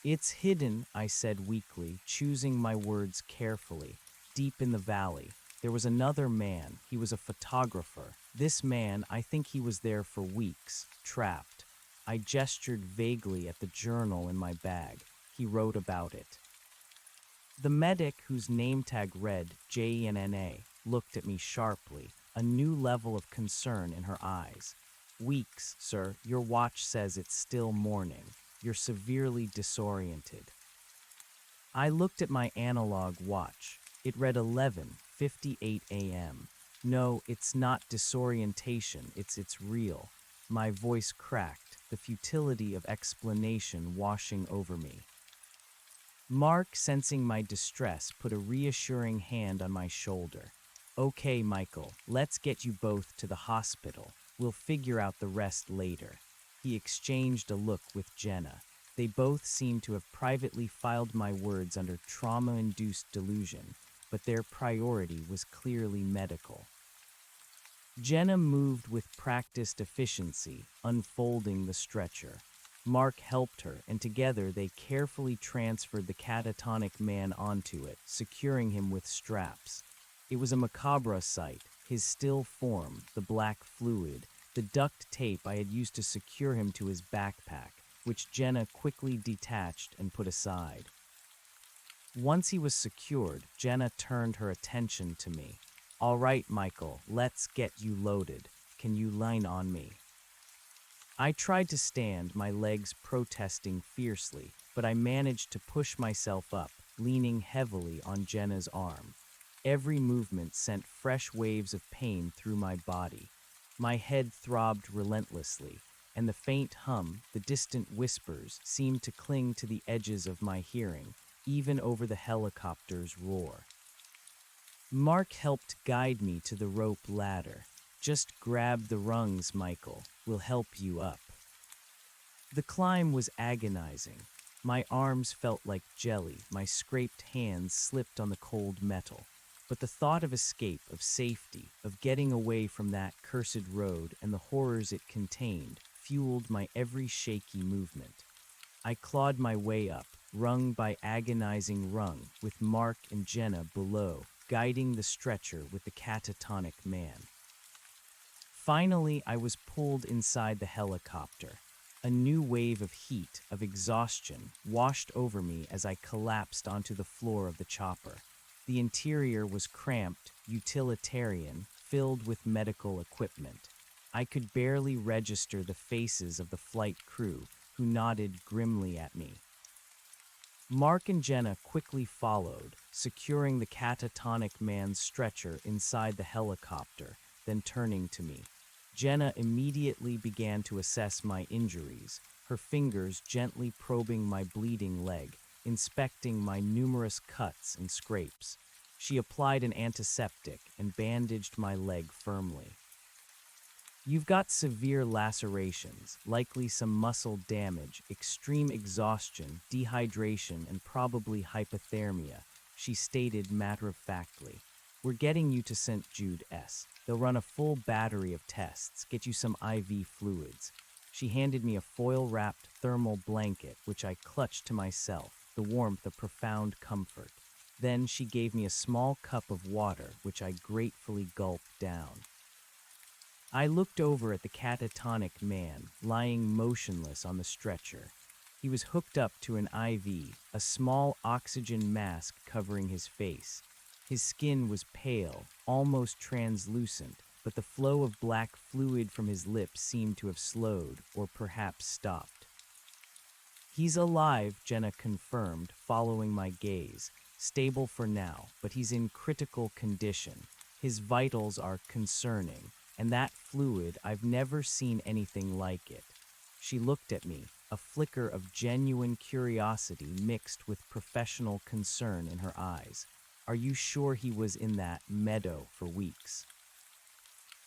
"It's hidden," I said weakly, choosing my words carefully. "Deep in the valley. There was another man. He was a photographer. This man, I think he was there for weeks, trapped." I gestured vaguely at the journal in my bag. He wrote about it. The medic, whose name tag read JNNA, looked at me sharply, a new level of concern in her eyes. "Weeks, sir. Your watch says it's still morning. You're severely disoriented." I looked at my analog watch. It read 11:58 a.m. "No, it's not disorientation, it's real." My voice cracked, the futility of explanation washing over me. Mark, sensing my distress, put a reassuring hand on my shoulder. "Okay, Michael, let's get you both to the hospital. We'll figure out the rest later." He exchanged a look with Jenna. They both seemed to have privately filed my words under trauma-induced delusion, but their priority was clearly medical. Jenna moved with practiced efficiency, unfolding the stretcher. Mark helped her, and together they carefully transferred the catatonic man onto it, securing him with straps. It was a macabre sight, his still form, the black fluid, the duct tape I had used to secure him to his backpack, which Jenna quickly detached and put aside. Once he was secured, Jenna turned her attention to me. "All right, Michael, let's get you loaded. Can you lean on me?" I tried to stand, my legs protesting fiercely, but I managed to push myself up, leaning heavily on Jenna's arm. Every movement sent fresh waves of pain through my body. My head throbbed relentlessly, and the faint hum, the distant whispers, seemed to cling to the edges of my hearing, even over the helicopter's roar. Mark helped guide me to the rope ladder. "Just grab the rungs, Michael. We'll help you up." The climb was agonizing. My arms felt like jelly, my scraped hands slipped on the cold metal. But the thought of escape, of safety, of getting away from that cursed road and the horrors it contained, fueled my every shaky movement. I clawed my way up, rung by agonizing rung, with Mark and Jenna below, guiding the stretcher with the catatonic man. Finally, I was pulled inside the helicopter. A new wave of heat, of exhaustion, washed over me as I collapsed onto the floor of the chopper. The interior was cramped, utilitarian, filled with medical equipment. I could barely register the faces of the flight crew, who nodded grimly at me. Mark and Jenna quickly followed, securing the catatonic man's stretcher inside the helicopter, then turning to me. Jenna immediately began to assess my injuries, her fingers gently probing my bleeding leg, inspecting my numerous cuts and scrapes. She applied an antiseptic and bandaged my leg firmly. You've got severe lacerations, likely some muscle damage, extreme exhaustion, dehydration, and probably hypothermia, she stated matter-of-factly. We're getting you to St. Jude S. They'll run a full battery of tests, get you some IV fluids. She handed me a foil-wrapped thermal blanket, which I clutched to myself, the warmth of profound comfort. Then she gave me a small cup of water, which I gratefully gulped down. I looked over at the catatonic man, lying motionless on the stretcher. He was hooked up to an IV, a small oxygen mask covering his face. His skin was pale, almost translucent, but the flow of black fluid from his lips seemed to have slowed, or perhaps stopped. He's alive, Jenna confirmed, following my gaze. Stable for now, but he's in critical condition. His vitals are concerning, and that fluid, I've never seen anything like it. She looked at me, a flicker of genuine curiosity mixed with professional concern in her eyes. Are you sure he was in that meadow for weeks?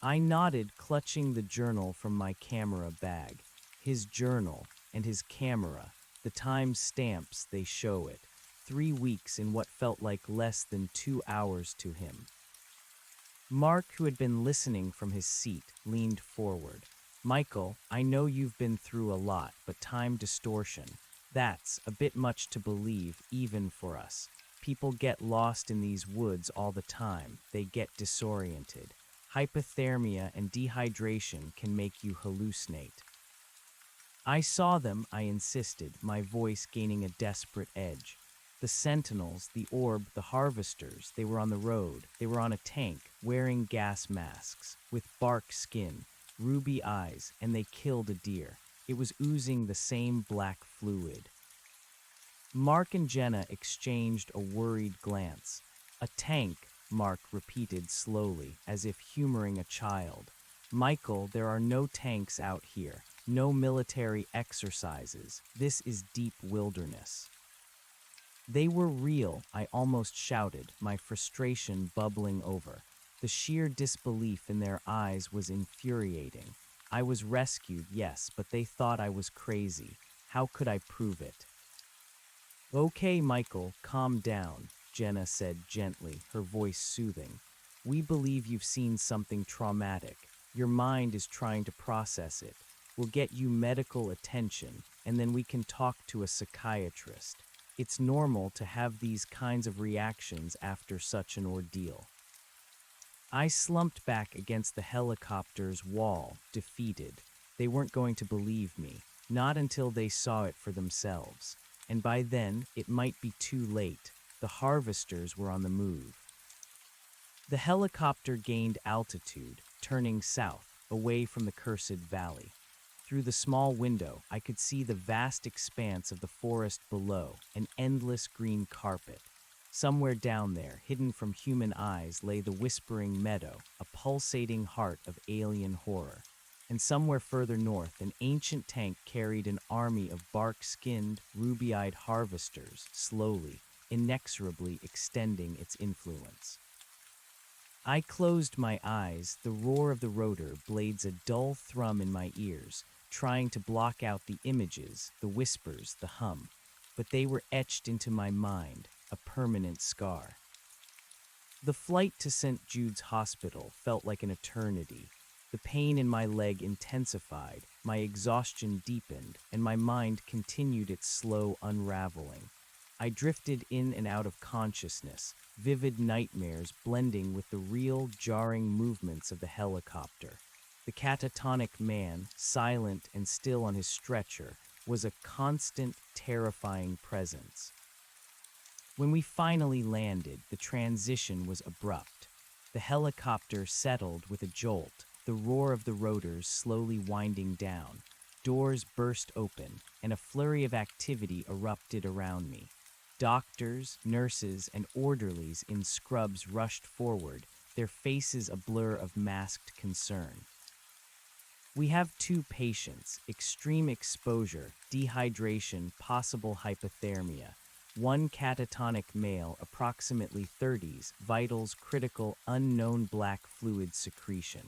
I nodded, clutching the journal from my camera bag. His journal and his camera, the time stamps they show it. 3 weeks in what felt like less than 2 hours to him. Mark, who had been listening from his seat, leaned forward. Michael, I know you've been through a lot, but time distortion, that's a bit much to believe even for us. People get lost in these woods all the time. They get disoriented. Hypothermia and dehydration can make you hallucinate. I saw them, I insisted, my voice gaining a desperate edge. The sentinels, the orb, the harvesters, they were on the road. They were on a tank, wearing gas masks, with bark skin, ruby eyes, and they killed a deer. It was oozing the same black fluid. Mark and Jenna exchanged a worried glance. A tank, Mark repeated slowly, as if humoring a child. Michael, there are no tanks out here. No military exercises. This is deep wilderness. They were real, I almost shouted, my frustration bubbling over. The sheer disbelief in their eyes was infuriating. I was rescued, yes, but they thought I was crazy. How could I prove it? Okay, Michael, calm down, Jenna said gently, her voice soothing. We believe you've seen something traumatic. Your mind is trying to process it. We'll get you medical attention, and then we can talk to a psychiatrist. It's normal to have these kinds of reactions after such an ordeal. I slumped back against the helicopter's wall, defeated. They weren't going to believe me, not until they saw it for themselves. And by then, it might be too late. The harvesters were on the move. The helicopter gained altitude, turning south, away from the cursed valley. Through the small window, I could see the vast expanse of the forest below, an endless green carpet. Somewhere down there, hidden from human eyes, lay the whispering meadow, a pulsating heart of alien horror. And somewhere further north, an ancient tank carried an army of bark-skinned, ruby-eyed harvesters, slowly, inexorably extending its influence. I closed my eyes, the roar of the rotor blades a dull thrum in my ears, trying to block out the images, the whispers, the hum. But they were etched into my mind, a permanent scar. The flight to St. Jude's Hospital felt like an eternity. The pain in my leg intensified, my exhaustion deepened, and my mind continued its slow unraveling. I drifted in and out of consciousness, vivid nightmares blending with the real, jarring movements of the helicopter. The catatonic man, silent and still on his stretcher, was a constant, terrifying presence. When we finally landed, the transition was abrupt. The helicopter settled with a jolt, the roar of the rotors slowly winding down. Doors burst open, and a flurry of activity erupted around me. Doctors, nurses, and orderlies in scrubs rushed forward, their faces a blur of masked concern. We have 2 patients, extreme exposure, dehydration, possible hypothermia. 1 catatonic male, approximately 30s, vitals critical, unknown black fluid secretion.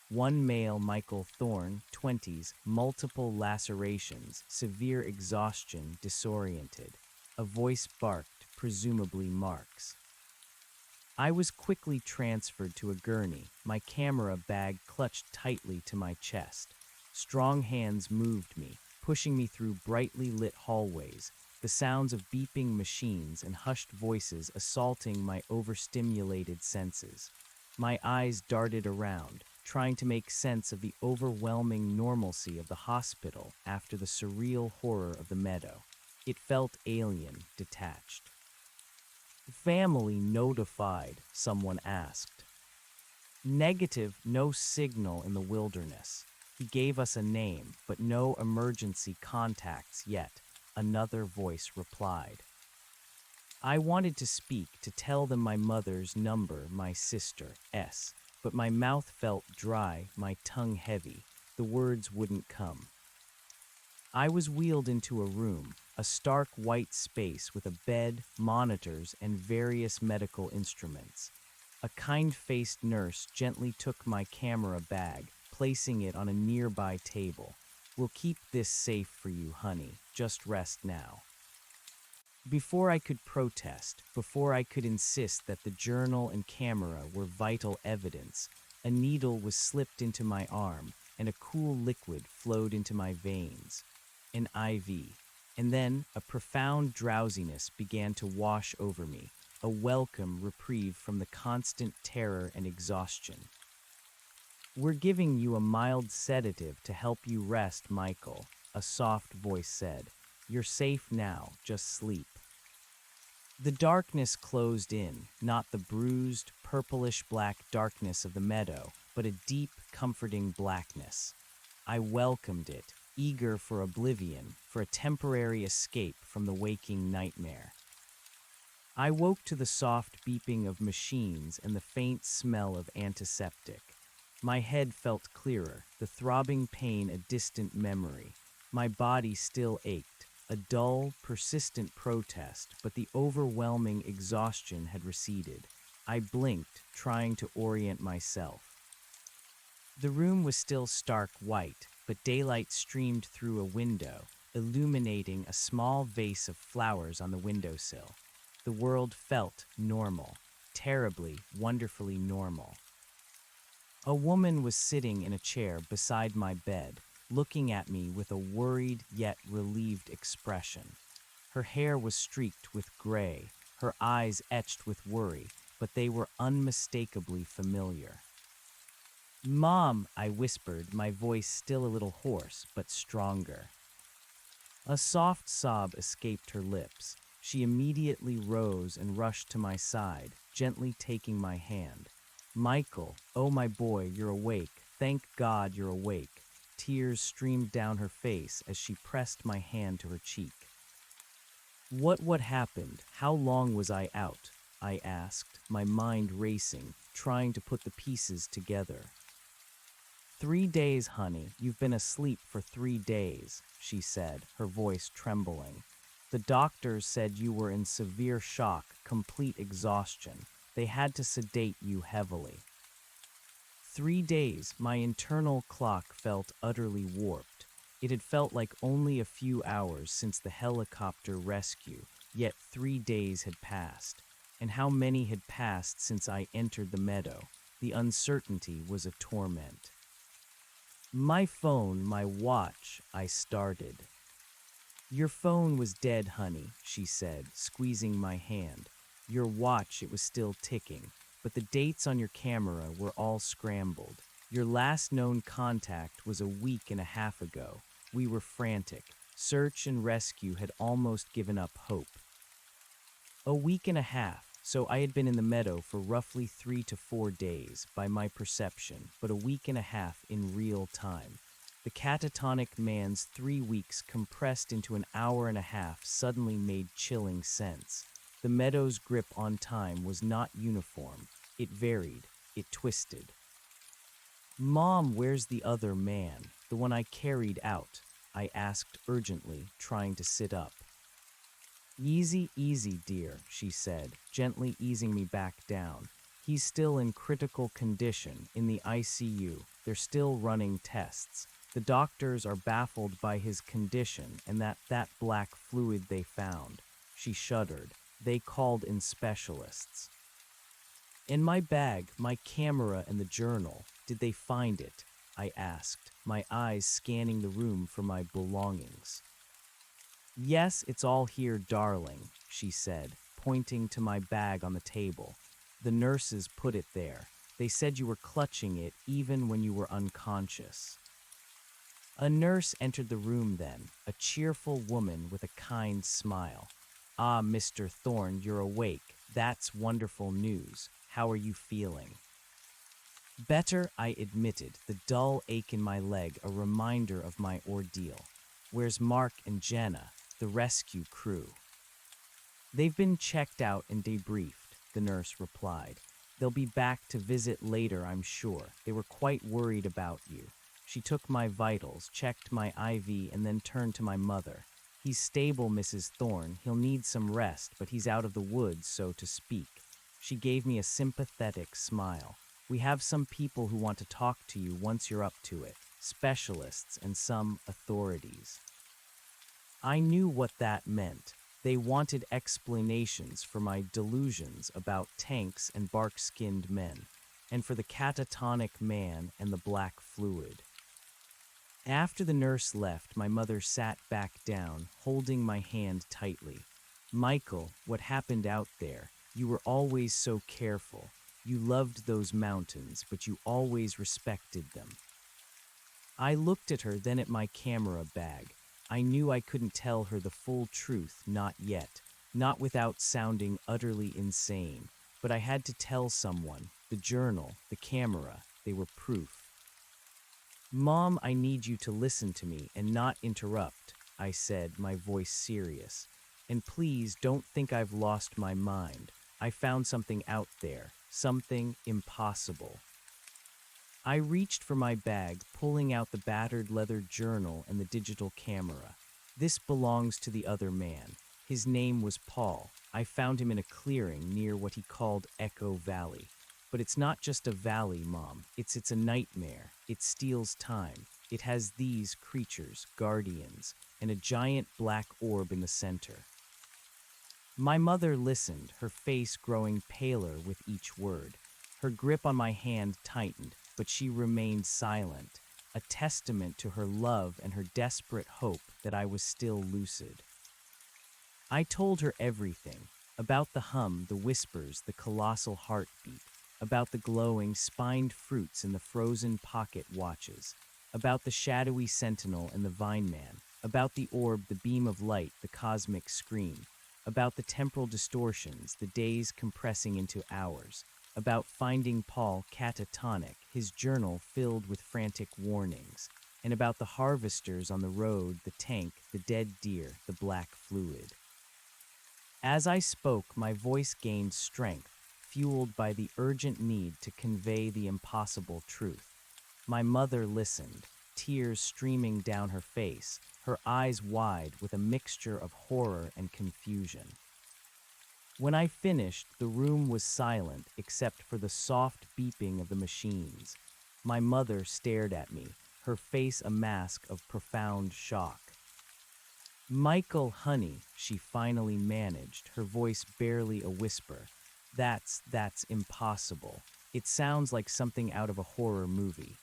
One male, Michael Thorne, 20s, multiple lacerations, severe exhaustion, disoriented. A voice barked, presumably Mark's. I was quickly transferred to a gurney, my camera bag clutched tightly to my chest. Strong hands moved me, pushing me through brightly lit hallways, the sounds of beeping machines and hushed voices assaulting my overstimulated senses. My eyes darted around, trying to make sense of the overwhelming normalcy of the hospital after the surreal horror of the meadow. It felt alien, detached. Family notified, someone asked. Negative, no signal in the wilderness. He gave us a name, but no emergency contacts yet, another voice replied. I wanted to speak, to tell them my mother's number, my sister's, but my mouth felt dry, my tongue heavy. The words wouldn't come. I was wheeled into a room, a stark white space with a bed, monitors, and various medical instruments. A kind-faced nurse gently took my camera bag, placing it on a nearby table. We'll keep this safe for you, honey. Just rest now. Before I could protest, before I could insist that the journal and camera were vital evidence, a needle was slipped into my arm and a cool liquid flowed into my veins. An IV. And then a profound drowsiness began to wash over me, a welcome reprieve from the constant terror and exhaustion. We're giving you a mild sedative to help you rest, Michael, a soft voice said. You're safe now, just sleep. The darkness closed in, not the bruised, purplish-black darkness of the meadow, but a deep, comforting blackness. I welcomed it, eager for oblivion, for a temporary escape from the waking nightmare. I woke to the soft beeping of machines and the faint smell of antiseptic. My head felt clearer, the throbbing pain a distant memory. My body still ached, a dull, persistent protest, but the overwhelming exhaustion had receded. I blinked, trying to orient myself. The room was still stark white, but daylight streamed through a window, illuminating a small vase of flowers on the windowsill. The world felt normal, terribly, wonderfully normal. A woman was sitting in a chair beside my bed, looking at me with a worried yet relieved expression. Her hair was streaked with gray, her eyes etched with worry, but they were unmistakably familiar. "Mom," I whispered, my voice still a little hoarse, but stronger. A soft sob escaped her lips. She immediately rose and rushed to my side, gently taking my hand. "Michael, oh my boy, you're awake. Thank God you're awake." Tears streamed down her face as she pressed my hand to her cheek. What happened? How long was I out?" I asked, my mind racing, trying to put the pieces together. 3 days, honey. You've been asleep for 3 days, she said, her voice trembling. The doctors said you were in severe shock, complete exhaustion. They had to sedate you heavily. 3 days, my internal clock felt utterly warped. It had felt like only a few hours since the helicopter rescue, yet 3 days had passed. And how many had passed since I entered the meadow? The uncertainty was a torment. "My phone, my watch," I started. "Your phone was dead, honey," she said, squeezing my hand. "Your watch, it was still ticking, but the dates on your camera were all scrambled. Your last known contact was a week and a half ago. We were frantic. Search and rescue had almost given up hope." A week and a half. So I had been in the meadow for roughly 3 to 4 days, by my perception, but a week and a half in real time. The catatonic man's 3 weeks compressed into an hour and a half suddenly made chilling sense. The meadow's grip on time was not uniform. It varied. It twisted. "Mom, where's the other man? The one I carried out?" I asked urgently, trying to sit up. "Easy, easy, dear," she said, gently easing me back down. He's still in critical condition in the ICU. They're still running tests. The doctors are baffled by his condition and that black fluid they found. She shuddered. They called in specialists. In my bag, my camera and the journal. Did they find it? I asked, my eyes scanning the room for my belongings. Yes, it's all here, darling, she said, pointing to my bag on the table. The nurses put it there. They said you were clutching it even when you were unconscious. A nurse entered the room then, a cheerful woman with a kind smile. Ah, Mr. Thorne, you're awake. That's wonderful news. How are you feeling? Better, I admitted, the dull ache in my leg a reminder of my ordeal. Where's Mark and Jenna, the rescue crew? They've been checked out and debriefed, the nurse replied. They'll be back to visit later, I'm sure. They were quite worried about you. She took my vitals, checked my IV, and then turned to my mother. He's stable, Mrs. Thorne. He'll need some rest, but he's out of the woods, so to speak. She gave me a sympathetic smile. We have some people who want to talk to you once you're up to it, specialists and some authorities. I knew what that meant. They wanted explanations for my delusions about tanks and bark-skinned men, and for the catatonic man and the black fluid. After the nurse left, my mother sat back down, holding my hand tightly. Michael, what happened out there? You were always so careful. You loved those mountains, but you always respected them. I looked at her, then at my camera bag. I knew I couldn't tell her the full truth, not yet, not without sounding utterly insane. But I had to tell someone. The journal, the camera, they were proof. Mom, I need you to listen to me and not interrupt, I said, my voice serious. And please don't think I've lost my mind. I found something out there, something impossible. I reached for my bag, pulling out the battered leather journal and the digital camera. This belongs to the other man. His name was Paul. I found him in a clearing near what he called Echo Valley. But it's not just a valley, Mom. It's a nightmare. It steals time. It has these creatures, guardians, and a giant black orb in the center. My mother listened, her face growing paler with each word. Her grip on my hand tightened, but she remained silent, a testament to her love and her desperate hope that I was still lucid. I told her everything, about the hum, the whispers, the colossal heartbeat, about the glowing, spined fruits in the frozen pocket watches, about the shadowy sentinel and the vine man, about the orb, the beam of light, the cosmic scream, about the temporal distortions, the days compressing into hours, about finding Paul catatonic, his journal filled with frantic warnings, and about the harvesters on the road, the tank, the dead deer, the black fluid. As I spoke, my voice gained strength, fueled by the urgent need to convey the impossible truth. My mother listened, tears streaming down her face, her eyes wide with a mixture of horror and confusion. When I finished, the room was silent except for the soft beeping of the machines. My mother stared at me, her face a mask of profound shock. Michael, honey, she finally managed, her voice barely a whisper. That's impossible. It sounds like something out of a horror movie.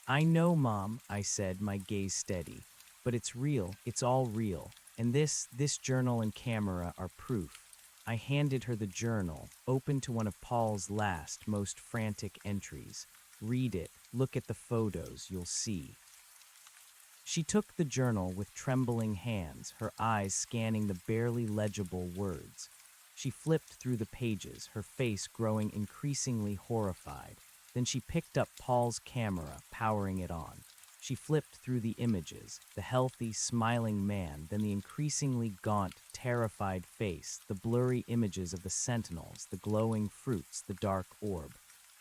I know, Mom, I said, my gaze steady. But it's real, it's all real. And this journal and camera are proof. I handed her the journal, open to one of Paul's last, most frantic entries. Read it, look at the photos, you'll see. She took the journal with trembling hands, her eyes scanning the barely legible words. She flipped through the pages, her face growing increasingly horrified. Then she picked up Paul's camera, powering it on. She flipped through the images, the healthy, smiling man, then the increasingly gaunt, terrified face, the blurry images of the sentinels, the glowing fruits, the dark orb,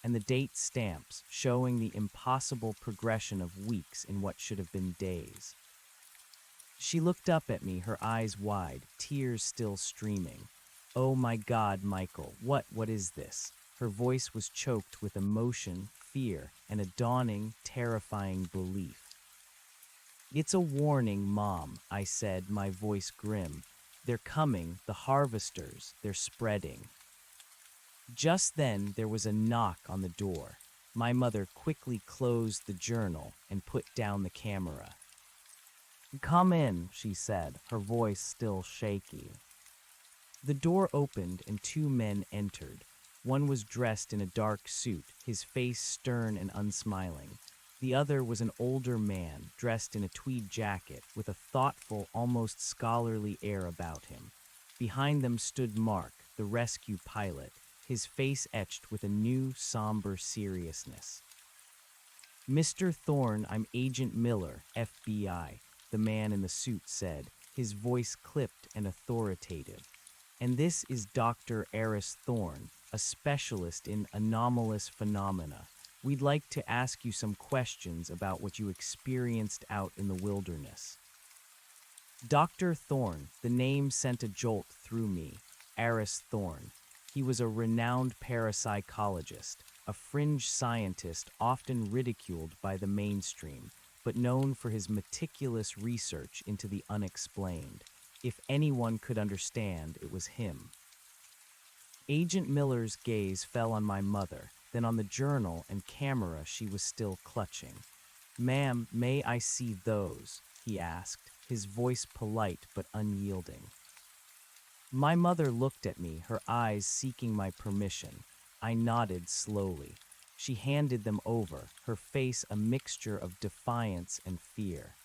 and the date stamps showing the impossible progression of weeks in what should have been days. She looked up at me, her eyes wide, tears still streaming. Oh my God, Michael, what is this? Her voice was choked with emotion, fear, and a dawning, terrifying belief. "It's a warning, Mom," I said, my voice grim. "They're coming, the harvesters, they're spreading." Just then, there was a knock on the door. My mother quickly closed the journal and put down the camera. "Come in," she said, her voice still shaky. The door opened and two men entered. One was dressed in a dark suit, his face stern and unsmiling. The other was an older man, dressed in a tweed jacket, with a thoughtful, almost scholarly air about him. Behind them stood Mark, the rescue pilot, his face etched with a new, somber seriousness. "Mr. Thorne, I'm Agent Miller, FBI," the man in the suit said, his voice clipped and authoritative. "And this is Dr. Eris Thorne, a specialist in anomalous phenomena. We'd like to ask you some questions about what you experienced out in the wilderness." Dr. Thorne, the name sent a jolt through me. Eris Thorne. He was a renowned parapsychologist, a fringe scientist often ridiculed by the mainstream, but known for his meticulous research into the unexplained. If anyone could understand, it was him. Agent Miller's gaze fell on my mother, then on the journal and camera she was still clutching. "Ma'am, may I see those?" he asked, his voice polite but unyielding. My mother looked at me, her eyes seeking my permission. I nodded slowly. She handed them over, her face a mixture of defiance and fear.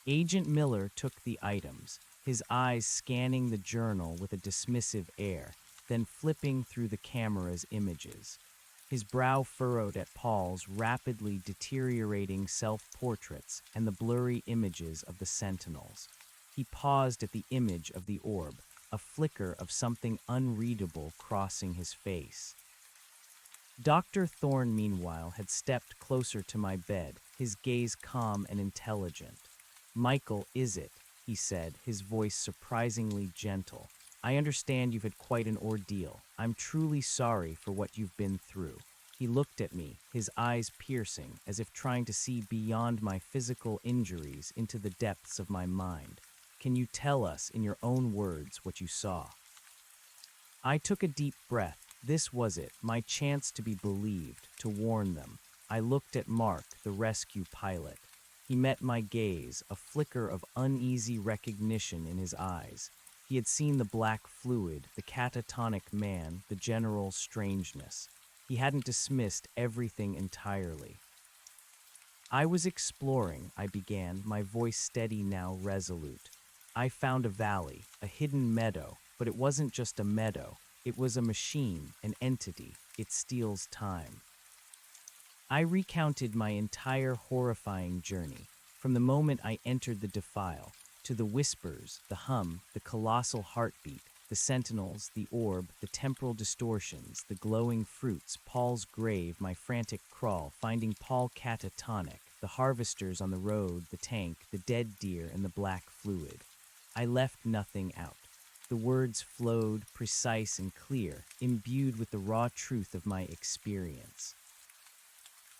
Agent Miller took the items, his eyes scanning the journal with a dismissive air, then flipping through the camera's images. His brow furrowed at Paul's rapidly deteriorating self-portraits and the blurry images of the sentinels. He paused at the image of the orb, a flicker of something unreadable crossing his face. Dr. Thorne, meanwhile, had stepped closer to my bed, his gaze calm and intelligent. "Michael, is it?" he said, his voice surprisingly gentle. "I understand you've had quite an ordeal. I'm truly sorry for what you've been through." He looked at me, his eyes piercing, as if trying to see beyond my physical injuries into the depths of my mind. "Can you tell us, in your own words, what you saw?" I took a deep breath. This was it, my chance to be believed, to warn them. I looked at Mark, the rescue pilot. He met my gaze, a flicker of uneasy recognition in his eyes. He had seen the black fluid, the catatonic man, the general strangeness. He hadn't dismissed everything entirely. "I was exploring," I began, my voice steady now resolute. "I found a valley, a hidden meadow, but it wasn't just a meadow. It was a machine, an entity. It steals time." I recounted my entire horrifying journey, from the moment I entered the defile, to the whispers, the hum, the colossal heartbeat, the sentinels, the orb, the temporal distortions, the glowing fruits, Paul's grave, my frantic crawl, finding Paul catatonic, the harvesters on the road, the tank, the dead deer, and the black fluid. I left nothing out. The words flowed, precise and clear, imbued with the raw truth of my experience.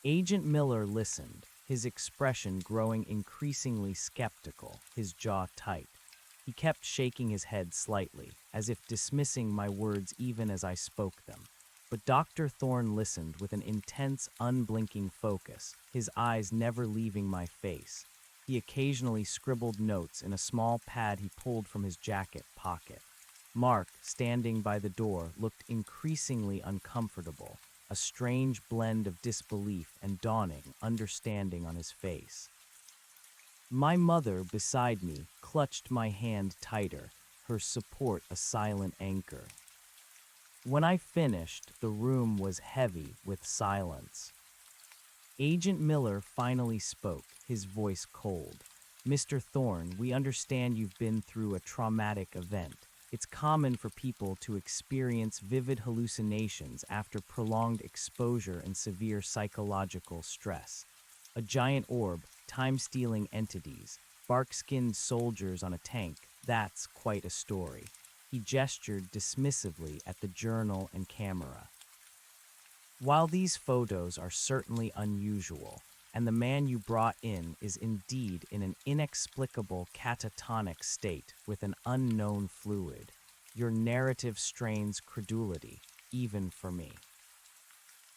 Agent Miller listened, his expression growing increasingly skeptical, his jaw tight. He kept shaking his head slightly, as if dismissing my words even as I spoke them. But Dr. Thorne listened with an intense, unblinking focus, his eyes never leaving my face. He occasionally scribbled notes in a small pad he pulled from his jacket pocket. Mark, standing by the door, looked increasingly uncomfortable, a strange blend of disbelief and dawning understanding on his face. My mother, beside me, clutched my hand tighter, her support a silent anchor. When I finished, the room was heavy with silence. Agent Miller finally spoke, his voice cold. "Mr. Thorne, we understand you've been through a traumatic event. It's common for people to experience vivid hallucinations after prolonged exposure and severe psychological stress. A giant orb, time-stealing entities, bark-skinned soldiers on a tank, that's quite a story." He gestured dismissively at the journal and camera. While these photos are certainly unusual, and the man you brought in is indeed in an inexplicable catatonic state with an unknown fluid, your narrative strains credulity, even for me.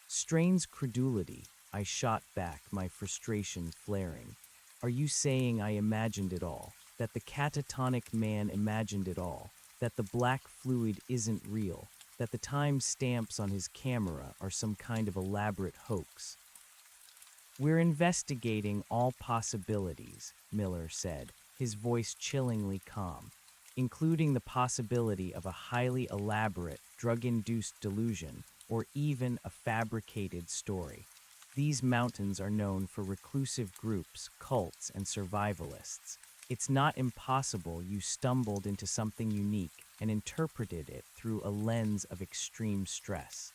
Strains credulity, I shot back, my frustration flaring. Are you saying I imagined it all? That the catatonic man imagined it all? That the black fluid isn't real? That the time stamps on his camera are some kind of elaborate hoax? We're investigating all possibilities, Miller said, his voice chillingly calm, including the possibility of a highly elaborate, drug-induced delusion or even a fabricated story. These mountains are known for reclusive groups, cults, and survivalists. It's not impossible you stumbled into something unique and interpreted it through a lens of extreme stress.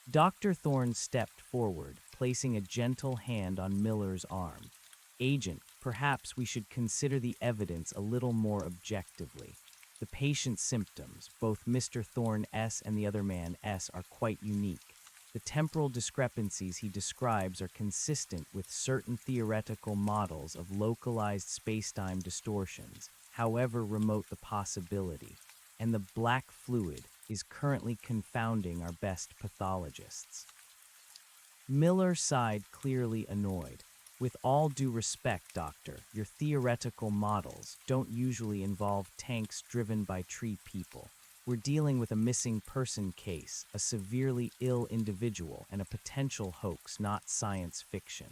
Dr. Thorne stepped forward, placing a gentle hand on Miller's arm. Agent, perhaps we should consider the evidence a little more objectively. The patient's symptoms, both Mr. Thorne S. and the other man S., are quite unique. The temporal discrepancies he describes are consistent with certain theoretical models of localized spacetime distortions, however remote the possibility. And the black fluid is currently confounding our best pathologists. Miller sighed, clearly annoyed. With all due respect, doctor, your theoretical models don't usually involve tanks driven by tree people. We're dealing with a missing person case, a severely ill individual, and a potential hoax, not science fiction.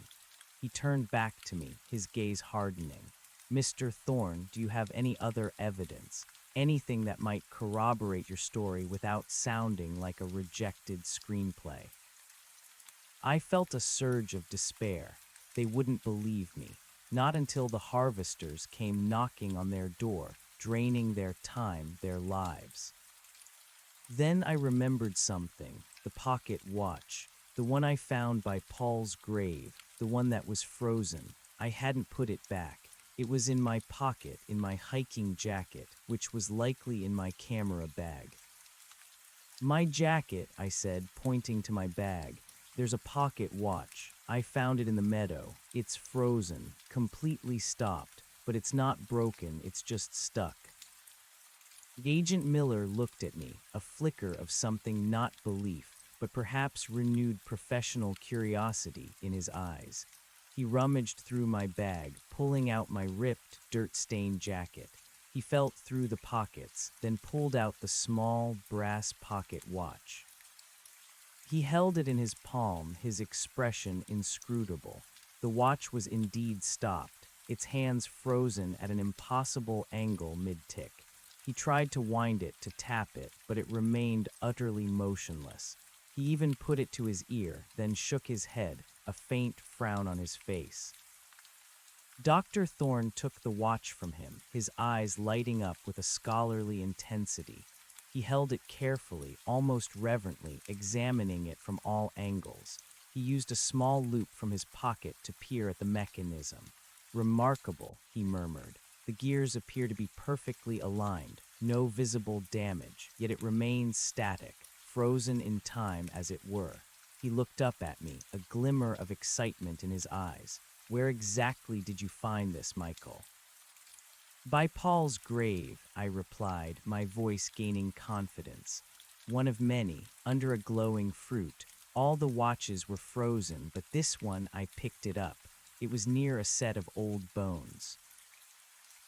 He turned back to me, his gaze hardening. Mr. Thorne, do you have any other evidence? Anything that might corroborate your story without sounding like a rejected screenplay? I felt a surge of despair. They wouldn't believe me, not until the harvesters came knocking on their door, draining their time, their lives. Then I remembered something, the pocket watch, the one I found by Paul's grave, the one that was frozen. I hadn't put it back. It was in my pocket, in my hiking jacket, which was likely in my camera bag. My jacket, I said, pointing to my bag. There's a pocket watch. I found it in the meadow. It's frozen, completely stopped, but it's not broken, it's just stuck. Agent Miller looked at me, a flicker of something not belief, but perhaps renewed professional curiosity in his eyes. He rummaged through my bag, pulling out my ripped, dirt-stained jacket. He felt through the pockets, then pulled out the small, brass pocket watch. He held it in his palm, his expression inscrutable. The watch was indeed stopped, its hands frozen at an impossible angle mid-tick. He tried to wind it, to tap it, but it remained utterly motionless. He even put it to his ear, then shook his head, a faint frown on his face. Dr. Thorne took the watch from him, his eyes lighting up with a scholarly intensity. He held it carefully, almost reverently, examining it from all angles. He used a small loop from his pocket to peer at the mechanism. Remarkable, he murmured. The gears appear to be perfectly aligned, no visible damage, yet it remains static, frozen in time as it were. He looked up at me, a glimmer of excitement in his eyes. Where exactly did you find this, Michael? By Paul's grave, I replied, my voice gaining confidence. One of many, under a glowing fruit. All the watches were frozen, but this one I picked it up. It was near a set of old bones.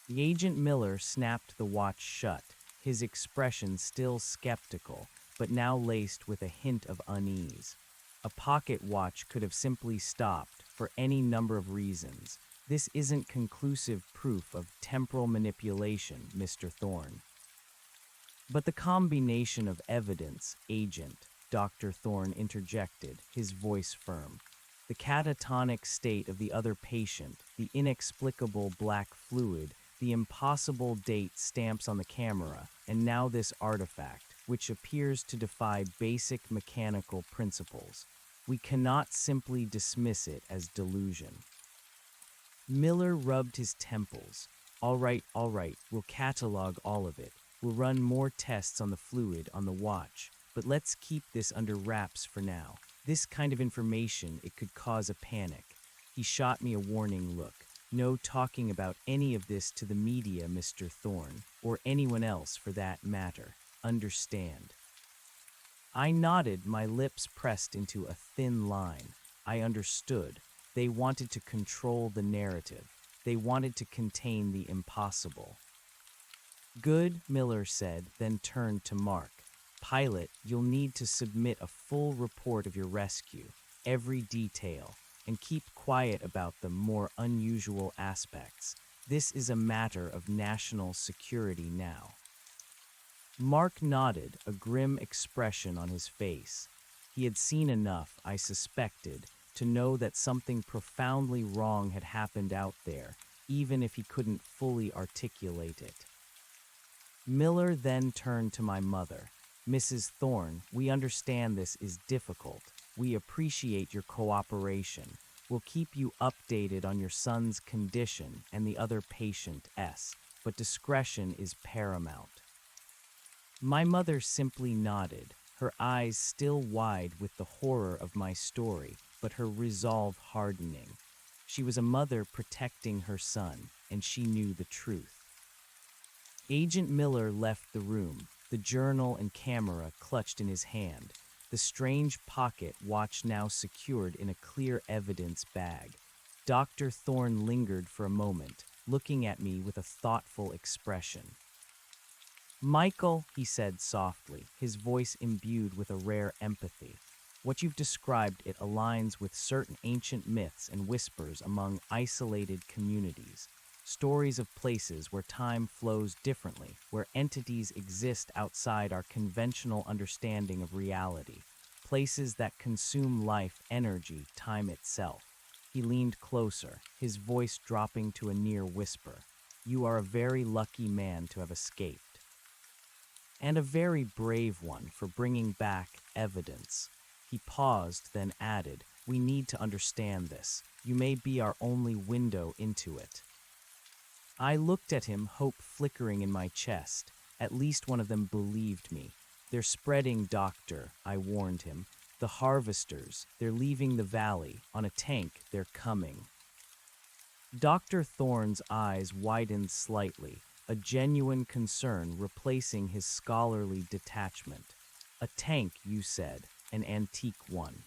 The Agent Miller snapped the watch shut, his expression still skeptical, but now laced with a hint of unease. A pocket watch could have simply stopped, for any number of reasons. This isn't conclusive proof of temporal manipulation, Mr. Thorne. But the combination of evidence, Agent, Dr. Thorne interjected, his voice firm. The catatonic state of the other patient, the inexplicable black fluid, the impossible date stamps on the camera, and now this artifact, which appears to defy basic mechanical principles. We cannot simply dismiss it as delusion. Miller rubbed his temples. All right, we'll catalog all of it. We'll run more tests on the fluid on the watch. but let's keep this under wraps for now. This kind of information, it could cause a panic. He shot me a warning look. No talking about any of this to the media, Mr. Thorne, or anyone else for that matter. Understand? I nodded, my lips pressed into a thin line. I understood. They wanted to control the narrative. They wanted to contain the impossible. Good, Miller said, then turned to Mark. Pilot, you'll need to submit a full report of your rescue, every detail, and keep quiet about the more unusual aspects. This is a matter of national security now. Mark nodded, a grim expression on his face. He had seen enough, I suspected, to know that something profoundly wrong had happened out there, even if he couldn't fully articulate it. Miller then turned to my mother. Mrs. Thorne, we understand this is difficult. We appreciate your cooperation. We'll keep you updated on your son's condition and the other patient's, but discretion is paramount. My mother simply nodded, her eyes still wide with the horror of my story, but her resolve hardening. She was a mother protecting her son, and she knew the truth. Agent Miller left the room, the journal and camera clutched in his hand, the strange pocket watch now secured in a clear evidence bag. Dr. Thorne lingered for a moment, looking at me with a thoughtful expression. Michael, he said softly, his voice imbued with a rare empathy. What you've described, it aligns with certain ancient myths and whispers among isolated communities. Stories of places where time flows differently, where entities exist outside our conventional understanding of reality. Places that consume life, energy, time itself. He leaned closer, his voice dropping to a near whisper. You are a very lucky man to have escaped. And a very brave one for bringing back evidence. He paused, then added, we need to understand this. You may be our only window into it. I looked at him, hope flickering in my chest. At least one of them believed me. They're spreading, doctor, I warned him. The harvesters, they're leaving the valley. On a tank, they're coming. Dr. Thorne's eyes widened slightly, a genuine concern replacing his scholarly detachment. A tank, you said, an antique one.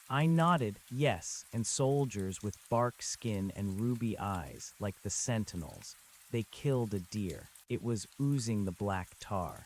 I nodded, yes, and soldiers with bark skin and ruby eyes, like the sentinels. They killed a deer. It was oozing the black tar.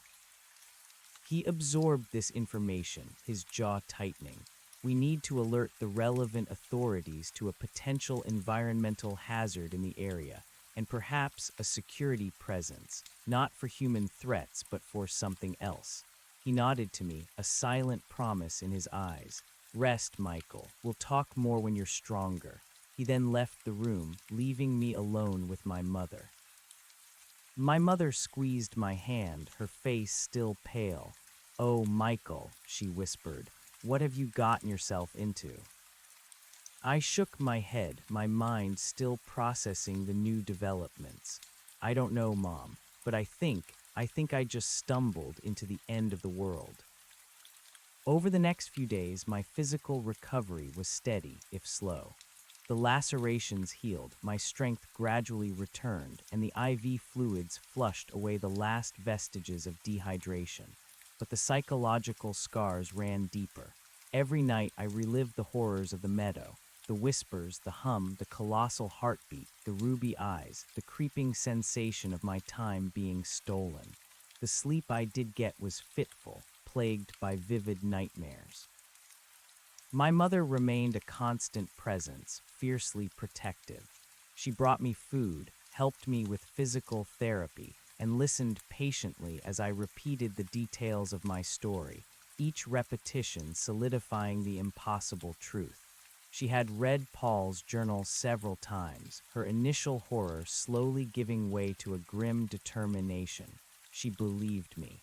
He absorbed this information, his jaw tightening. We need to alert the relevant authorities to a potential environmental hazard in the area, and perhaps a security presence, not for human threats, but for something else. He nodded to me, a silent promise in his eyes. Rest, Michael. We'll talk more when you're stronger. He then left the room, leaving me alone with my mother. My mother squeezed my hand, her face still pale. Oh, Michael, she whispered, what have you gotten yourself into? I shook my head, my mind still processing the new developments. I don't know, Mom, but I think I just stumbled into the end of the world. Over the next few days, my physical recovery was steady, if slow. The lacerations healed, my strength gradually returned, and the IV fluids flushed away the last vestiges of dehydration. But the psychological scars ran deeper. Every night I relived the horrors of the meadow, the whispers, the hum, the colossal heartbeat, the ruby eyes, the creeping sensation of my time being stolen. The sleep I did get was fitful, plagued by vivid nightmares. My mother remained a constant presence, fiercely protective. She brought me food, helped me with physical therapy, and listened patiently as I repeated the details of my story, each repetition solidifying the impossible truth. She had read Paul's journal several times, her initial horror slowly giving way to a grim determination. She believed me.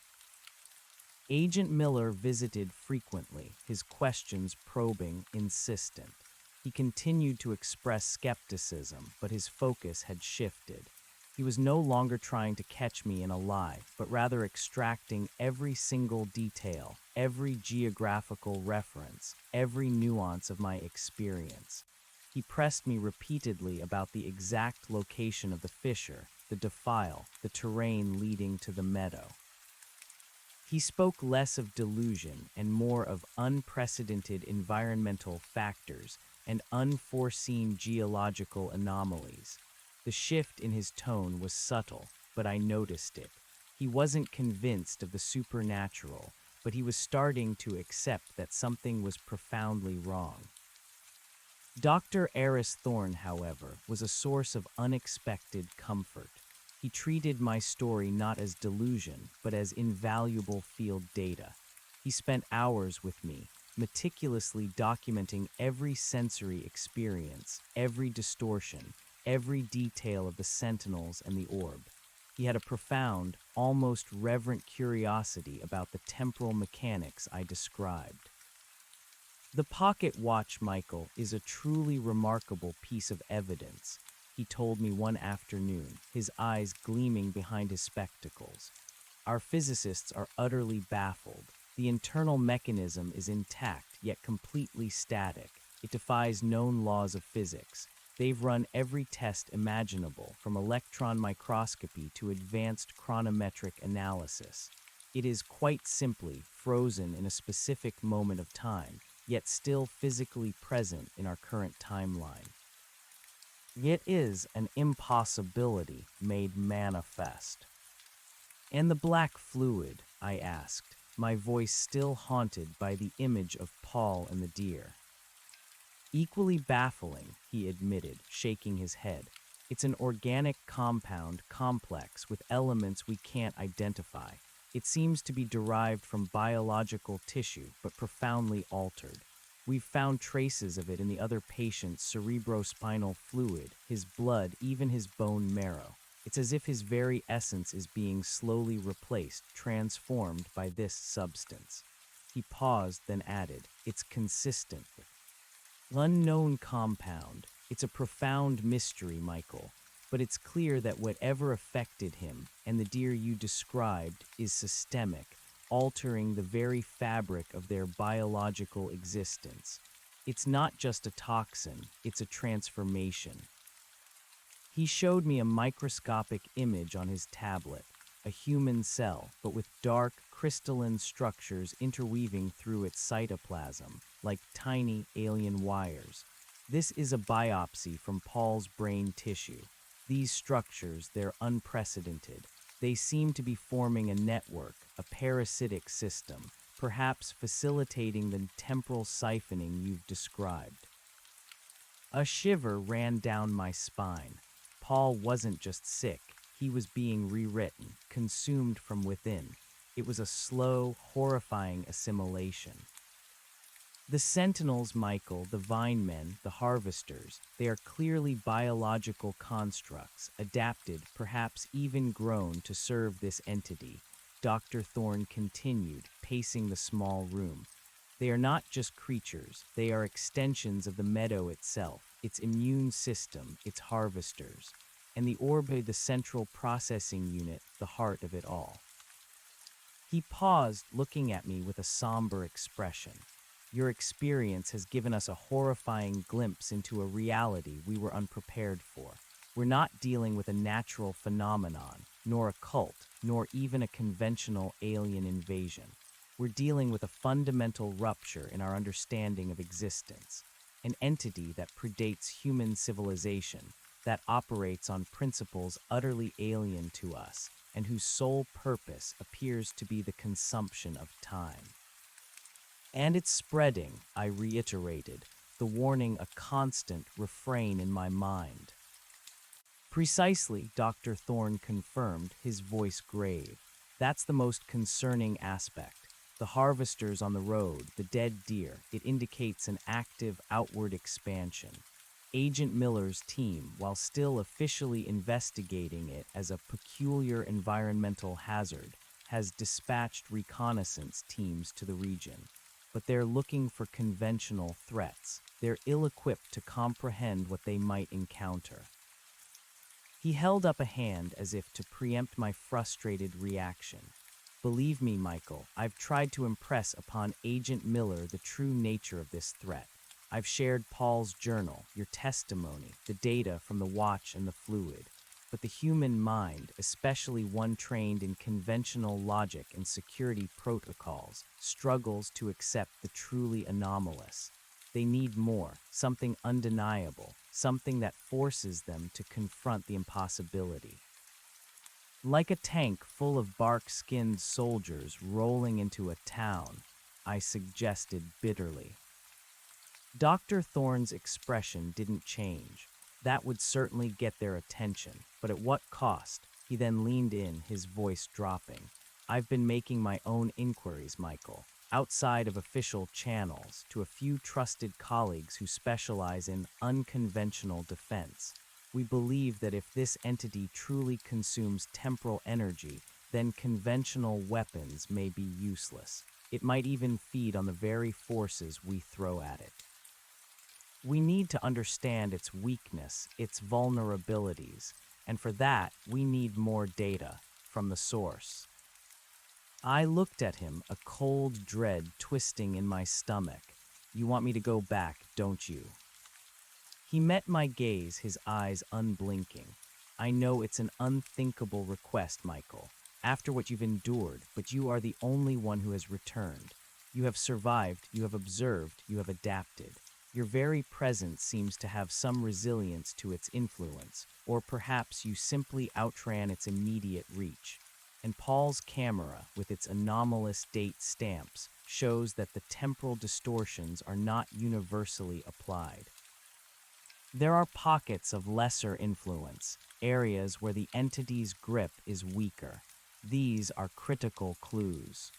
Agent Miller visited frequently, his questions probing, insistent. He continued to express skepticism, but his focus had shifted. He was no longer trying to catch me in a lie, but rather extracting every single detail, every geographical reference, every nuance of my experience. He pressed me repeatedly about the exact location of the fissure, the defile, the terrain leading to the meadow. He spoke less of delusion and more of unprecedented environmental factors and unforeseen geological anomalies. The shift in his tone was subtle, but I noticed it. He wasn't convinced of the supernatural, but he was starting to accept that something was profoundly wrong. Dr. Eris Thorne, however, was a source of unexpected comfort. He treated my story not as delusion, but as invaluable field data. He spent hours with me, meticulously documenting every sensory experience, every distortion, every detail of the sentinels and the orb. He had a profound, almost reverent curiosity about the temporal mechanics I described. The pocket watch, Michael, is a truly remarkable piece of evidence, he told me one afternoon, his eyes gleaming behind his spectacles. Our physicists are utterly baffled. The internal mechanism is intact, yet completely static. It defies known laws of physics. They've run every test imaginable, from electron microscopy to advanced chronometric analysis. It is quite simply frozen in a specific moment of time, yet still physically present in our current timeline. It is an impossibility made manifest. And the black fluid, I asked, my voice still haunted by the image of Paul and the deer. Equally baffling, he admitted, shaking his head. It's an organic compound complex with elements we can't identify. It seems to be derived from biological tissue, but profoundly altered. We've found traces of it in the other patient's cerebrospinal fluid, his blood, even his bone marrow. It's as if his very essence is being slowly replaced, transformed by this substance. He paused, then added, it's consistent. Unknown compound. It's a profound mystery, Michael, but it's clear that whatever affected him, and the deer you described, is systemic, altering the very fabric of their biological existence. It's not just a toxin, it's a transformation. He showed me a microscopic image on his tablet, a human cell, but with dark, crystalline structures interweaving through its cytoplasm, like tiny alien wires. This is a biopsy from Paul's brain tissue. These structures, they're unprecedented. They seem to be forming a network, a parasitic system, perhaps facilitating the temporal siphoning you've described. A shiver ran down my spine. Paul wasn't just sick, he was being rewritten, consumed from within. It was a slow, horrifying assimilation. The sentinels, Michael, the vine men, the harvesters, they are clearly biological constructs, adapted, perhaps even grown to serve this entity, Dr. Thorne continued, pacing the small room. They are not just creatures, they are extensions of the meadow itself, its immune system, its harvesters, and the orb, the central processing unit, the heart of it all. He paused, looking at me with a somber expression. Your experience has given us a horrifying glimpse into a reality we were unprepared for. We're not dealing with a natural phenomenon, nor a cult, nor even a conventional alien invasion. We're dealing with a fundamental rupture in our understanding of existence, an entity that predates human civilization, that operates on principles utterly alien to us, and whose sole purpose appears to be the consumption of time. And it's spreading, I reiterated, the warning a constant refrain in my mind. Precisely, Dr. Thorne confirmed, his voice grave. That's the most concerning aspect. The harvesters on the road, the dead deer, it indicates an active outward expansion. Agent Miller's team, while still officially investigating it as a peculiar environmental hazard, has dispatched reconnaissance teams to the region. But they're looking for conventional threats. They're ill-equipped to comprehend what they might encounter. He held up a hand as if to preempt my frustrated reaction. Believe me, Michael, I've tried to impress upon Agent Miller the true nature of this threat. I've shared Paul's journal, your testimony, the data from the watch and the fluid. But the human mind, especially one trained in conventional logic and security protocols, struggles to accept the truly anomalous. They need more, something undeniable, something that forces them to confront the impossibility. Like a tank full of bark-skinned soldiers rolling into a town, I suggested bitterly. Dr. Thorne's expression didn't change. That would certainly get their attention, but at what cost? He then leaned in, his voice dropping. I've been making my own inquiries, Michael, outside of official channels, to a few trusted colleagues who specialize in unconventional defense. We believe that if this entity truly consumes temporal energy, then conventional weapons may be useless. It might even feed on the very forces we throw at it. We need to understand its weakness, its vulnerabilities, and for that, we need more data from the source. I looked at him, a cold dread twisting in my stomach. You want me to go back, don't you? He met my gaze, his eyes unblinking. I know it's an unthinkable request, Michael, after what you've endured, but you are the only one who has returned. You have survived, you have observed, you have adapted. Your very presence seems to have some resilience to its influence, or perhaps you simply outran its immediate reach. And Paul's camera, with its anomalous date stamps, shows that the temporal distortions are not universally applied. There are pockets of lesser influence, areas where the entity's grip is weaker. These are critical clues.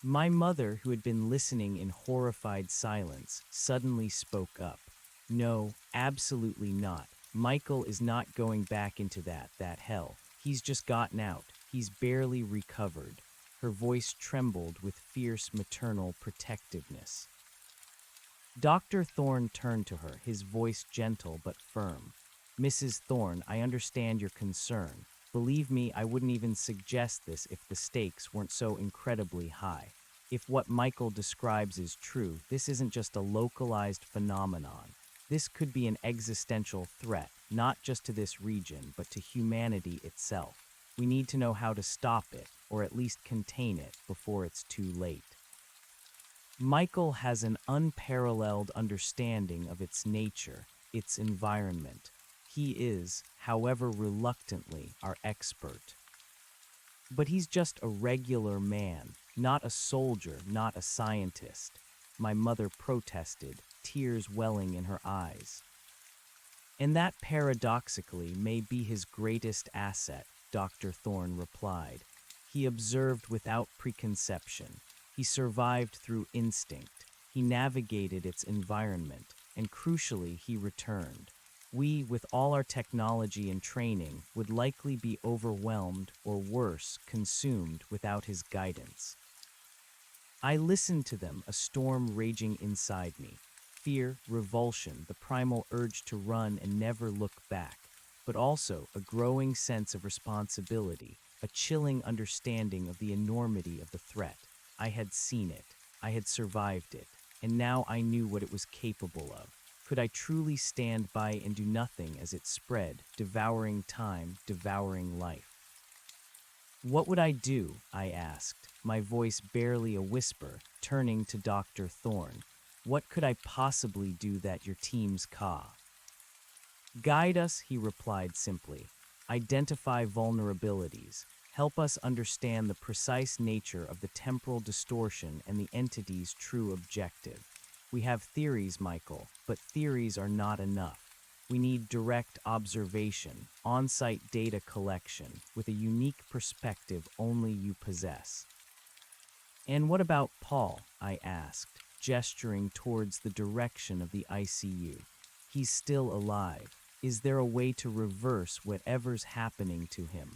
My mother, who had been listening in horrified silence, suddenly spoke up. No, absolutely not. Michael is not going back into that hell. He's just gotten out. He's barely recovered. Her voice trembled with fierce maternal protectiveness. Dr. Thorne turned to her, his voice gentle but firm. Mrs. Thorne, I understand your concern. Believe me, I wouldn't even suggest this if the stakes weren't so incredibly high. If what Michael describes is true, this isn't just a localized phenomenon. This could be an existential threat, not just to this region, but to humanity itself. We need to know how to stop it, or at least contain it, before it's too late. Michael has an unparalleled understanding of its nature, its environment. He is, however reluctantly, our expert. But he's just a regular man, not a soldier, not a scientist. My mother protested, tears welling in her eyes. And that paradoxically may be his greatest asset, Dr. Thorne replied. He observed without preconception. He survived through instinct. He navigated its environment, and crucially, he returned. We, with all our technology and training, would likely be overwhelmed, or worse, consumed without his guidance. I listened to them, a storm raging inside me. Fear, revulsion, the primal urge to run and never look back, but also a growing sense of responsibility, a chilling understanding of the enormity of the threat. I had seen it, I had survived it, and now I knew what it was capable of. Could I truly stand by and do nothing as it spread, devouring time, devouring life? What would I do? I asked, my voice barely a whisper, turning to Dr. Thorne. What could I possibly do that your teams caw? Guide us, he replied simply. Identify vulnerabilities. Help us understand the precise nature of the temporal distortion and the entity's true objective. We have theories, Michael, but theories are not enough. We need direct observation, on-site data collection, with a unique perspective only you possess. And what about Paul? I asked, gesturing towards the direction of the ICU. He's still alive. Is there a way to reverse whatever's happening to him?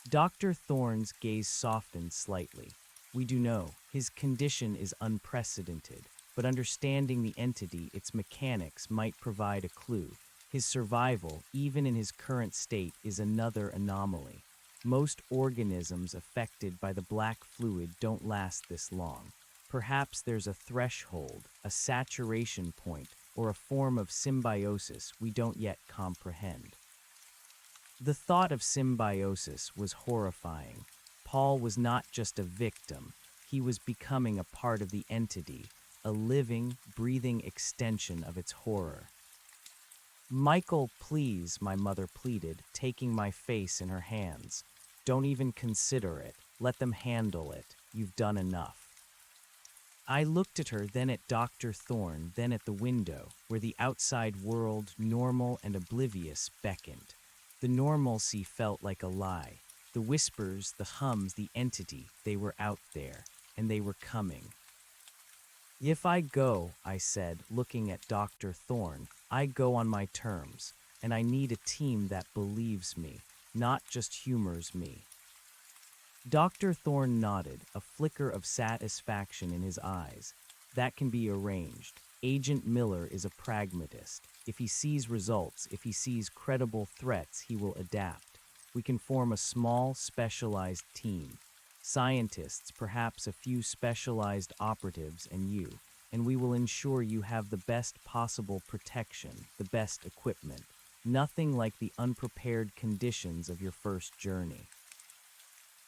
Dr. Thorne's gaze softened slightly. We do know, his condition is unprecedented, but understanding the entity, its mechanics, might provide a clue. His survival, even in his current state, is another anomaly. Most organisms affected by the black fluid don't last this long. Perhaps there's a threshold, a saturation point, or a form of symbiosis we don't yet comprehend. The thought of symbiosis was horrifying. Paul was not just a victim, he was becoming a part of the entity, a living, breathing extension of its horror. Michael, please, my mother pleaded, taking my face in her hands. Don't even consider it. Let them handle it. You've done enough. I looked at her, then at Dr. Thorne, then at the window, where the outside world, normal and oblivious, beckoned. The normalcy felt like a lie. The whispers, the hums, the entity, they were out there, and they were coming. If I go, I said, looking at Dr. Thorne, I go on my terms, and I need a team that believes me, not just humors me. Dr. Thorne nodded, a flicker of satisfaction in his eyes. That can be arranged. Agent Miller is a pragmatist. If he sees results, if he sees credible threats, he will adapt. We can form a small, specialized team. Scientists, perhaps a few specialized operatives, and you. And we will ensure you have the best possible protection, the best equipment. Nothing like the unprepared conditions of your first journey.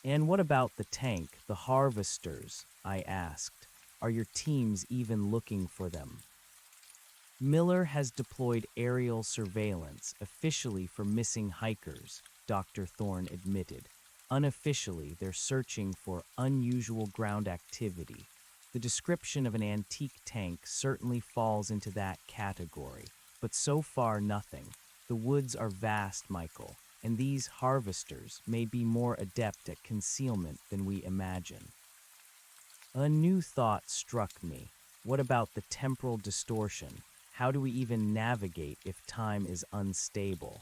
And what about the tank, the harvesters? I asked. Are your teams even looking for them? Miller has deployed aerial surveillance, officially for missing hikers, Dr. Thorne admitted. Unofficially, they're searching for unusual ground activity. The description of an antique tank certainly falls into that category, but so far nothing. The woods are vast, Michael, and these harvesters may be more adept at concealment than we imagine. A new thought struck me. What about the temporal distortion? How do we even navigate if time is unstable?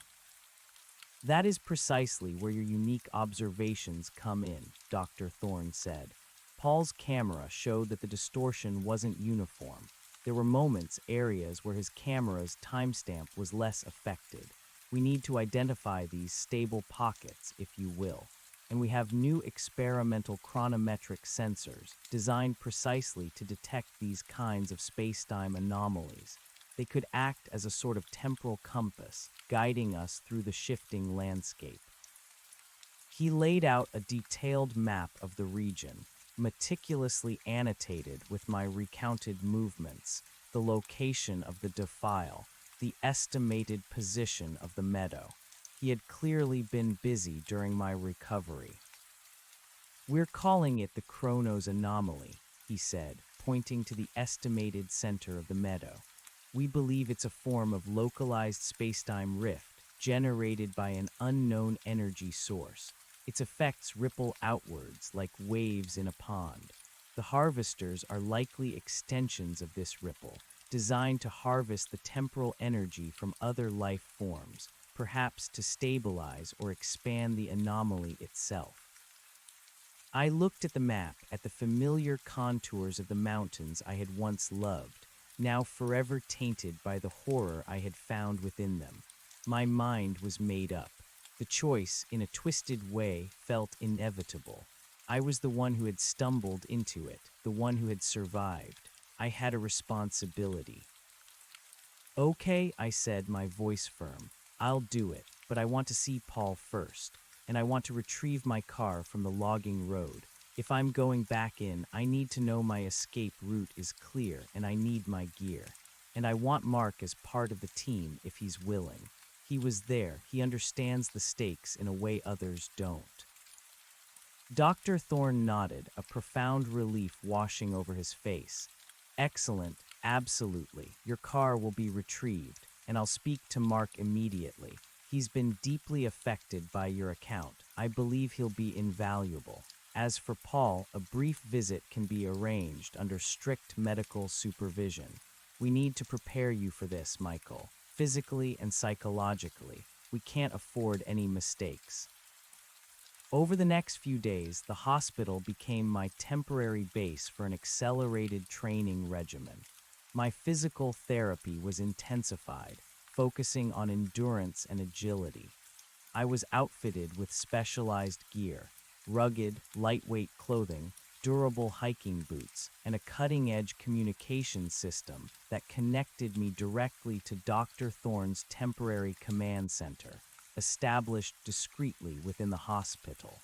That is precisely where your unique observations come in, Dr. Thorne said. Paul's camera showed that the distortion wasn't uniform. There were moments, areas where his camera's timestamp was less affected. We need to identify these stable pockets, if you will. And we have new experimental chronometric sensors designed precisely to detect these kinds of spacetime anomalies. They could act as a sort of temporal compass, guiding us through the shifting landscape. He laid out a detailed map of the region, meticulously annotated with my recounted movements, the location of the defile, the estimated position of the meadow. He had clearly been busy during my recovery. We're calling it the Chronos anomaly, he said, pointing to the estimated center of the meadow. We believe it's a form of localized spacetime rift generated by an unknown energy source. Its effects ripple outwards like waves in a pond. The harvesters are likely extensions of this ripple, designed to harvest the temporal energy from other life forms, perhaps to stabilize or expand the anomaly itself. I looked at the map, at the familiar contours of the mountains I had once loved, now forever tainted by the horror I had found within them. My mind was made up. The choice, in a twisted way, felt inevitable. I was the one who had stumbled into it, the one who had survived. I had a responsibility. Okay, I said, my voice firm. I'll do it, but I want to see Paul first, and I want to retrieve my car from the logging road. If I'm going back in, I need to know my escape route is clear, and I need my gear. And I want Mark as part of the team if he's willing. He was there. He understands the stakes in a way others don't. Dr. Thorne nodded, a profound relief washing over his face. Excellent, absolutely. Your car will be retrieved, and I'll speak to Mark immediately. He's been deeply affected by your account. I believe he'll be invaluable. As for Paul, a brief visit can be arranged under strict medical supervision. We need to prepare you for this, Michael, physically and psychologically. We can't afford any mistakes. Over the next few days, the hospital became my temporary base for an accelerated training regimen. My physical therapy was intensified. focusing on endurance and agility. I was outfitted with specialized gear, rugged, lightweight clothing, durable hiking boots, and a cutting-edge communication system that connected me directly to Dr. Thorne's temporary command center, established discreetly within the hospital.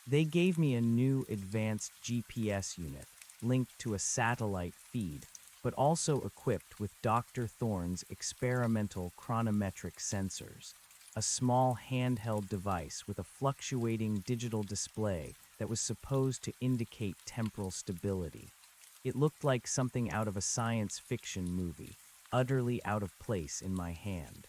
They gave me a new advanced GPS unit linked to a satellite feed, but also equipped with Dr. Thorne's experimental chronometric sensors, a small handheld device with a fluctuating digital display that was supposed to indicate temporal stability. It looked like something out of a science fiction movie, utterly out of place in my hand.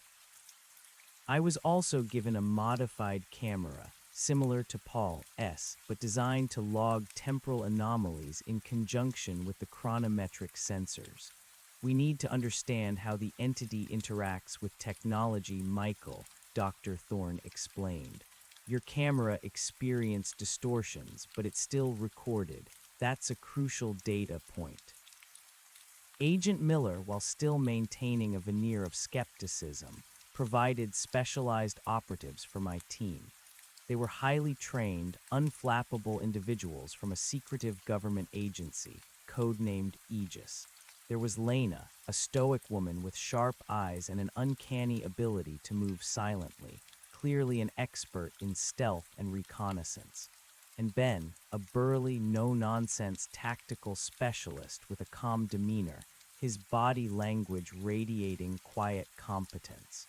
I was also given a modified camera, similar to Paul's, but designed to log temporal anomalies in conjunction with the chronometric sensors. We need to understand how the entity interacts with technology, Michael, Dr. Thorne explained. Your camera experienced distortions, but it still recorded. That's a crucial data point. Agent Miller, while still maintaining a veneer of skepticism, provided specialized operatives for my team. They were highly trained, unflappable individuals from a secretive government agency, codenamed Aegis. There was Lena, a stoic woman with sharp eyes and an uncanny ability to move silently, clearly an expert in stealth and reconnaissance. And Ben, a burly, no-nonsense tactical specialist with a calm demeanor, his body language radiating quiet competence.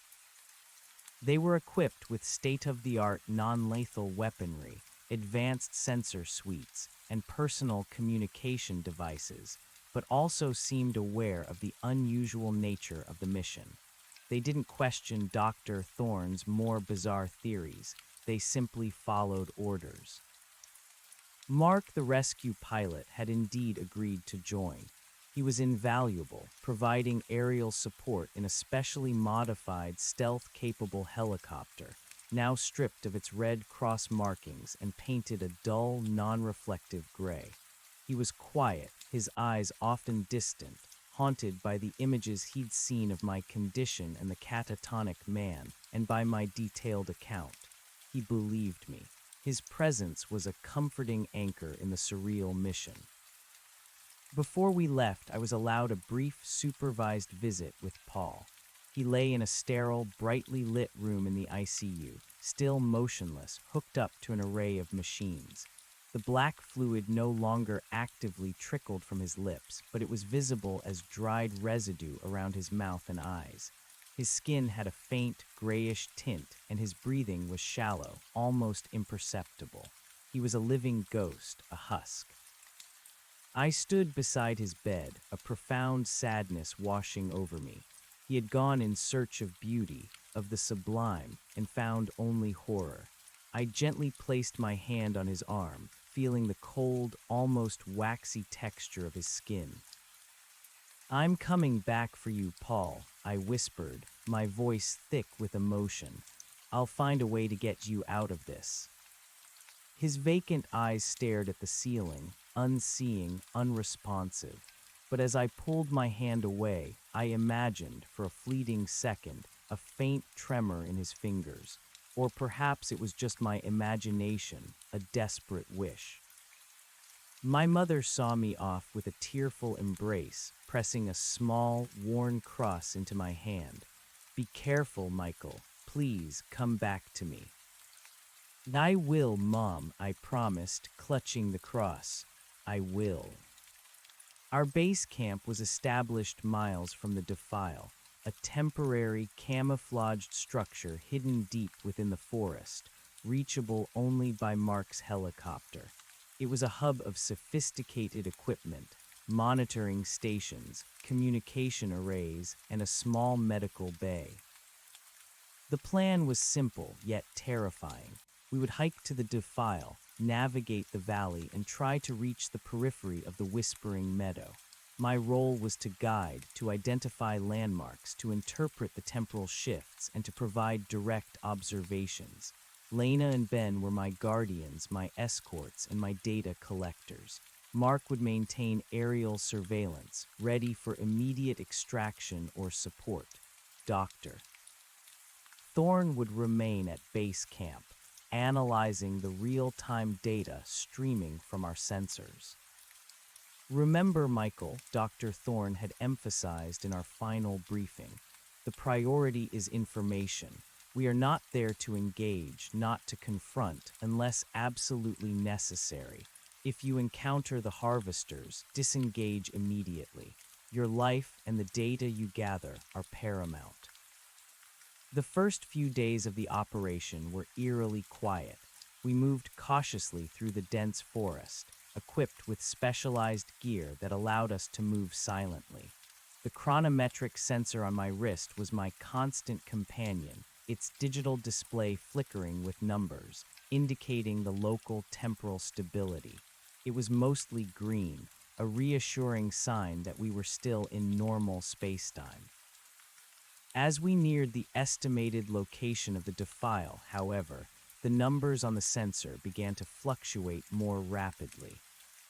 They were equipped with state-of-the-art non-lethal weaponry, advanced sensor suites, and personal communication devices, but also seemed aware of the unusual nature of the mission. They didn't question Dr. Thorne's more bizarre theories. They simply followed orders. Mark, the rescue pilot, had indeed agreed to join. He was invaluable, providing aerial support in a specially modified, stealth-capable helicopter, now stripped of its Red Cross markings and painted a dull, non-reflective gray. He was quiet, his eyes often distant, haunted by the images he'd seen of my condition and the catatonic man, and by my detailed account. He believed me. His presence was a comforting anchor in the surreal mission. Before we left, I was allowed a brief supervised visit with Paul. He lay in a sterile, brightly lit room in the ICU, still motionless, hooked up to an array of machines. The black fluid no longer actively trickled from his lips, but it was visible as dried residue around his mouth and eyes. His skin had a faint, grayish tint, and his breathing was shallow, almost imperceptible. He was a living ghost, a husk. I stood beside his bed, a profound sadness washing over me. He had gone in search of beauty, of the sublime, and found only horror. I gently placed my hand on his arm, feeling the cold, almost waxy texture of his skin. "I'm coming back for you, Paul," I whispered, my voice thick with emotion. "I'll find a way to get you out of this." His vacant eyes stared at the ceiling, unseeing, unresponsive. But as I pulled my hand away, I imagined, for a fleeting second, a faint tremor in his fingers. Or perhaps it was just my imagination, a desperate wish. My mother saw me off with a tearful embrace, pressing a small, worn cross into my hand. "Be careful, Michael. Please come back to me." "I will, Mom," I promised, clutching the cross. "I will." Our base camp was established miles from the defile, a temporary, camouflaged structure hidden deep within the forest, reachable only by Mark's helicopter. It was a hub of sophisticated equipment, monitoring stations, communication arrays, and a small medical bay. The plan was simple, yet terrifying. We would hike to the defile, navigate the valley, and try to reach the periphery of the Whispering Meadow. My role was to guide, to identify landmarks, to interpret the temporal shifts, and to provide direct observations. Lena and Ben were my guardians, my escorts, and my data collectors. Mark would maintain aerial surveillance, ready for immediate extraction or support. Doctor. Thorn would remain at base camp, analyzing the real-time data streaming from our sensors. Remember, Michael, Dr. Thorn had emphasized in our final briefing. The priority is information. We are not there to engage, not to confront, unless absolutely necessary. If you encounter the harvesters, disengage immediately. Your life and the data you gather are paramount. The first few days of the operation were eerily quiet. We moved cautiously through the dense forest, equipped with specialized gear that allowed us to move silently. The chronometric sensor on my wrist was my constant companion, its digital display flickering with numbers, indicating the local temporal stability. It was mostly green, a reassuring sign that we were still in normal spacetime. As we neared the estimated location of the defile, however, the numbers on the sensor began to fluctuate more rapidly.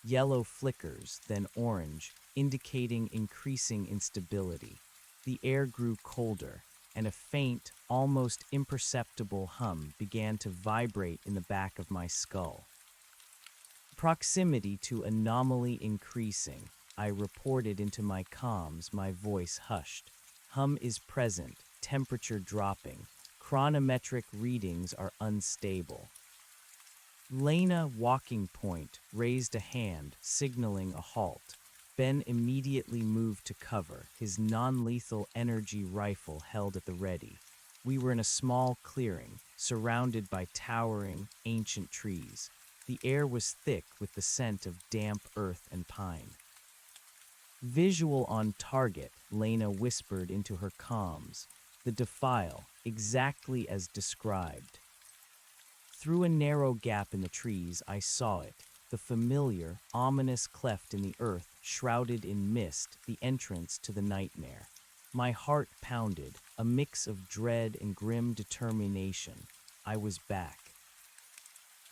Yellow flickers, then orange, indicating increasing instability. The air grew colder, and a faint, almost imperceptible hum began to vibrate in the back of my skull. Proximity to anomaly increasing, I reported into my comms, my voice hushed. Hum is present, temperature dropping. Chronometric readings are unstable. Lena, walking point, raised a hand, signaling a halt. Ben immediately moved to cover, his non-lethal energy rifle held at the ready. We were in a small clearing, surrounded by towering, ancient trees. The air was thick with the scent of damp earth and pine. Visual on target, Lena whispered into her comms. The defile, exactly as described. Through a narrow gap in the trees, I saw it, the familiar, ominous cleft in the earth, shrouded in mist, the entrance to the nightmare. My heart pounded, a mix of dread and grim determination. I was back.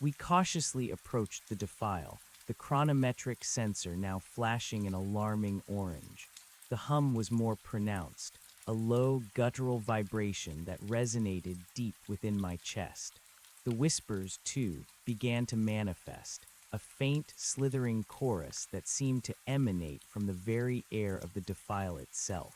We cautiously approached the defile, the chronometric sensor now flashing an alarming orange. The hum was more pronounced, a low, guttural vibration that resonated deep within my chest. The whispers, too, began to manifest, a faint, slithering chorus that seemed to emanate from the very air of the defile itself.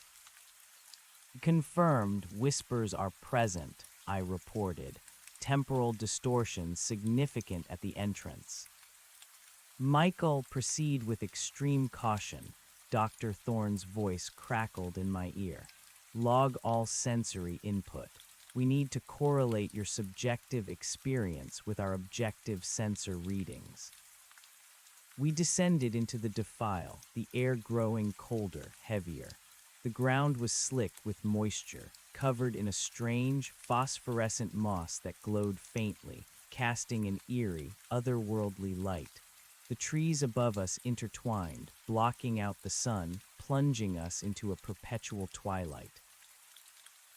Confirmed, whispers are present, I reported, temporal distortion significant at the entrance. Michael, proceed with extreme caution, Dr. Thorne's voice crackled in my ear. Log all sensory input. We need to correlate your subjective experience with our objective sensor readings. We descended into the defile, the air growing colder, heavier. The ground was slick with moisture, covered in a strange, phosphorescent moss that glowed faintly, casting an eerie, otherworldly light. The trees above us intertwined, blocking out the sun, plunging us into a perpetual twilight.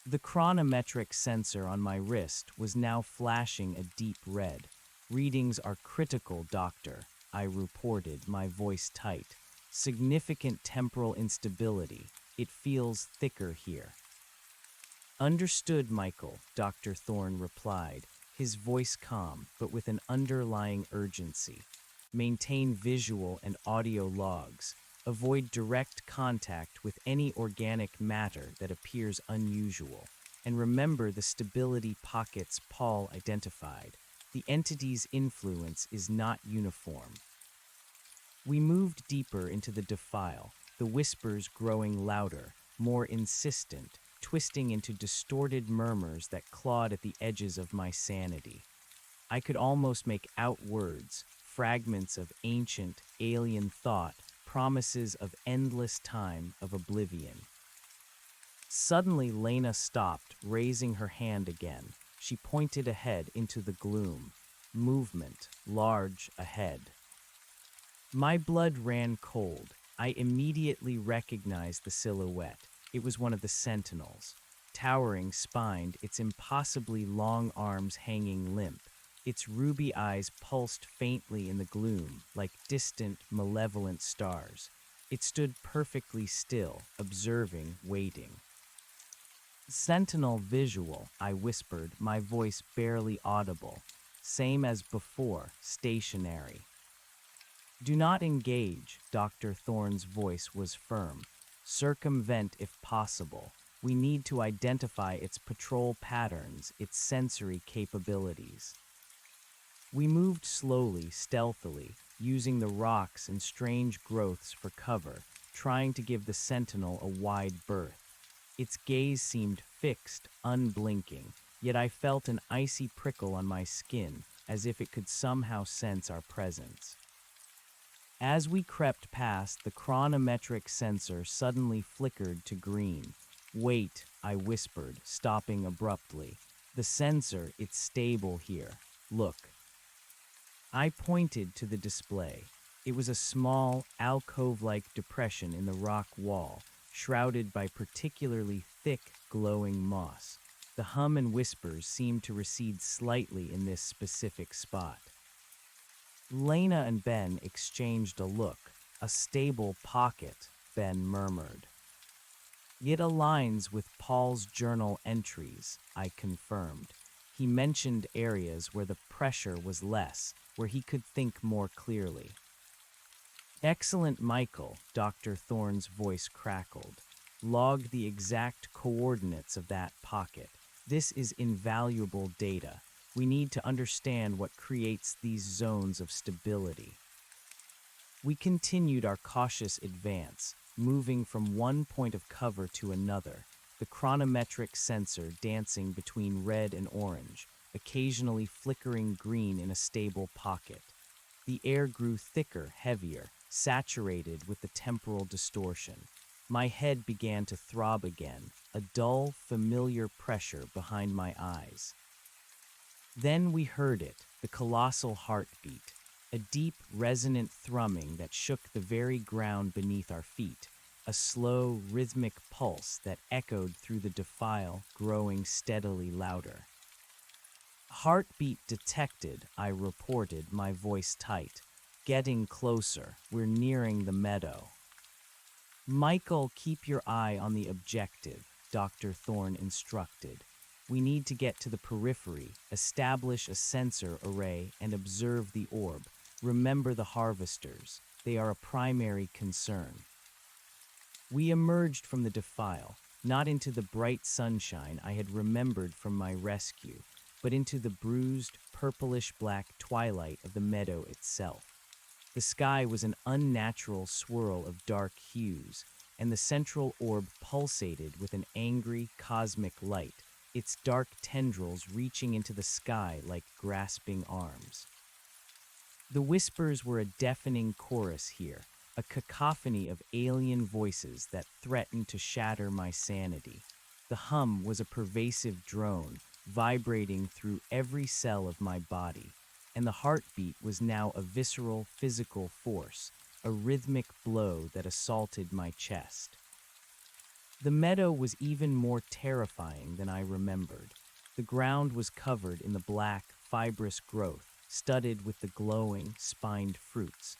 The chronometric sensor on my wrist was now flashing a deep red. Readings are critical, Doctor, I reported, my voice tight. Significant temporal instability. It feels thicker here. Understood, Michael, Dr. Thorne replied, his voice calm, but with an underlying urgency. Maintain visual and audio logs. Avoid direct contact with any organic matter that appears unusual. And remember the stability pockets Paul identified. The entity's influence is not uniform. We moved deeper into the defile, the whispers growing louder, more insistent, twisting into distorted murmurs that clawed at the edges of my sanity. I could almost make out words, fragments of ancient, alien thought, promises of endless time, of oblivion. Suddenly, Lena stopped, raising her hand again. She pointed ahead into the gloom. Movement, large ahead. My blood ran cold. I immediately recognized the silhouette. It was one of the sentinels. Towering, spined, its impossibly long arms hanging limp. Its ruby eyes pulsed faintly in the gloom, like distant, malevolent stars. It stood perfectly still, observing, waiting. Sentinel visual, I whispered, my voice barely audible. Same as before, stationary. Do not engage, Dr. Thorne's voice was firm. Circumvent if possible. We need to identify its patrol patterns, its sensory capabilities. We moved slowly, stealthily, using the rocks and strange growths for cover, trying to give the sentinel a wide berth. Its gaze seemed fixed, unblinking, yet I felt an icy prickle on my skin, as if it could somehow sense our presence. As we crept past, the chronometric sensor suddenly flickered to green. Wait, I whispered, stopping abruptly. The sensor, it's stable here. Look. I pointed to the display. It was a small, alcove-like depression in the rock wall, shrouded by particularly thick, glowing moss. The hum and whispers seemed to recede slightly in this specific spot. Lena and Ben exchanged a look. A stable pocket, Ben murmured. It aligns with Paul's journal entries, I confirmed. He mentioned areas where the pressure was less, where he could think more clearly. Excellent, Michael, Dr. Thorne's voice crackled. Log the exact coordinates of that pocket. This is invaluable data. We need to understand what creates these zones of stability. We continued our cautious advance, moving from one point of cover to another, the chronometric sensor dancing between red and orange, occasionally flickering green in a stable pocket. The air grew thicker, heavier, saturated with the temporal distortion. My head began to throb again, a dull, familiar pressure behind my eyes. Then we heard it, the colossal heartbeat, a deep, resonant thrumming that shook the very ground beneath our feet, a slow, rhythmic pulse that echoed through the defile, growing steadily louder. Heartbeat detected, I reported, my voice tight. Getting closer, we're nearing the meadow. Michael, keep your eye on the objective, Dr. Thorne instructed. We need to get to the periphery, establish a sensor array, and observe the orb. Remember the harvesters. They are a primary concern. We emerged from the defile, not into the bright sunshine I had remembered from my rescue, but into the bruised, purplish-black twilight of the meadow itself. The sky was an unnatural swirl of dark hues, and the central orb pulsated with an angry, cosmic light, its dark tendrils reaching into the sky like grasping arms. The whispers were a deafening chorus here, a cacophony of alien voices that threatened to shatter my sanity. The hum was a pervasive drone, vibrating through every cell of my body, and the heartbeat was now a visceral, physical force, a rhythmic blow that assaulted my chest. The meadow was even more terrifying than I remembered. The ground was covered in the black, fibrous growth, studded with the glowing, spined fruits.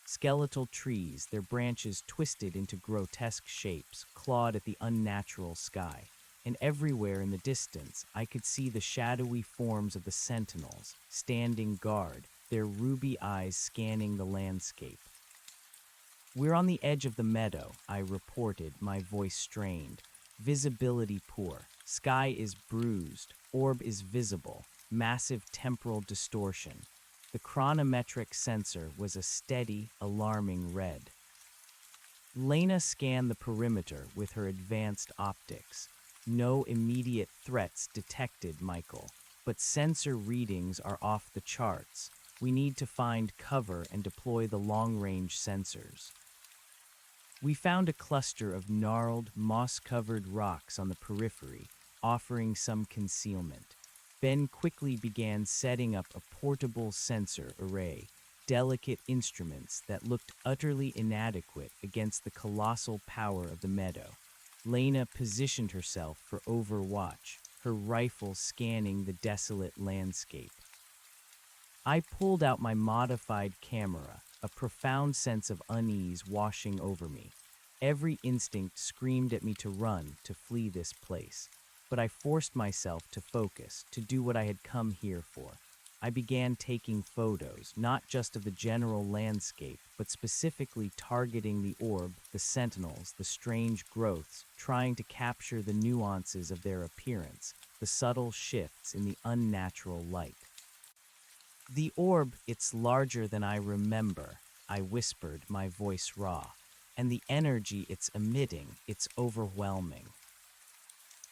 Skeletal trees, their branches twisted into grotesque shapes, clawed at the unnatural sky. And everywhere in the distance, I could see the shadowy forms of the sentinels, standing guard, their ruby eyes scanning the landscape. We're on the edge of the meadow, I reported, my voice strained. Visibility poor. Sky is bruised. Orb is visible. Massive temporal distortion. The chronometric sensor was a steady, alarming red. Lena scanned the perimeter with her advanced optics. No immediate threats detected, Michael, but sensor readings are off the charts. We need to find cover and deploy the long-range sensors. We found a cluster of gnarled, moss-covered rocks on the periphery, offering some concealment. Ben quickly began setting up a portable sensor array, delicate instruments that looked utterly inadequate against the colossal power of the meadow. Lena positioned herself for overwatch, her rifle scanning the desolate landscape. I pulled out my modified camera, a profound sense of unease washing over me. Every instinct screamed at me to run, to flee this place. but I forced myself to focus, to do what I had come here for. I began taking photos, not just of the general landscape, but specifically targeting the orb, the sentinels, the strange growths, trying to capture the nuances of their appearance, the subtle shifts in the unnatural light. The orb, it's larger than I remember, I whispered, my voice raw, and the energy it's emitting, it's overwhelming.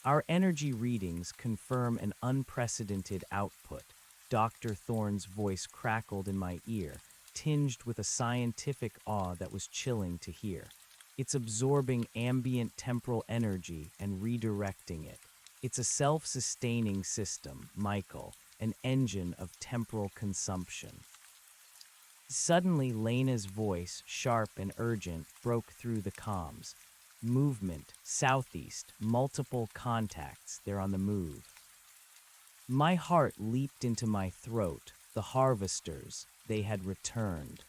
Our energy readings confirm an unprecedented output. Dr. Thorne's voice crackled in my ear, tinged with a scientific awe that was chilling to hear. It's absorbing ambient temporal energy and redirecting it. It's a self-sustaining system, Michael, an engine of temporal consumption. Suddenly, Lena's voice, sharp and urgent, broke through the comms. Movement, southeast, multiple contacts, they're on the move. My heart leaped into my throat. The harvesters, they had returned.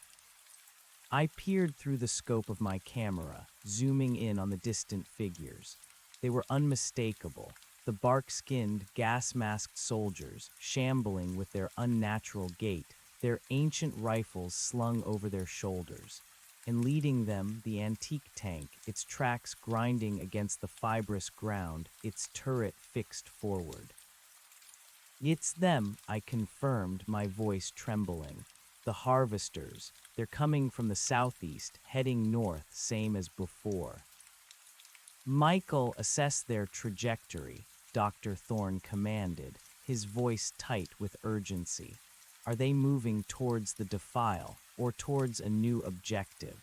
I peered through the scope of my camera, zooming in on the distant figures. They were unmistakable, the bark-skinned, gas-masked soldiers, shambling with their unnatural gait, their ancient rifles slung over their shoulders. And leading them, the antique tank, its tracks grinding against the fibrous ground, its turret fixed forward. It's them, I confirmed, my voice trembling. The harvesters, they're coming from the southeast, heading north, same as before. Michael, assess their trajectory, Dr. Thorne commanded, his voice tight with urgency. Are they moving towards the defile, or towards a new objective?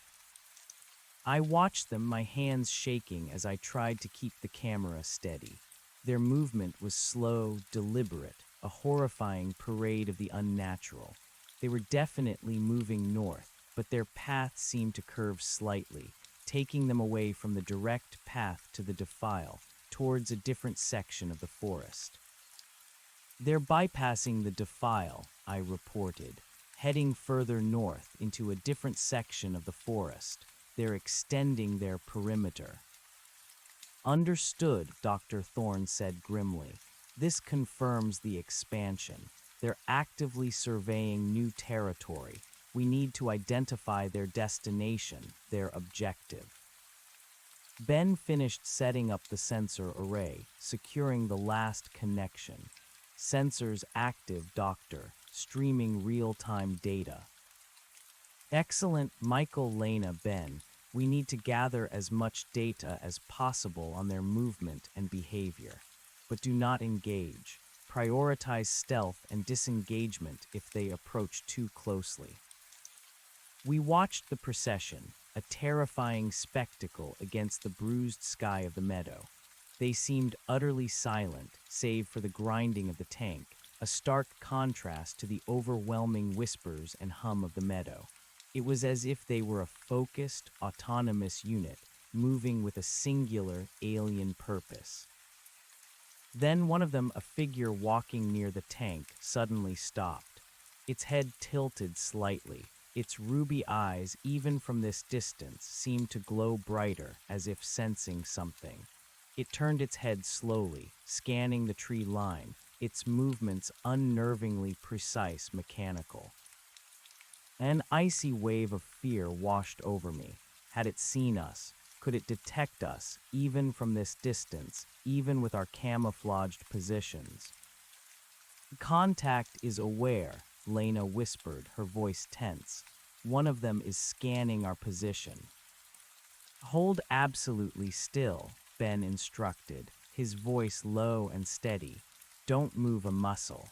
I watched them, my hands shaking as I tried to keep the camera steady. Their movement was slow, deliberate, a horrifying parade of the unnatural. They were definitely moving north, but their path seemed to curve slightly, taking them away from the direct path to the defile, towards a different section of the forest. They're bypassing the defile, I reported, heading further north into a different section of the forest. They're extending their perimeter. Understood, Dr. Thorne said grimly. This confirms the expansion. They're actively surveying new territory. We need to identify their destination, their objective. Ben finished setting up the sensor array, securing the last connection. Sensors active, Doctor, streaming real-time data. Excellent, Michael, Lena, Ben. We need to gather as much data as possible on their movement and behavior. But do not engage. Prioritize stealth and disengagement if they approach too closely. We watched the procession, a terrifying spectacle against the bruised sky of the meadow. They seemed utterly silent, save for the grinding of the tank, a stark contrast to the overwhelming whispers and hum of the meadow. It was as if they were a focused, autonomous unit, moving with a singular, alien purpose. Then one of them, a figure walking near the tank, suddenly stopped. Its head tilted slightly. Its ruby eyes, even from this distance, seemed to glow brighter, as if sensing something. It turned its head slowly, scanning the tree line, its movements unnervingly precise, mechanical. An icy wave of fear washed over me. Had it seen us? Could it detect us, even from this distance, even with our camouflaged positions? Contact is aware, Lena whispered, her voice tense. One of them is scanning our position. Hold absolutely still, Ben instructed, his voice low and steady. Don't move a muscle.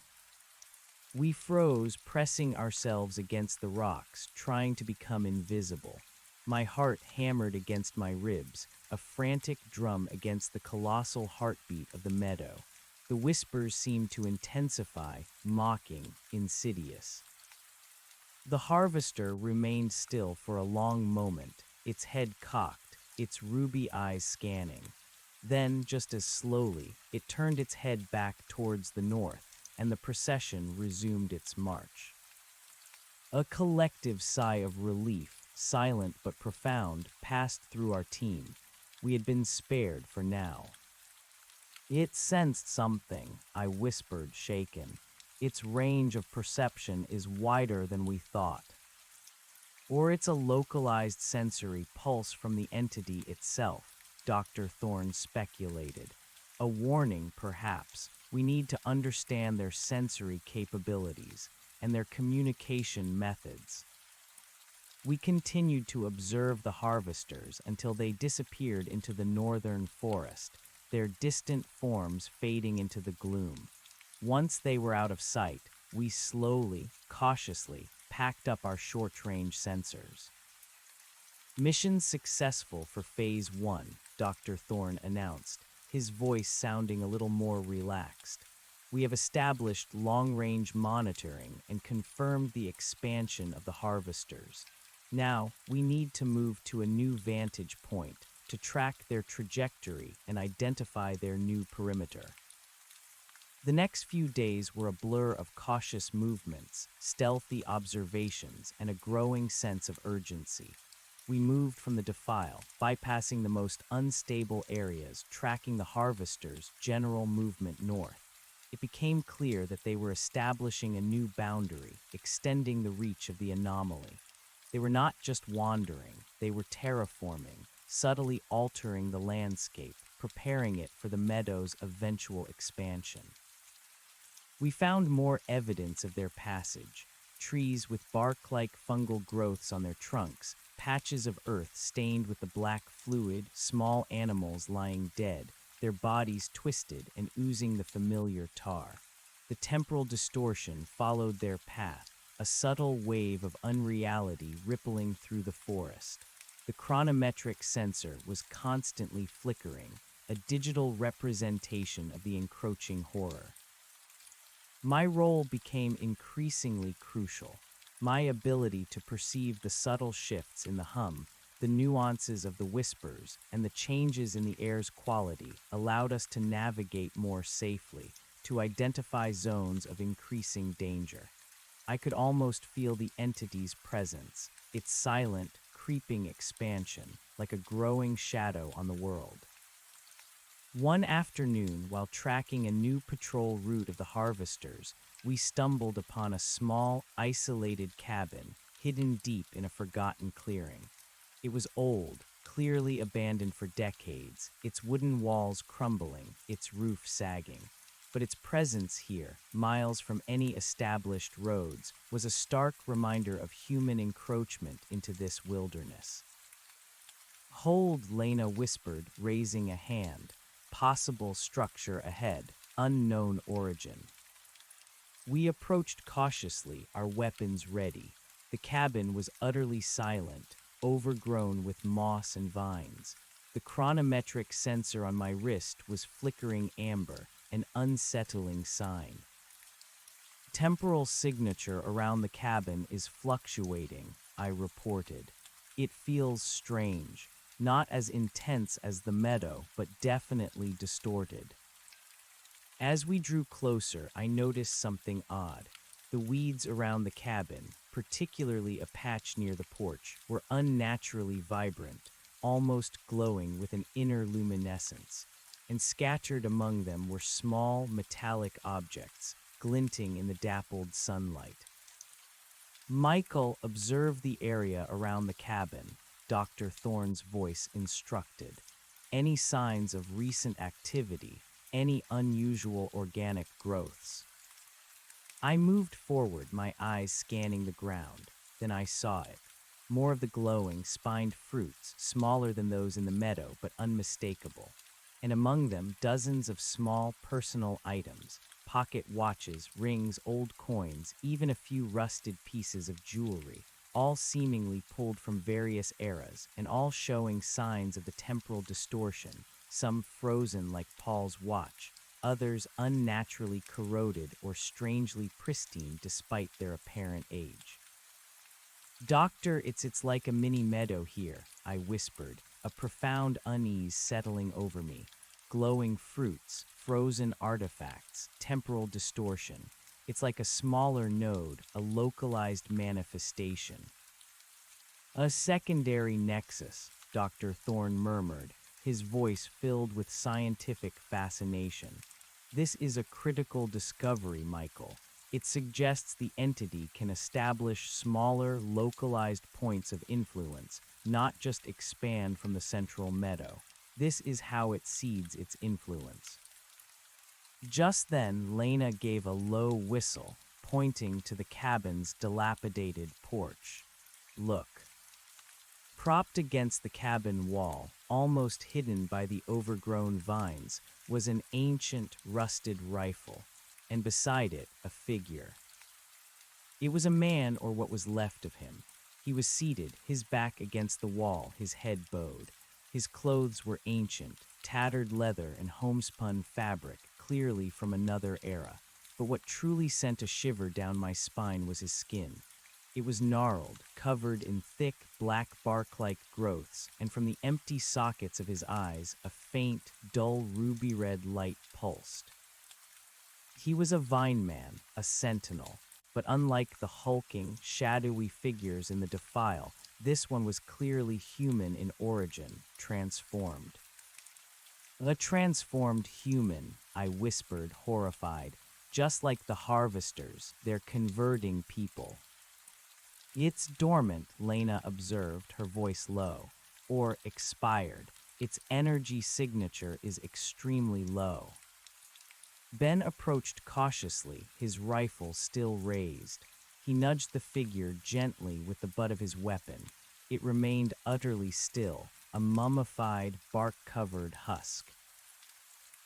We froze, pressing ourselves against the rocks, trying to become invisible. My heart hammered against my ribs, a frantic drum against the colossal heartbeat of the meadow. The whispers seemed to intensify, mocking, insidious. The harvester remained still for a long moment, its head cocked, its ruby eyes scanning. Then, just as slowly, it turned its head back towards the north, and the procession resumed its march. A collective sigh of relief, silent but profound, passed through our team. We had been spared for now. It sensed something, I whispered, shaken. Its range of perception is wider than we thought. Or it's a localized sensory pulse from the entity itself, Dr. Thorne speculated. A warning, perhaps. We need to understand their sensory capabilities and their communication methods. We continued to observe the harvesters until they disappeared into the northern forest, their distant forms fading into the gloom. Once they were out of sight, we slowly, cautiously, packed up our short-range sensors. Mission successful for Phase 1, Dr. Thorne announced, his voice sounding a little more relaxed. We have established long-range monitoring and confirmed the expansion of the harvesters. Now, we need to move to a new vantage point to track their trajectory and identify their new perimeter. The next few days were a blur of cautious movements, stealthy observations, and a growing sense of urgency. We moved from the defile, bypassing the most unstable areas, tracking the harvesters' general movement north. It became clear that they were establishing a new boundary, extending the reach of the anomaly. They were not just wandering, they were terraforming, subtly altering the landscape, preparing it for the meadow's eventual expansion. We found more evidence of their passage: trees with bark-like fungal growths on their trunks, patches of earth stained with the black fluid, small animals lying dead, their bodies twisted and oozing the familiar tar. The temporal distortion followed their path, a subtle wave of unreality rippling through the forest. The chronometric sensor was constantly flickering, a digital representation of the encroaching horror. My role became increasingly crucial. My ability to perceive the subtle shifts in the hum, the nuances of the whispers, and the changes in the air's quality allowed us to navigate more safely, to identify zones of increasing danger. I could almost feel the entity's presence, its silent, creeping expansion, like a growing shadow on the world. One afternoon, while tracking a new patrol route of the harvesters, we stumbled upon a small, isolated cabin hidden deep in a forgotten clearing. It was old, clearly abandoned for decades, its wooden walls crumbling, its roof sagging. But its presence here, miles from any established roads, was a stark reminder of human encroachment into this wilderness. "Hold," Lena whispered, raising a hand. "Possible structure ahead, unknown origin." We approached cautiously, our weapons ready. The cabin was utterly silent, overgrown with moss and vines. The chronometric sensor on my wrist was flickering amber, an unsettling sign. "Temporal signature around the cabin is fluctuating," I reported. "It feels strange. Not as intense as the meadow, but definitely distorted." As we drew closer, I noticed something odd. The weeds around the cabin, particularly a patch near the porch, were unnaturally vibrant, almost glowing with an inner luminescence. And scattered among them were small, metallic objects, glinting in the dappled sunlight. "Michael, observe the area around the cabin," Dr. Thorne's voice instructed. "Any signs of recent activity, any unusual organic growths." I moved forward, my eyes scanning the ground. Then I saw it. More of the glowing, spined fruits, smaller than those in the meadow, but unmistakable. And among them, dozens of small, personal items: pocket watches, rings, old coins, even a few rusted pieces of jewelry, all seemingly pulled from various eras, and all showing signs of the temporal distortion, some frozen like Paul's watch, others unnaturally corroded or strangely pristine despite their apparent age. "Doctor, it's like a mini meadow here," I whispered, a profound unease settling over me. Glowing fruits, frozen artifacts, temporal distortion. It's like a smaller node, a localized manifestation. "A secondary nexus," Dr. Thorne murmured, his voice filled with scientific fascination. This is a critical discovery, Michael. It suggests the entity can establish smaller, localized points of influence, not just expand from the central meadow. This is how it seeds its influence. Just then, Lena gave a low whistle, pointing to the cabin's dilapidated porch. Look. Propped against the cabin wall, almost hidden by the overgrown vines, was an ancient, rusted rifle, and beside it, a figure. It was a man, or what was left of him. He was seated, his back against the wall, his head bowed. His clothes were ancient, tattered leather and homespun fabric, clearly from another era. But what truly sent a shiver down my spine was his skin. It was gnarled, covered in thick, black bark-like growths, and from the empty sockets of his eyes, a faint, dull ruby-red light pulsed. He was a vine man, a sentinel, but unlike the hulking, shadowy figures in the defile, this one was clearly human in origin, transformed. A transformed human, I whispered, horrified. Just like the harvesters, they're converting people. It's dormant, Lena observed, her voice low, or expired. Its energy signature is extremely low. Ben approached cautiously, his rifle still raised. He nudged the figure gently with the butt of his weapon. It remained utterly still, a mummified, bark-covered husk.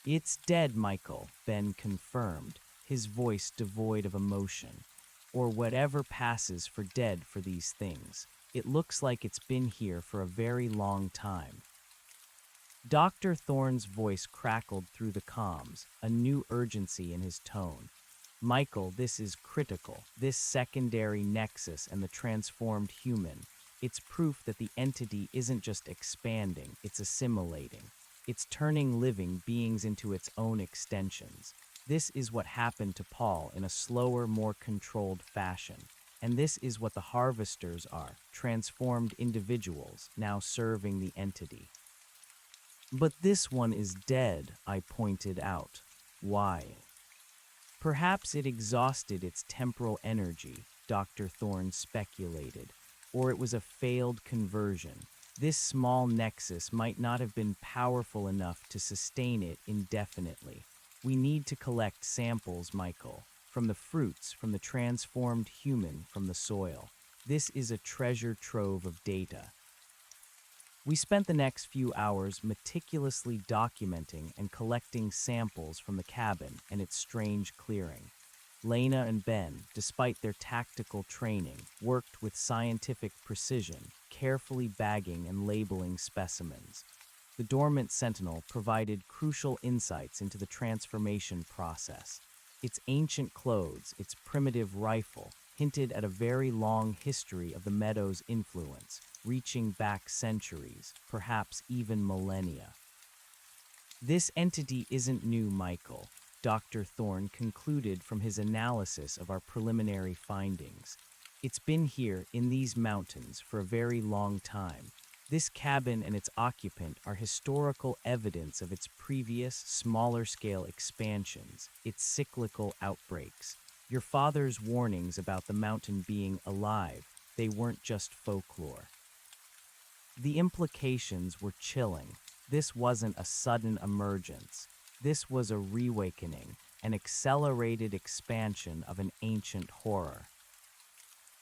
It's dead, Michael, Ben confirmed, his voice devoid of emotion. Or whatever passes for dead for these things. It looks like it's been here for a very long time. Dr. Thorne's voice crackled through the comms, a new urgency in his tone. Michael, this is critical. This secondary nexus and the transformed human. It's proof that the entity isn't just expanding, it's assimilating. It's turning living beings into its own extensions. This is what happened to Paul in a slower, more controlled fashion. And this is what the harvesters are, transformed individuals, now serving the entity. But this one is dead, I pointed out. Why? Perhaps it exhausted its temporal energy, Dr. Thorne speculated, or it was a failed conversion. This small nexus might not have been powerful enough to sustain it indefinitely. We need to collect samples, Michael, from the fruits, from the transformed human, from the soil. This is a treasure trove of data. We spent the next few hours meticulously documenting and collecting samples from the cabin and its strange clearing. Lena and Ben, despite their tactical training, worked with scientific precision, carefully bagging and labeling specimens. The dormant sentinel provided crucial insights into the transformation process. Its ancient clothes, its primitive rifle, hinted at a very long history of the meadow's influence, reaching back centuries, perhaps even millennia. This entity isn't new, Michael, Dr. Thorne concluded from his analysis of our preliminary findings. It's been here, in these mountains, for a very long time. This cabin and its occupant are historical evidence of its previous, smaller-scale expansions, its cyclical outbreaks. Your father's warnings about the mountain being alive, they weren't just folklore. The implications were chilling. This wasn't a sudden emergence. This was a reawakening, an accelerated expansion of an ancient horror.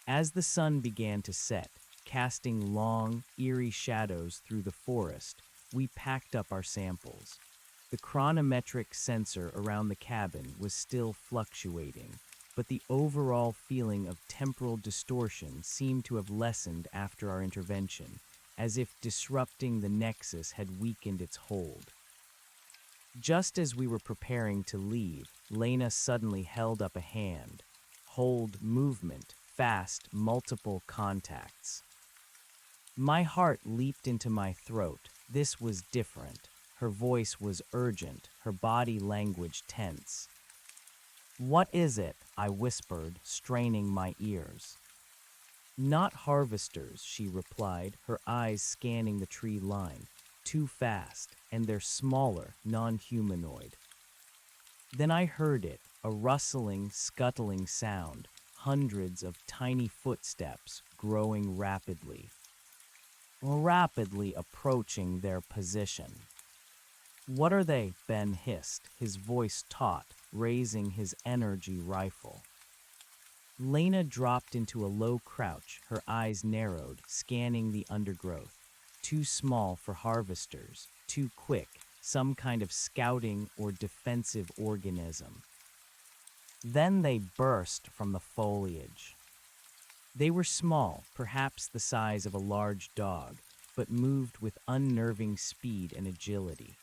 As the sun began to set, casting long, eerie shadows through the forest, we packed up our samples. The chronometric sensor around the cabin was still fluctuating, but the overall feeling of temporal distortion seemed to have lessened after our intervention, as if disrupting the nexus had weakened its hold. Just as we were preparing to leave, Lena suddenly held up a hand. Hold, movement, fast, multiple contacts. My heart leaped into my throat. This was different. Her voice was urgent, her body language tense. "What is it?" I whispered, straining my ears. "Not harvesters," she replied, her eyes scanning the tree line. too fast, and they're smaller, non-humanoid. Then I heard it, a rustling, scuttling sound, hundreds of tiny footsteps growing rapidly approaching their position. What are they? Ben hissed, his voice taut, raising his energy rifle. Lena dropped into a low crouch, her eyes narrowed, scanning the undergrowth. Too small for harvesters, too quick, some kind of scouting or defensive organism. Then they burst from the foliage. They were small, perhaps the size of a large dog, but moved with unnerving speed and agility.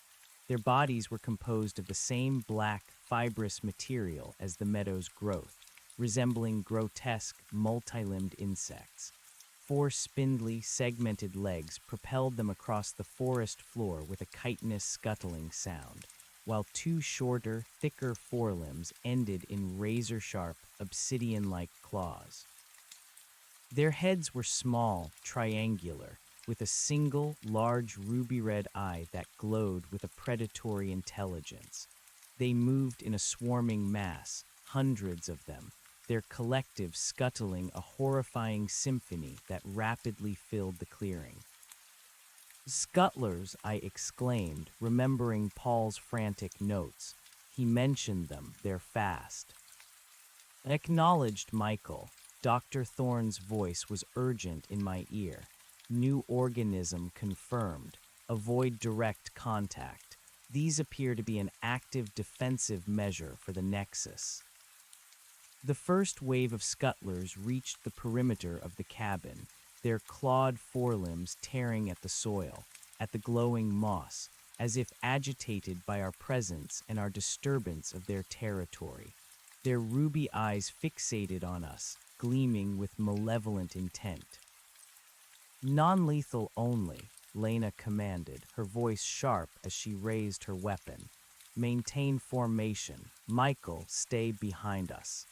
Their bodies were composed of the same black, fibrous material as the meadow's growth, resembling grotesque, multi-limbed insects. 4 spindly, segmented legs propelled them across the forest floor with a chitinous scuttling sound, while 2 shorter, thicker forelimbs ended in razor-sharp, obsidian-like claws. Their heads were small, triangular, with a single, large ruby-red eye that glowed with a predatory intelligence. They moved in a swarming mass, hundreds of them, their collective scuttling a horrifying symphony that rapidly filled the clearing. "Scuttlers," I exclaimed, remembering Paul's frantic notes. He mentioned them, they're fast. Acknowledged, Michael. Dr. Thorne's voice was urgent in my ear. New organism confirmed. Avoid direct contact. These appear to be an active defensive measure for the Nexus. The first wave of scuttlers reached the perimeter of the cabin, their clawed forelimbs tearing at the soil, at the glowing moss, as if agitated by our presence and our disturbance of their territory. Their ruby eyes fixated on us, gleaming with malevolent intent. "Non-lethal only," Lena commanded, her voice sharp as she raised her weapon. "Maintain formation. Michael, stay behind us."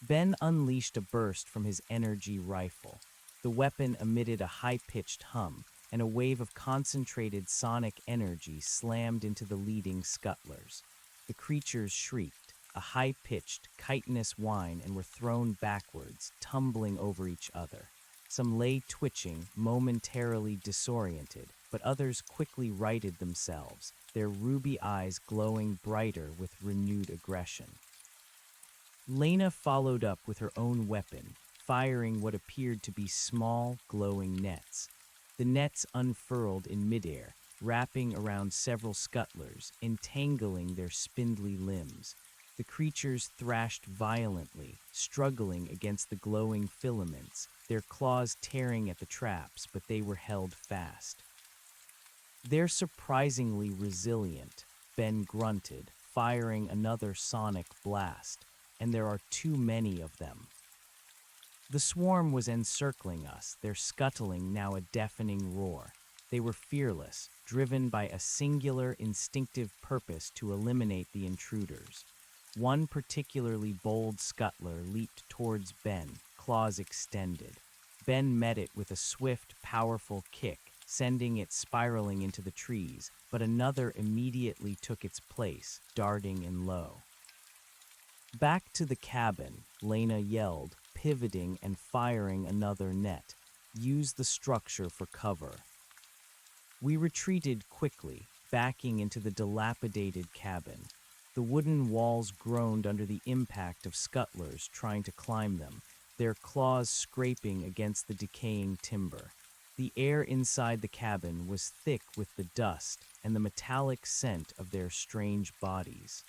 Ben unleashed a burst from his energy rifle. The weapon emitted a high-pitched hum, and a wave of concentrated sonic energy slammed into the leading scuttlers. The creatures shrieked, a high-pitched, chitinous whine, and were thrown backwards, tumbling over each other. Some lay twitching, momentarily disoriented, but others quickly righted themselves, their ruby eyes glowing brighter with renewed aggression. Lena followed up with her own weapon, firing what appeared to be small, glowing nets. The nets unfurled in midair, wrapping around several scuttlers, entangling their spindly limbs. The creatures thrashed violently, struggling against the glowing filaments, their claws tearing at the traps, but they were held fast. "They're surprisingly resilient," Ben grunted, firing another sonic blast. "And there are too many of them." The swarm was encircling us, their scuttling now a deafening roar. They were fearless, driven by a singular instinctive purpose to eliminate the intruders. One particularly bold scuttler leaped towards Ben, claws extended. Ben met it with a swift, powerful kick, sending it spiraling into the trees, but another immediately took its place, darting in low. "Back to the cabin," Lena yelled, pivoting and firing another net. "Use the structure for cover." We retreated quickly, backing into the dilapidated cabin. The wooden walls groaned under the impact of scuttlers trying to climb them, their claws scraping against the decaying timber. The air inside the cabin was thick with the dust and the metallic scent of their strange bodies.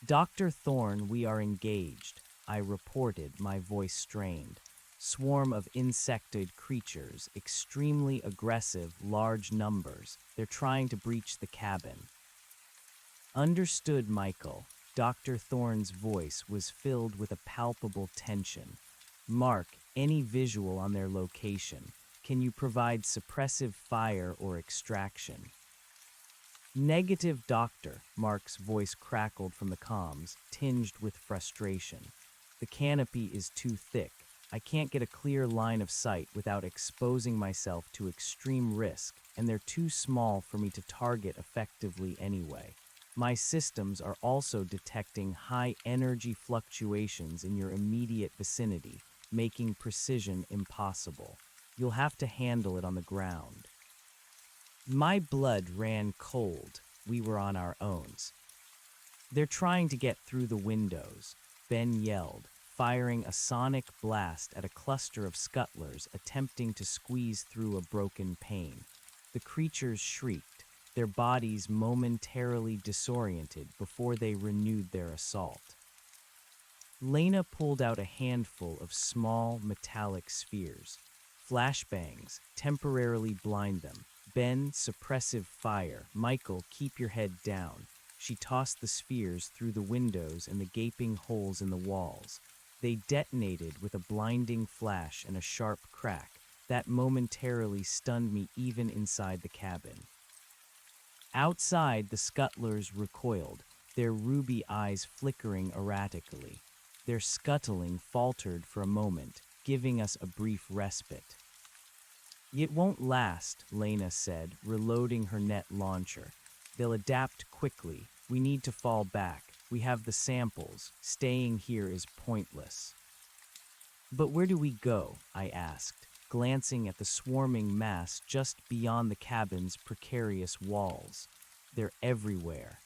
"Dr. Thorne, we are engaged," I reported, my voice strained. "Swarm of insectoid creatures, extremely aggressive, large numbers. They're trying to breach the cabin." "Understood, Michael." Dr. Thorne's voice was filled with a palpable tension. "Mark, any visual on their location? Can you provide suppressive fire or extraction?" "Negative, Doctor," Mark's voice crackled from the comms, tinged with frustration. "The canopy is too thick. I can't get a clear line of sight without exposing myself to extreme risk, and they're too small for me to target effectively anyway. My systems are also detecting high energy fluctuations in your immediate vicinity, making precision impossible. You'll have to handle it on the ground. My blood ran cold. We were on our own. They're trying to get through the windows, Ben yelled, firing a sonic blast at a cluster of scuttlers attempting to squeeze through a broken pane. The creatures shrieked, their bodies momentarily disoriented before they renewed their assault. Lena pulled out a handful of small metallic spheres. Flashbangs, temporarily blind them. Ben, suppressive fire. Michael, keep your head down. She tossed the spheres through the windows and the gaping holes in the walls. They detonated with a blinding flash and a sharp crack that momentarily stunned me even inside the cabin. Outside, the scuttlers recoiled, their ruby eyes flickering erratically. Their scuttling faltered for a moment, giving us a brief respite. "It won't last," Lena said, reloading her net launcher. "They'll adapt quickly. We need to fall back. We have the samples. Staying here is pointless." "But where do we go?" I asked, glancing at the swarming mass just beyond the cabin's precarious walls. "They're everywhere."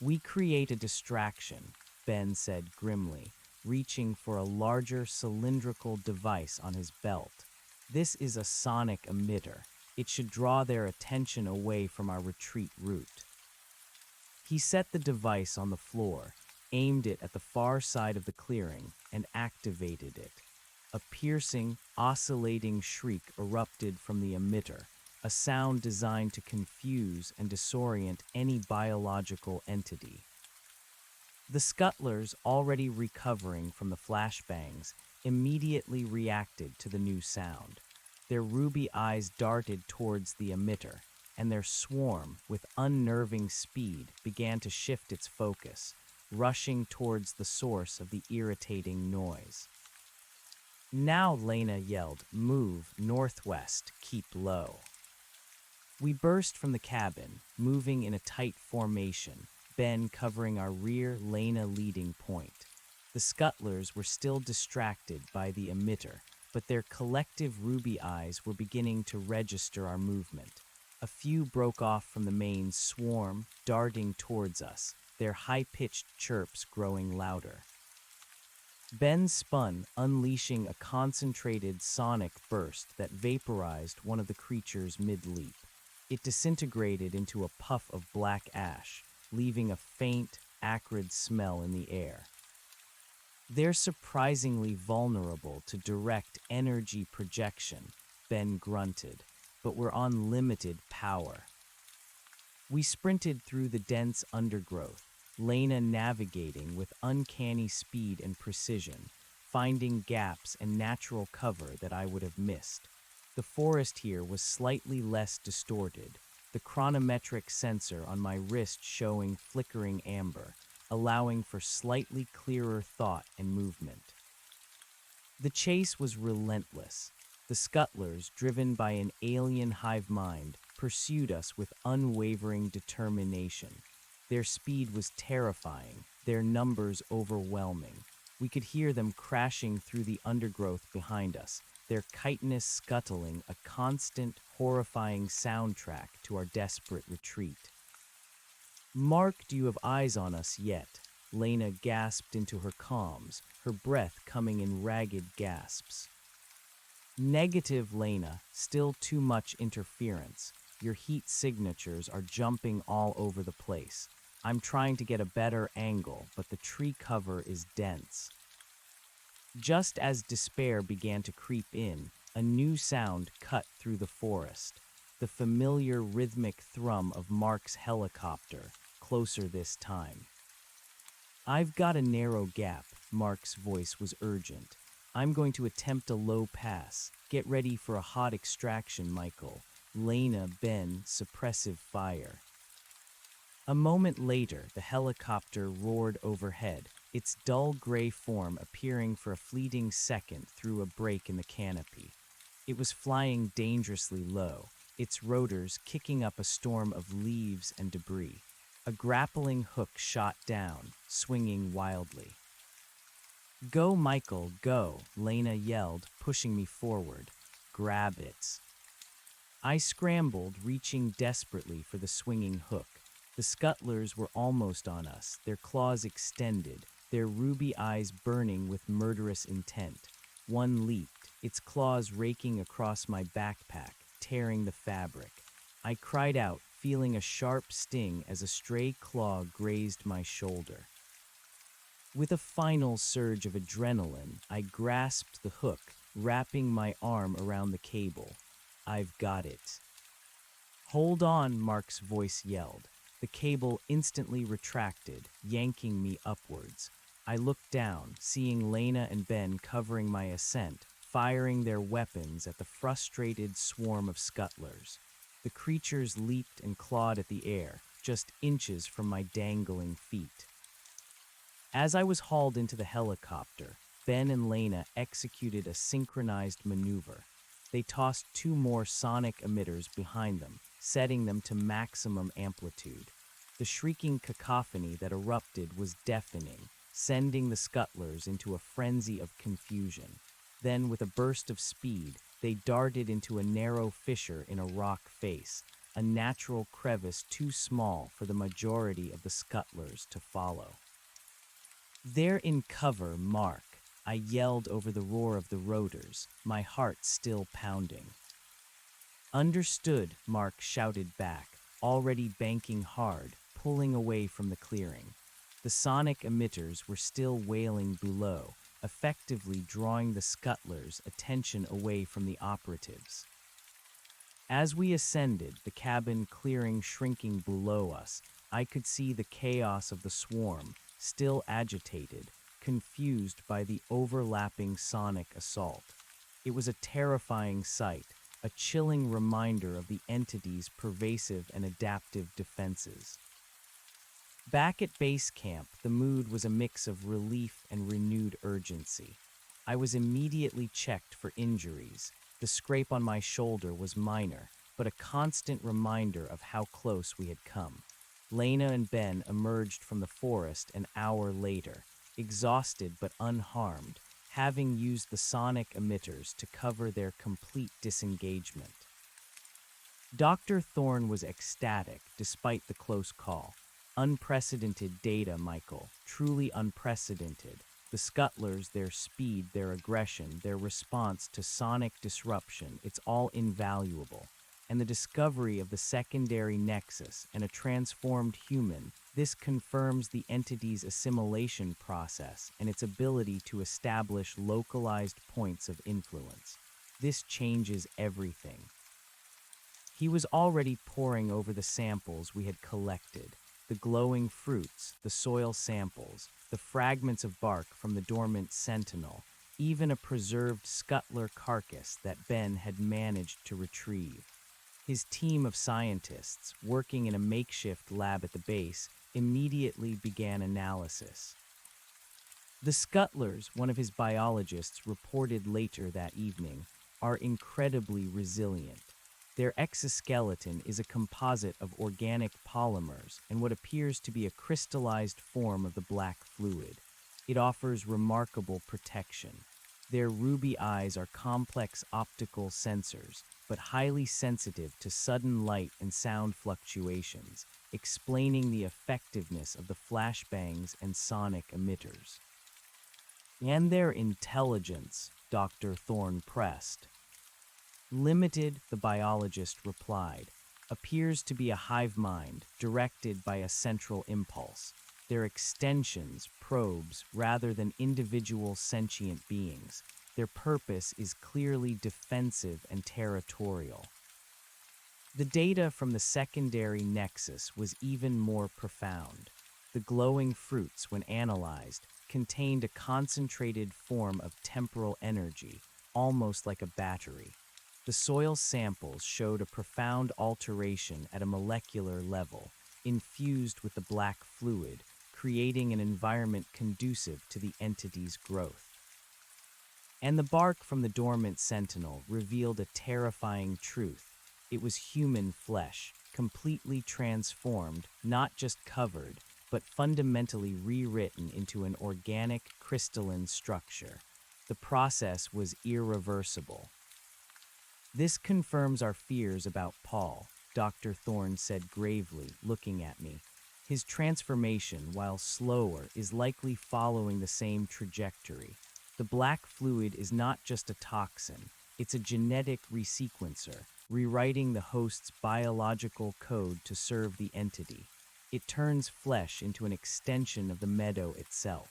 "We create a distraction," Ben said grimly, reaching for a larger cylindrical device on his belt. "This is a sonic emitter. It should draw their attention away from our retreat route." He set the device on the floor, aimed it at the far side of the clearing, and activated it. A piercing, oscillating shriek erupted from the emitter, a sound designed to confuse and disorient any biological entity. The scuttlers, already recovering from the flashbangs, immediately reacted to the new sound. Their ruby eyes darted towards the emitter, and their swarm, with unnerving speed, began to shift its focus, rushing towards the source of the irritating noise. "Now," Lena yelled, "move northwest, keep low." We burst from the cabin, moving in a tight formation, Ben covering our rear, Lena leading point. The scuttlers were still distracted by the emitter, but their collective ruby eyes were beginning to register our movement. A few broke off from the main swarm, darting towards us, their high-pitched chirps growing louder. Ben spun, unleashing a concentrated sonic burst that vaporized one of the creatures mid-leap. It disintegrated into a puff of black ash, leaving a faint, acrid smell in the air. "They're surprisingly vulnerable to direct energy projection," Ben grunted, "but we're on limited power." We sprinted through the dense undergrowth, Lena navigating with uncanny speed and precision, finding gaps and natural cover that I would have missed. The forest here was slightly less distorted, the chronometric sensor on my wrist showing flickering amber, allowing for slightly clearer thought and movement. The chase was relentless. The scuttlers, driven by an alien hive mind, pursued us with unwavering determination. Their speed was terrifying, their numbers overwhelming. We could hear them crashing through the undergrowth behind us, their chitinous scuttling a constant, horrifying soundtrack to our desperate retreat. "Mark, do you have eyes on us yet?" Lena gasped into her comms, her breath coming in ragged gasps. "Negative, Lena. Still too much interference. Your heat signatures are jumping all over the place. I'm trying to get a better angle, but the tree cover is dense." Just as despair began to creep in, a new sound cut through the forest. The familiar rhythmic thrum of Mark's helicopter, closer this time. "I've got a narrow gap," Mark's voice was urgent. "I'm going to attempt a low pass. Get ready for a hot extraction, Michael." Lena, Ben, suppressive fire. A moment later, the helicopter roared overhead, its dull gray form appearing for a fleeting second through a break in the canopy. It was flying dangerously low, its rotors kicking up a storm of leaves and debris. A grappling hook shot down, swinging wildly. "Go, Michael, go," Lena yelled, pushing me forward. "Grab it." I scrambled, reaching desperately for the swinging hook. The scuttlers were almost on us, their claws extended, their ruby eyes burning with murderous intent. One leaped, its claws raking across my backpack, tearing the fabric. I cried out, feeling a sharp sting as a stray claw grazed my shoulder. With a final surge of adrenaline, I grasped the hook, wrapping my arm around the cable. "I've got it." "Hold on," Mark's voice yelled. The cable instantly retracted, yanking me upwards. I looked down, seeing Lena and Ben covering my ascent, firing their weapons at the frustrated swarm of scuttlers. The creatures leaped and clawed at the air, just inches from my dangling feet. As I was hauled into the helicopter, Ben and Lena executed a synchronized maneuver. They tossed two more sonic emitters behind them, setting them to maximum amplitude. The shrieking cacophony that erupted was deafening, sending the scuttlers into a frenzy of confusion. Then, with a burst of speed, they darted into a narrow fissure in a rock face, a natural crevice too small for the majority of the scuttlers to follow. "They're in cover, Mark," I yelled over the roar of the rotors, my heart still pounding. "Understood," Mark shouted back, already banking hard, pulling away from the clearing. The sonic emitters were still wailing below, effectively drawing the scuttlers' attention away from the operatives. As we ascended, the cabin clearing shrinking below us, I could see the chaos of the swarm, still agitated, confused by the overlapping sonic assault. It was a terrifying sight, a chilling reminder of the entity's pervasive and adaptive defenses. Back at base camp, the mood was a mix of relief and renewed urgency. I was immediately checked for injuries. The scrape on my shoulder was minor, but a constant reminder of how close we had come. Lena and Ben emerged from the forest an hour later, exhausted but unharmed, having used the sonic emitters to cover their complete disengagement. Dr. Thorne was ecstatic despite the close call. "Unprecedented data, Michael, truly unprecedented. The scuttlers, their speed, their aggression, their response to sonic disruption, it's all invaluable. And the discovery of the secondary nexus and a transformed human, this confirms the entity's assimilation process and its ability to establish localized points of influence. This changes everything." He was already poring over the samples we had collected, the glowing fruits, the soil samples, the fragments of bark from the dormant sentinel, even a preserved scuttler carcass that Ben had managed to retrieve. His team of scientists, working in a makeshift lab at the base, immediately began analysis. The scuttlers, one of his biologists reported later that evening, are incredibly resilient. Their exoskeleton is a composite of organic polymers and what appears to be a crystallized form of the black fluid. It offers remarkable protection. Their ruby eyes are complex optical sensors, but highly sensitive to sudden light and sound fluctuations, explaining the effectiveness of the flashbangs and sonic emitters. "And their intelligence," Dr. Thorne pressed. "Limited," the biologist replied, "appears to be a hive mind directed by a central impulse. Their extensions, probes, rather than individual sentient beings. Their purpose is clearly defensive and territorial." The data from the secondary nexus was even more profound. The glowing fruits, when analyzed, contained a concentrated form of temporal energy, almost like a battery. The soil samples showed a profound alteration at a molecular level, infused with the black fluid, creating an environment conducive to the entity's growth. And the bark from the dormant sentinel revealed a terrifying truth. It was human flesh, completely transformed, not just covered, but fundamentally rewritten into an organic, crystalline structure. The process was irreversible. This confirms our fears about Paul, Dr. Thorne said gravely, looking at me. His transformation, while slower, is likely following the same trajectory. The black fluid is not just a toxin, it's a genetic resequencer, rewriting the host's biological code to serve the entity. It turns flesh into an extension of the meadow itself.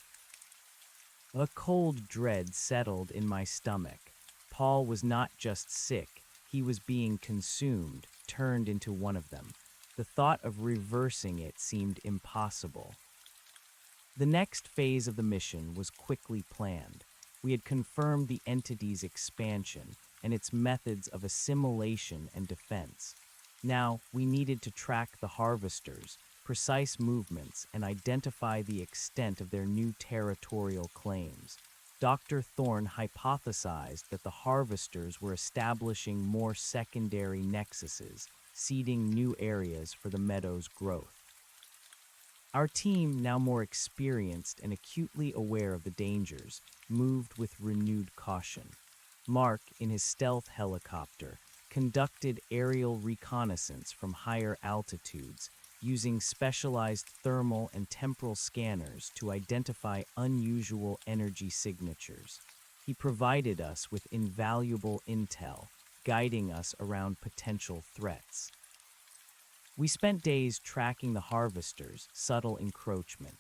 A cold dread settled in my stomach. Paul was not just sick, he was being consumed, turned into one of them. The thought of reversing it seemed impossible. The next phase of the mission was quickly planned. We had confirmed the entity's expansion and its methods of assimilation and defense. Now, we needed to track the harvesters, precise movements, and identify the extent of their new territorial claims. Dr. Thorne hypothesized that the harvesters were establishing more secondary nexuses, seeding new areas for the meadow's growth. Our team, now more experienced and acutely aware of the dangers, moved with renewed caution. Mark, in his stealth helicopter, conducted aerial reconnaissance from higher altitudes, using specialized thermal and temporal scanners to identify unusual energy signatures. He provided us with invaluable intel, guiding us around potential threats. We spent days tracking the harvesters' subtle encroachment.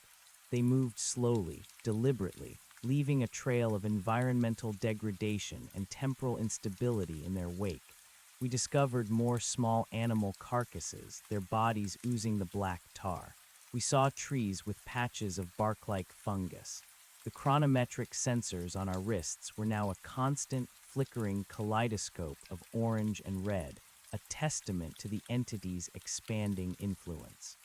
They moved slowly, deliberately, leaving a trail of environmental degradation and temporal instability in their wake. We discovered more small animal carcasses, their bodies oozing the black tar. We saw trees with patches of bark-like fungus. The chronometric sensors on our wrists were now a constant, flickering kaleidoscope of orange and red, a testament to the entity's expanding influence.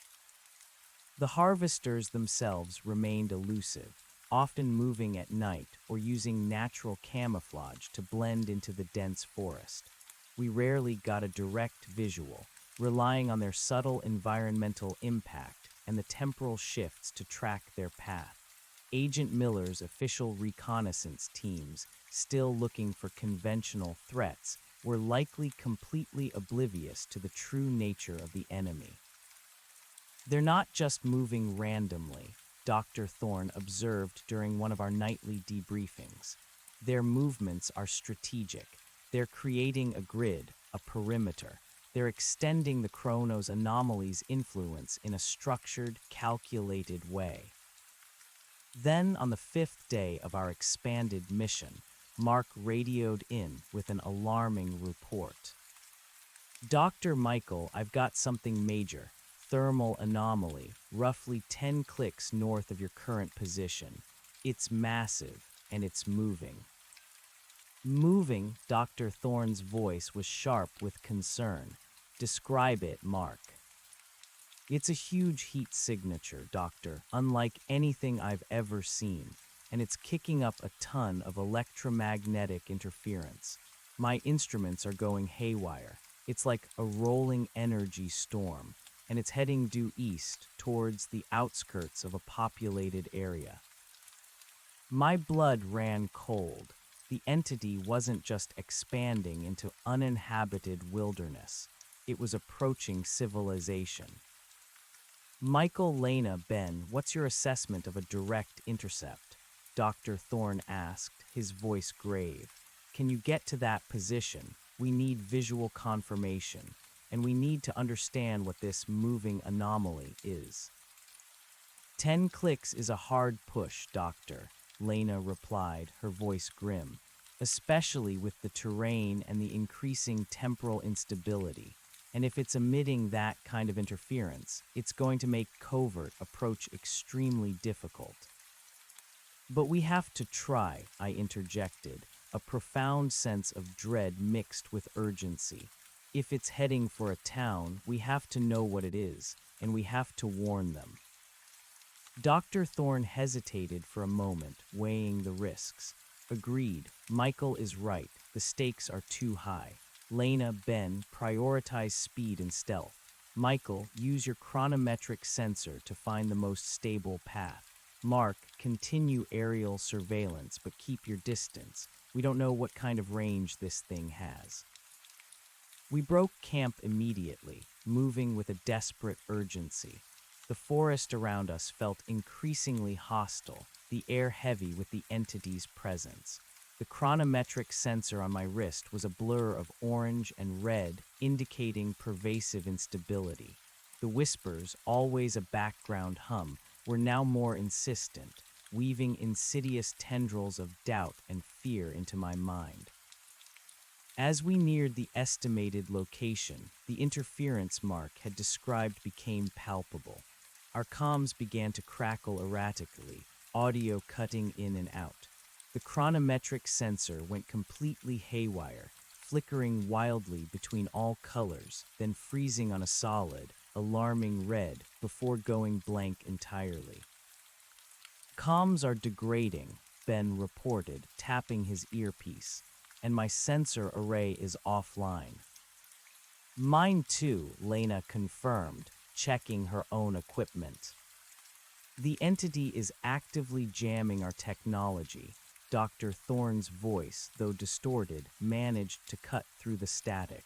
The harvesters themselves remained elusive, often moving at night or using natural camouflage to blend into the dense forest. We rarely got a direct visual, relying on their subtle environmental impact and the temporal shifts to track their path. Agent Miller's official reconnaissance teams, still looking for conventional threats, were likely completely oblivious to the true nature of the enemy. They're not just moving randomly, Dr. Thorne observed during one of our nightly debriefings. Their movements are strategic. They're creating a grid, a perimeter. They're extending the Chronos anomaly's influence in a structured, calculated way. Then, on the 5th day of our expanded mission, Mark radioed in with an alarming report. Dr. Michael, I've got something major. Thermal anomaly, roughly 10 clicks north of your current position. It's massive, and it's moving. Moving, Dr. Thorne's voice was sharp with concern. Describe it, Mark. It's a huge heat signature, Doctor, unlike anything I've ever seen, and it's kicking up a ton of electromagnetic interference. My instruments are going haywire. It's like a rolling energy storm, and it's heading due east towards the outskirts of a populated area. My blood ran cold. The entity wasn't just expanding into uninhabited wilderness. It was approaching civilization. Michael, Lena, Ben, what's your assessment of a direct intercept? Dr. Thorne asked, his voice grave. Can you get to that position? We need visual confirmation, and we need to understand what this moving anomaly is. 10 clicks is a hard push, Doctor, Lena replied, her voice grim, especially with the terrain and the increasing temporal instability. And if it's emitting that kind of interference, it's going to make covert approach extremely difficult. But we have to try, I interjected, a profound sense of dread mixed with urgency. If it's heading for a town, we have to know what it is, and we have to warn them. Dr. Thorne hesitated for a moment, weighing the risks. Agreed, Michael is right. The stakes are too high. Lena, Ben, prioritize speed and stealth. Michael, use your chronometric sensor to find the most stable path. Mark, continue aerial surveillance, but keep your distance. We don't know what kind of range this thing has. We broke camp immediately, moving with a desperate urgency. The forest around us felt increasingly hostile, the air heavy with the entity's presence. The chronometric sensor on my wrist was a blur of orange and red, indicating pervasive instability. The whispers, always a background hum, were now more insistent, weaving insidious tendrils of doubt and fear into my mind. As we neared the estimated location, the interference Mark had described became palpable. Our comms began to crackle erratically, audio cutting in and out. The chronometric sensor went completely haywire, flickering wildly between all colors, then freezing on a solid, alarming red before going blank entirely. Comms are degrading, Ben reported, tapping his earpiece, and my sensor array is offline. Mine too, Lena confirmed, checking her own equipment. The entity is actively jamming our technology. Dr. Thorne's voice, though distorted, managed to cut through the static.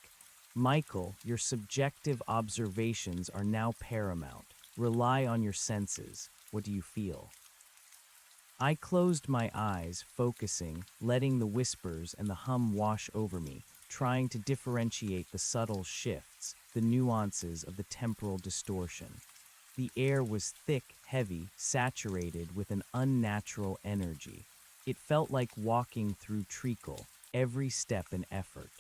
Michael, your subjective observations are now paramount. Rely on your senses. What do you feel? I closed my eyes, focusing, letting the whispers and the hum wash over me, trying to differentiate the subtle shifts, the nuances of the temporal distortion. The air was thick, heavy, saturated with an unnatural energy. It felt like walking through treacle, every step an effort.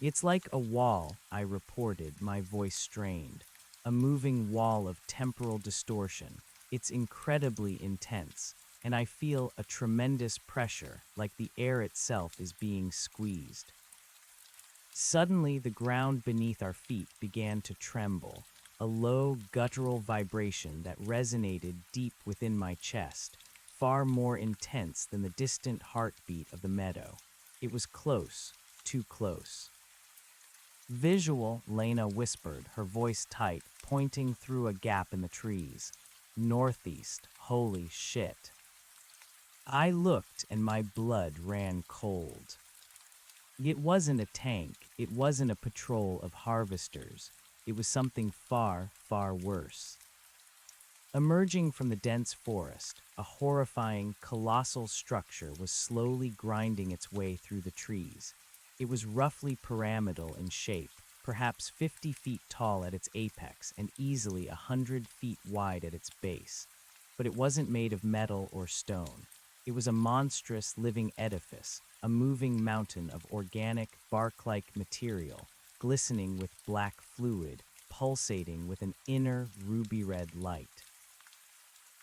It's like a wall, I reported, my voice strained. A moving wall of temporal distortion. It's incredibly intense, and I feel a tremendous pressure, like the air itself is being squeezed. Suddenly, the ground beneath our feet began to tremble, a low, guttural vibration that resonated deep within my chest, far more intense than the distant heartbeat of the meadow. It was close, too close. Visual, Lena whispered, her voice tight, pointing through a gap in the trees. Northeast, holy shit. I looked and my blood ran cold. It wasn't a tank, it wasn't a patrol of harvesters. It was something far, far worse. Emerging from the dense forest, a horrifying, colossal structure was slowly grinding its way through the trees. It was roughly pyramidal in shape, perhaps 50 feet tall at its apex and easily 100 feet wide at its base. But it wasn't made of metal or stone. It was a monstrous living edifice, a moving mountain of organic, bark-like material, glistening with black fluid, pulsating with an inner ruby-red light.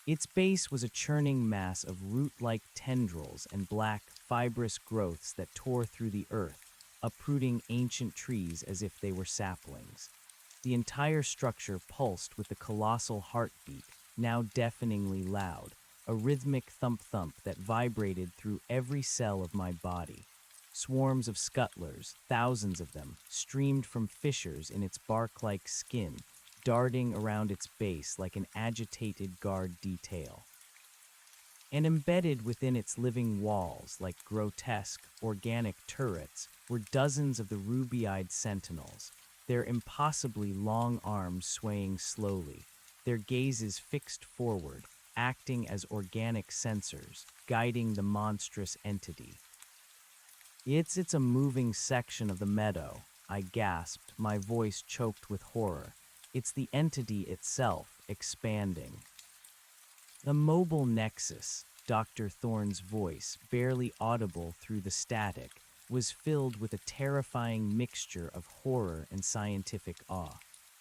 Its base was a churning mass of root-like tendrils and black, fibrous growths that tore through the earth, uprooting ancient trees as if they were saplings. The entire structure pulsed with the colossal heartbeat, now deafeningly loud, a rhythmic thump-thump that vibrated through every cell of my body. Swarms of scuttlers, thousands of them, streamed from fissures in its bark-like skin, darting around its base like an agitated guard detail. And embedded within its living walls, like grotesque, organic turrets, were dozens of the ruby-eyed sentinels, their impossibly long arms swaying slowly, their gazes fixed forward, acting as organic sensors, guiding the monstrous entity. It's a moving section of the meadow, I gasped, my voice choked with horror. It's the entity itself, expanding. A mobile nexus, Dr. Thorne's voice, barely audible through the static, was filled with a terrifying mixture of horror and scientific awe.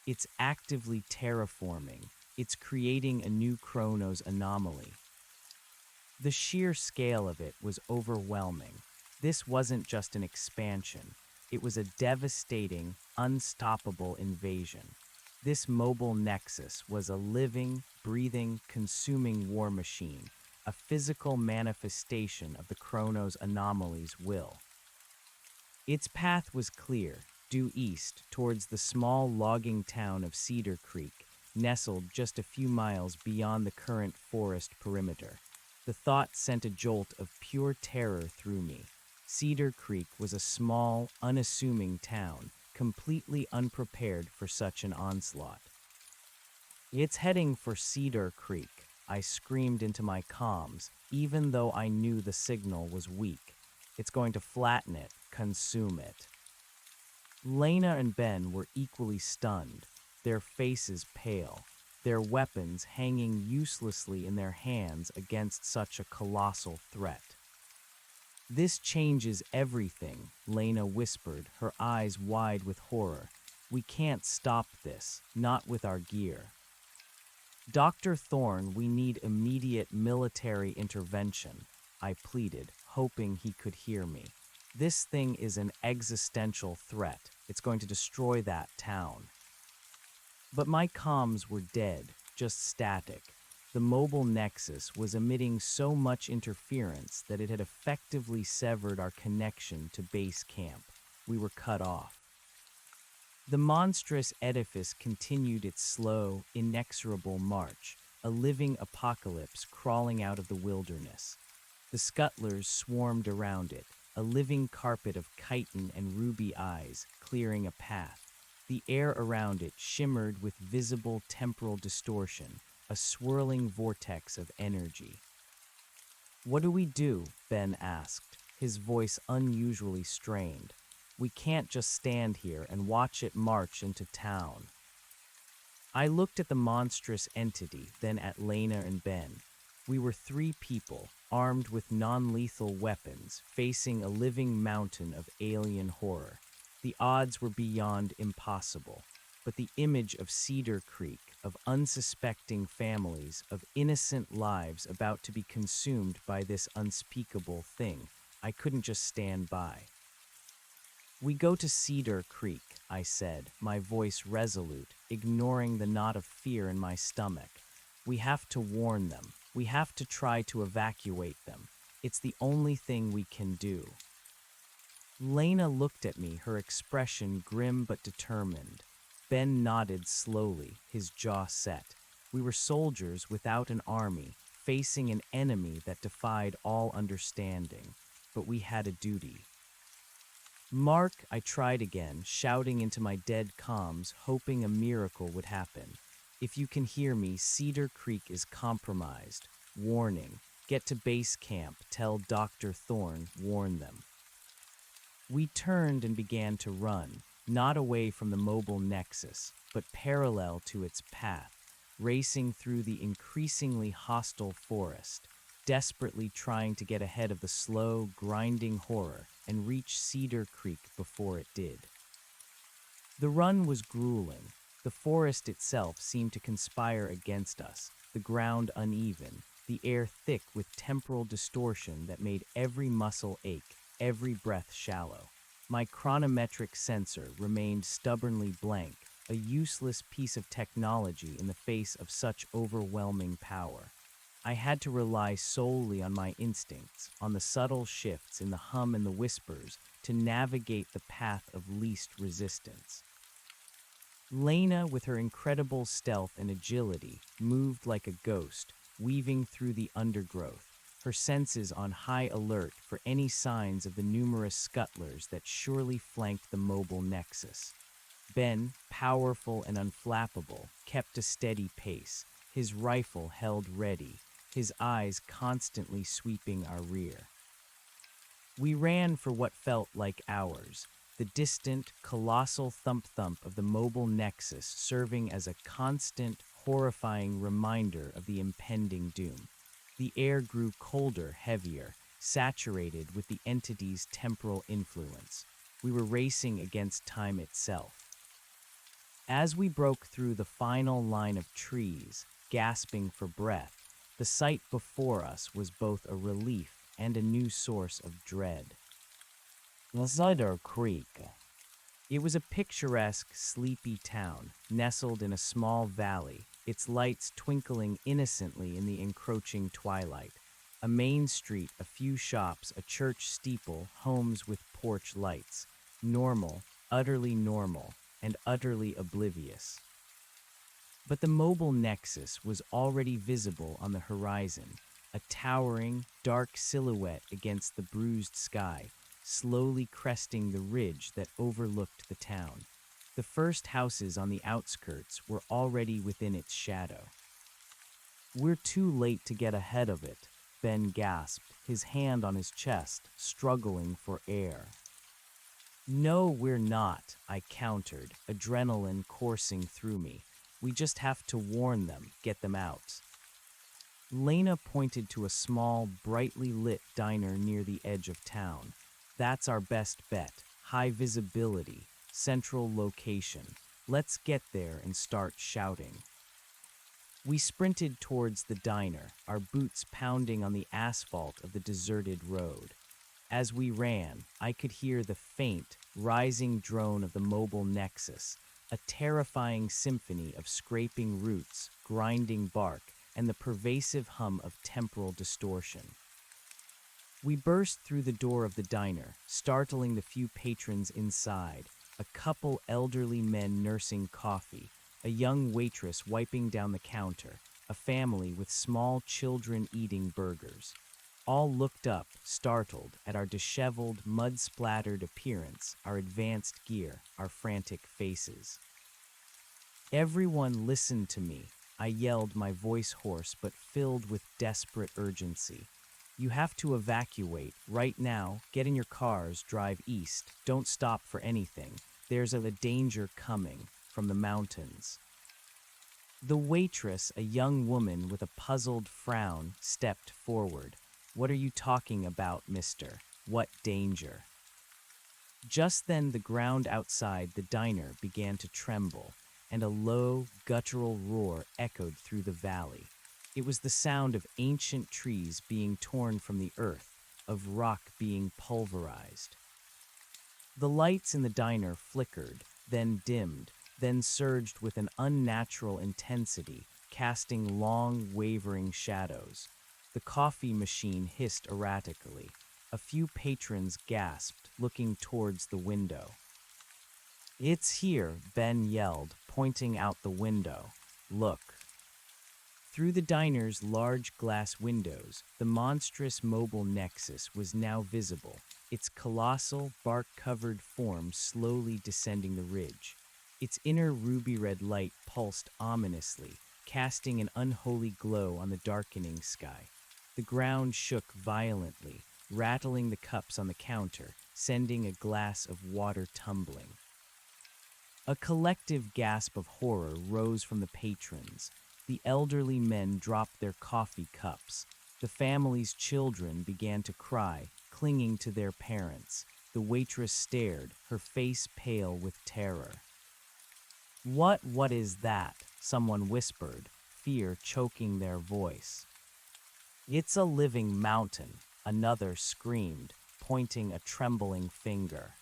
It's actively terraforming. It's creating a new Chronos anomaly. The sheer scale of it was overwhelming. This wasn't just an expansion. It was a devastating, unstoppable invasion. This mobile nexus was a living, breathing, consuming war machine, a physical manifestation of the Chronos anomaly's will. Its path was clear, due east towards the small logging town of Cedar Creek, nestled just a few miles beyond the current forest perimeter. The thought sent a jolt of pure terror through me. Cedar Creek was a small, unassuming town, completely unprepared for such an onslaught. "It's heading for Cedar Creek," I screamed into my comms, even though I knew the signal was weak. "It's going to flatten it, consume it." Lena and Ben were equally stunned, their faces pale, their weapons hanging uselessly in their hands against such a colossal threat. "This changes everything," Lena whispered, her eyes wide with horror. "We can't stop this, not with our gear." "Dr. Thorne, we need immediate military intervention," I pleaded, hoping he could hear me. "This thing is an existential threat. It's going to destroy that town." But my comms were dead, just static. The mobile nexus was emitting so much interference that it had effectively severed our connection to base camp. We were cut off. The monstrous edifice continued its slow, inexorable march, a living apocalypse crawling out of the wilderness. The scuttlers swarmed around it, a living carpet of chitin and ruby eyes, clearing a path. The air around it shimmered with visible temporal distortion, a swirling vortex of energy. "What do we do?" Ben asked, his voice unusually strained. "We can't just stand here and watch it march into town." I looked at the monstrous entity, then at Lena and Ben. We were three people, armed with non-lethal weapons, facing a living mountain of alien horror. The odds were beyond impossible, but the image of Cedar Creek, of unsuspecting families, of innocent lives about to be consumed by this unspeakable thing, I couldn't just stand by. "We go to Cedar Creek," I said, my voice resolute, ignoring the knot of fear in my stomach. "We have to warn them. We have to try to evacuate them. It's the only thing we can do." Lena looked at me, her expression grim but determined. Ben nodded slowly, his jaw set. We were soldiers without an army, facing an enemy that defied all understanding. But we had a duty. "Mark," I tried again, shouting into my dead comms, hoping a miracle would happen. "If you can hear me, Cedar Creek is compromised. Warning. Get to base camp. Tell Dr. Thorne. Warn them." We turned and began to run, not away from the mobile nexus, but parallel to its path, racing through the increasingly hostile forest, desperately trying to get ahead of the slow, grinding horror and reach Cedar Creek before it did. The run was grueling. The forest itself seemed to conspire against us, the ground uneven, the air thick with temporal distortion that made every muscle ache, every breath shallow. My chronometric sensor remained stubbornly blank, a useless piece of technology in the face of such overwhelming power. I had to rely solely on my instincts, on the subtle shifts in the hum and the whispers, to navigate the path of least resistance. Lena, with her incredible stealth and agility, moved like a ghost, weaving through the undergrowth, her senses on high alert for any signs of the numerous scuttlers that surely flanked the mobile nexus. Ben, powerful and unflappable, kept a steady pace, his rifle held ready, his eyes constantly sweeping our rear. We ran for what felt like hours, the distant, colossal thump-thump of the mobile nexus serving as a constant, horrifying reminder of the impending doom. The air grew colder, heavier, saturated with the entity's temporal influence. We were racing against time itself. As we broke through the final line of trees, gasping for breath, the sight before us was both a relief and a new source of dread. "Cedar Creek," It was a picturesque, sleepy town, nestled in a small valley, its lights twinkling innocently in the encroaching twilight. A main street, a few shops, a church steeple, homes with porch lights. Normal, and utterly oblivious. But the mobile nexus was already visible on the horizon, a towering, dark silhouette against the bruised sky, slowly cresting the ridge that overlooked the town. The first houses on the outskirts were already within its shadow. "We're too late to get ahead of it," Ben gasped, his hand on his chest, struggling for air. "No, we're not," I countered, adrenaline coursing through me. "We just have to warn them, get them out." Lena pointed to a small, brightly lit diner near the edge of town. "That's our best bet. High visibility, central location. Let's get there and start shouting." We sprinted towards the diner, our boots pounding on the asphalt of the deserted road. As we ran, I could hear the faint, rising drone of the mobile nexus, a terrifying symphony of scraping roots, grinding bark, and the pervasive hum of temporal distortion. We burst through the door of the diner, startling the few patrons inside, a couple elderly men nursing coffee, a young waitress wiping down the counter, a family with small children eating burgers. All looked up, startled, at our disheveled, mud-splattered appearance, our advanced gear, our frantic faces. "Everyone listen to me," I yelled, my voice hoarse but filled with desperate urgency. "You have to evacuate, right now. Get in your cars, drive east. Don't stop for anything. There's a danger coming from the mountains." The waitress, a young woman with a puzzled frown, stepped forward. "What are you talking about, mister? What danger?" Just then the ground outside the diner began to tremble, and a low, guttural roar echoed through the valley. It was the sound of ancient trees being torn from the earth, of rock being pulverized. The lights in the diner flickered, then dimmed, then surged with an unnatural intensity, casting long, wavering shadows. The coffee machine hissed erratically. A few patrons gasped, looking towards the window. "It's here," Ben yelled, pointing out the window. "Look." Through the diner's large glass windows, the monstrous mobile nexus was now visible, its colossal, bark-covered form slowly descending the ridge. Its inner ruby-red light pulsed ominously, casting an unholy glow on the darkening sky. The ground shook violently, rattling the cups on the counter, sending a glass of water tumbling. A collective gasp of horror rose from the patrons. The elderly men dropped their coffee cups. The family's children began to cry, clinging to their parents. The waitress stared, her face pale with terror. What is that?" someone whispered, fear choking their voice. "It's a living mountain," another screamed, pointing a trembling finger.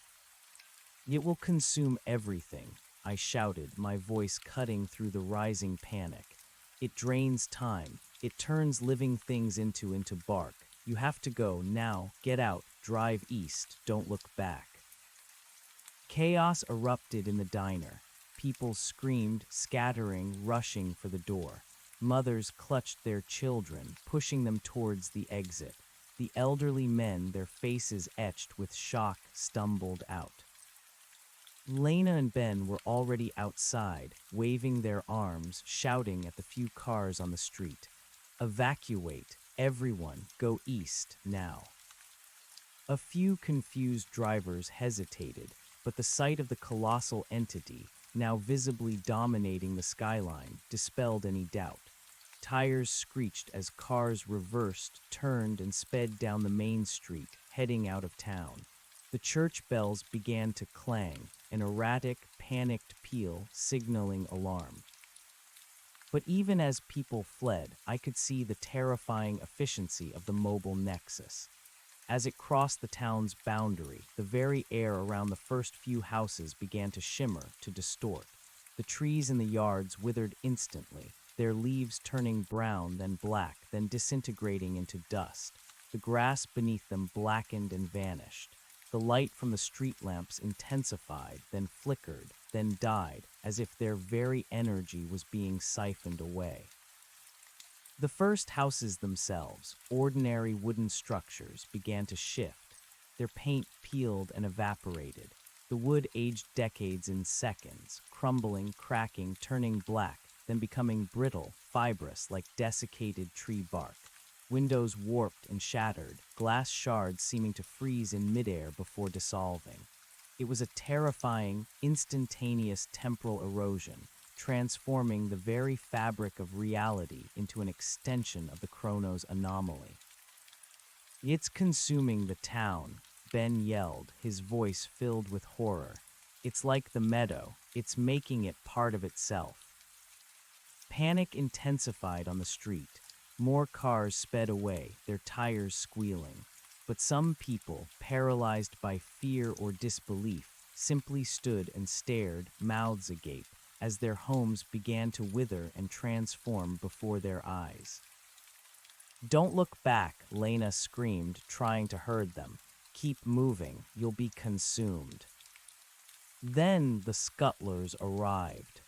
"It will consume everything," I shouted, my voice cutting through the rising panic. "It drains time. It turns living things into bark. You have to go now. Get out. Drive east. Don't look back." Chaos erupted in the diner. People screamed, scattering, rushing for the door. Mothers clutched their children, pushing them towards the exit. The elderly men, their faces etched with shock, stumbled out. Lena and Ben were already outside, waving their arms, shouting at the few cars on the street. "Evacuate! Everyone, go east, now." A few confused drivers hesitated, but the sight of the colossal entity, now visibly dominating the skyline, dispelled any doubt. Tires screeched as cars reversed, turned, and sped down the main street, heading out of town. The church bells began to clang, an erratic, panicked peal signaling alarm. But even as people fled, I could see the terrifying efficiency of the mobile nexus. As it crossed the town's boundary, the very air around the first few houses began to shimmer, to distort. The trees in the yards withered instantly, their leaves turning brown, then black, then disintegrating into dust. The grass beneath them blackened and vanished. The light from the street lamps intensified, then flickered, then died, as if their very energy was being siphoned away. The first houses themselves, ordinary wooden structures, began to shift. Their paint peeled and evaporated. The wood aged decades in seconds, crumbling, cracking, turning black, then becoming brittle, fibrous, like desiccated tree bark. Windows warped and shattered, glass shards seeming to freeze in midair before dissolving. It was a terrifying, instantaneous temporal erosion, transforming the very fabric of reality into an extension of the Chronos anomaly. "It's consuming the town," Ben yelled, his voice filled with horror. "It's like the meadow. It's making it part of itself." Panic intensified on the street. More cars sped away, their tires squealing. But some people, paralyzed by fear or disbelief, simply stood and stared, mouths agape, as their homes began to wither and transform before their eyes. "Don't look back," Lena screamed, trying to herd them. "Keep moving, you'll be consumed." Then the scuttlers arrived.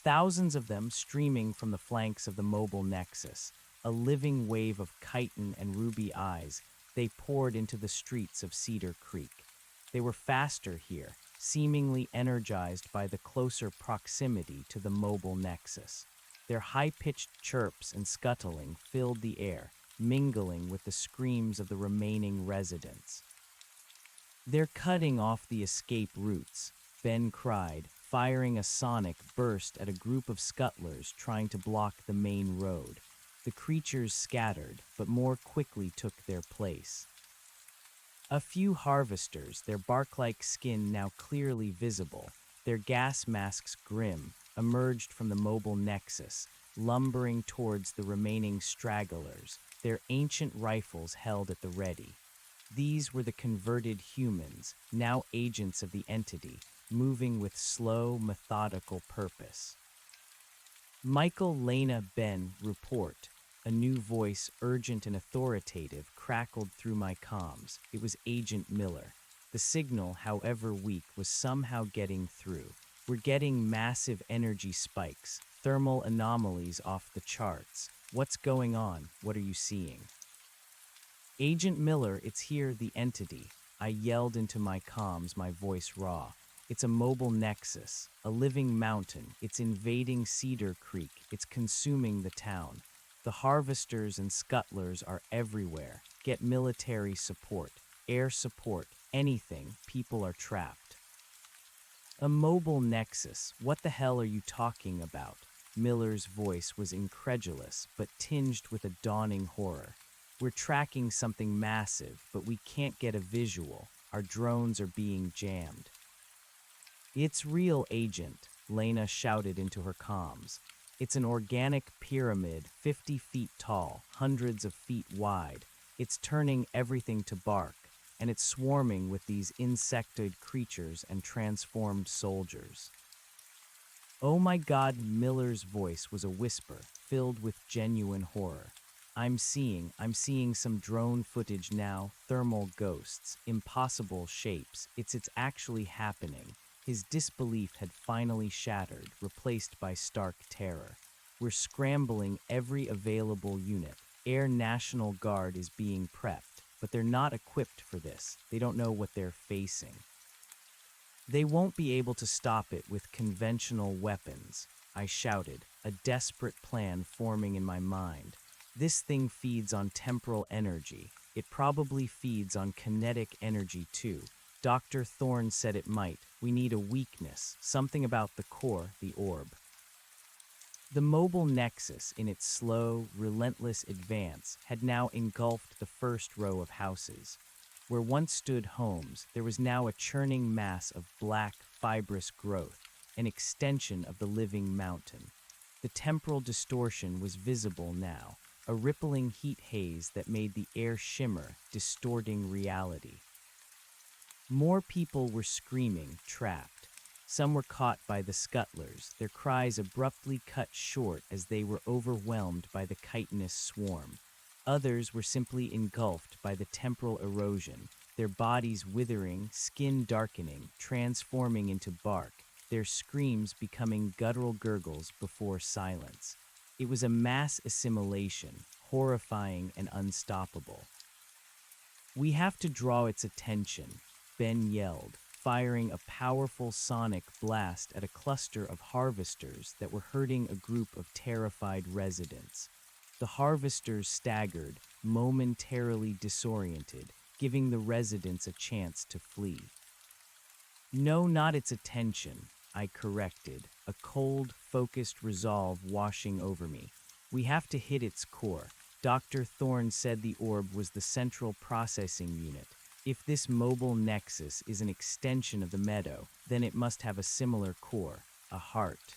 Thousands of them streaming from the flanks of the mobile nexus, a living wave of chitin and ruby eyes, they poured into the streets of Cedar Creek. They were faster here, seemingly energized by the closer proximity to the mobile nexus. Their high-pitched chirps and scuttling filled the air, mingling with the screams of the remaining residents. "They're cutting off the escape routes," Ben cried, firing a sonic burst at a group of scuttlers trying to block the main road. The creatures scattered, but more quickly took their place. A few harvesters, their bark-like skin now clearly visible, their gas masks grim, emerged from the mobile nexus, lumbering towards the remaining stragglers, their ancient rifles held at the ready. These were the converted humans, now agents of the entity, moving with slow, methodical purpose. "Michael, Lena, Ben, report." A new voice, urgent and authoritative, crackled through my comms. It was Agent Miller. The signal, however weak, was somehow getting through. "We're getting massive energy spikes, thermal anomalies off the charts. What's going on? What are you seeing?" "Agent Miller, it's here, the entity." I yelled into my comms, my voice raw. "It's a mobile nexus, a living mountain. It's invading Cedar Creek. It's consuming the town. The harvesters and scuttlers are everywhere. Get military support, air support, anything. People are trapped." "A mobile nexus? What the hell are you talking about?" Miller's voice was incredulous, but tinged with a dawning horror. "We're tracking something massive, but we can't get a visual. Our drones are being jammed." "It's real, Agent," Lena shouted into her comms. "It's an organic pyramid, 50 feet tall, hundreds of feet wide. It's turning everything to bark, and it's swarming with these insectoid creatures and transformed soldiers." "Oh my God," Miller's voice was a whisper, filled with genuine horror. I'm seeing some drone footage now, thermal ghosts, impossible shapes. It's actually happening." His disbelief had finally shattered, replaced by stark terror. "We're scrambling every available unit. Air National Guard is being prepped, but they're not equipped for this. They don't know what they're facing. They won't be able to stop it with conventional weapons," I shouted, a desperate plan forming in my mind. "This thing feeds on temporal energy. It probably feeds on kinetic energy too. Dr. Thorne said it might. We need a weakness, something about the core, the orb." The mobile nexus, in its slow, relentless advance, had now engulfed the first row of houses. Where once stood homes, there was now a churning mass of black, fibrous growth, an extension of the living mountain. The temporal distortion was visible now, a rippling heat haze that made the air shimmer, distorting reality. More people were screaming, trapped. Some were caught by the scuttlers, their cries abruptly cut short as they were overwhelmed by the chitinous swarm. Others were simply engulfed by the temporal erosion, their bodies withering, skin darkening, transforming into bark, their screams becoming guttural gurgles before silence. It was a mass assimilation, horrifying and unstoppable. "We have to draw its attention," Ben yelled, firing a powerful sonic blast at a cluster of harvesters that were herding a group of terrified residents. The harvesters staggered, momentarily disoriented, giving the residents a chance to flee. "No, not its attention," I corrected, a cold, focused resolve washing over me. "We have to hit its core." Dr. Thorne said the orb was the central processing unit. If this mobile nexus is an extension of the meadow, then it must have a similar core, a heart.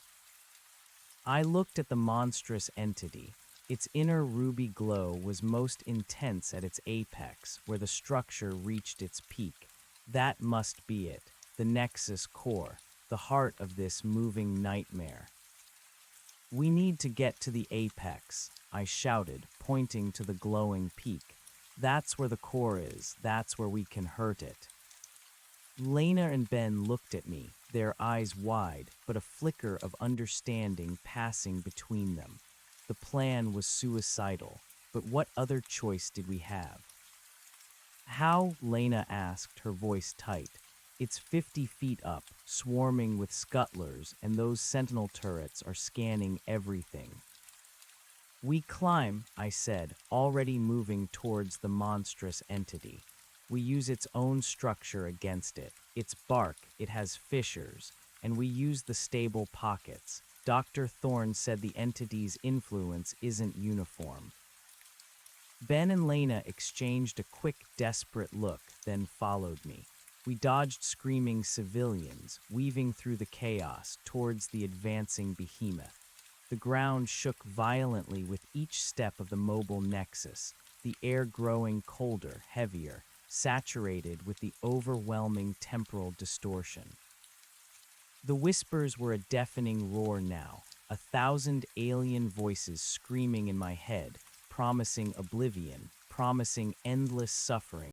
I looked at the monstrous entity. Its inner ruby glow was most intense at its apex, where the structure reached its peak. That must be it, the nexus core, the heart of this moving nightmare. "We need to get to the apex," I shouted, pointing to the glowing peak. "That's where the core is. That's where we can hurt it." Lena and Ben looked at me, their eyes wide, but a flicker of understanding passing between them. The plan was suicidal, but what other choice did we have? "How?" Lena asked, her voice tight. "It's 50 feet up, swarming with scuttlers, and those sentinel turrets are scanning everything." "We climb," I said, already moving towards the monstrous entity. "We use its own structure against it. Its bark, it has fissures, and we use the stable pockets." Dr. Thorne said the entity's influence isn't uniform. Ben and Lena exchanged a quick, desperate look, then followed me. We dodged screaming civilians, weaving through the chaos towards the advancing behemoth. The ground shook violently with each step of the mobile nexus, the air growing colder, heavier, saturated with the overwhelming temporal distortion. The whispers were a deafening roar now, 1,000 alien voices screaming in my head, promising oblivion, promising endless suffering.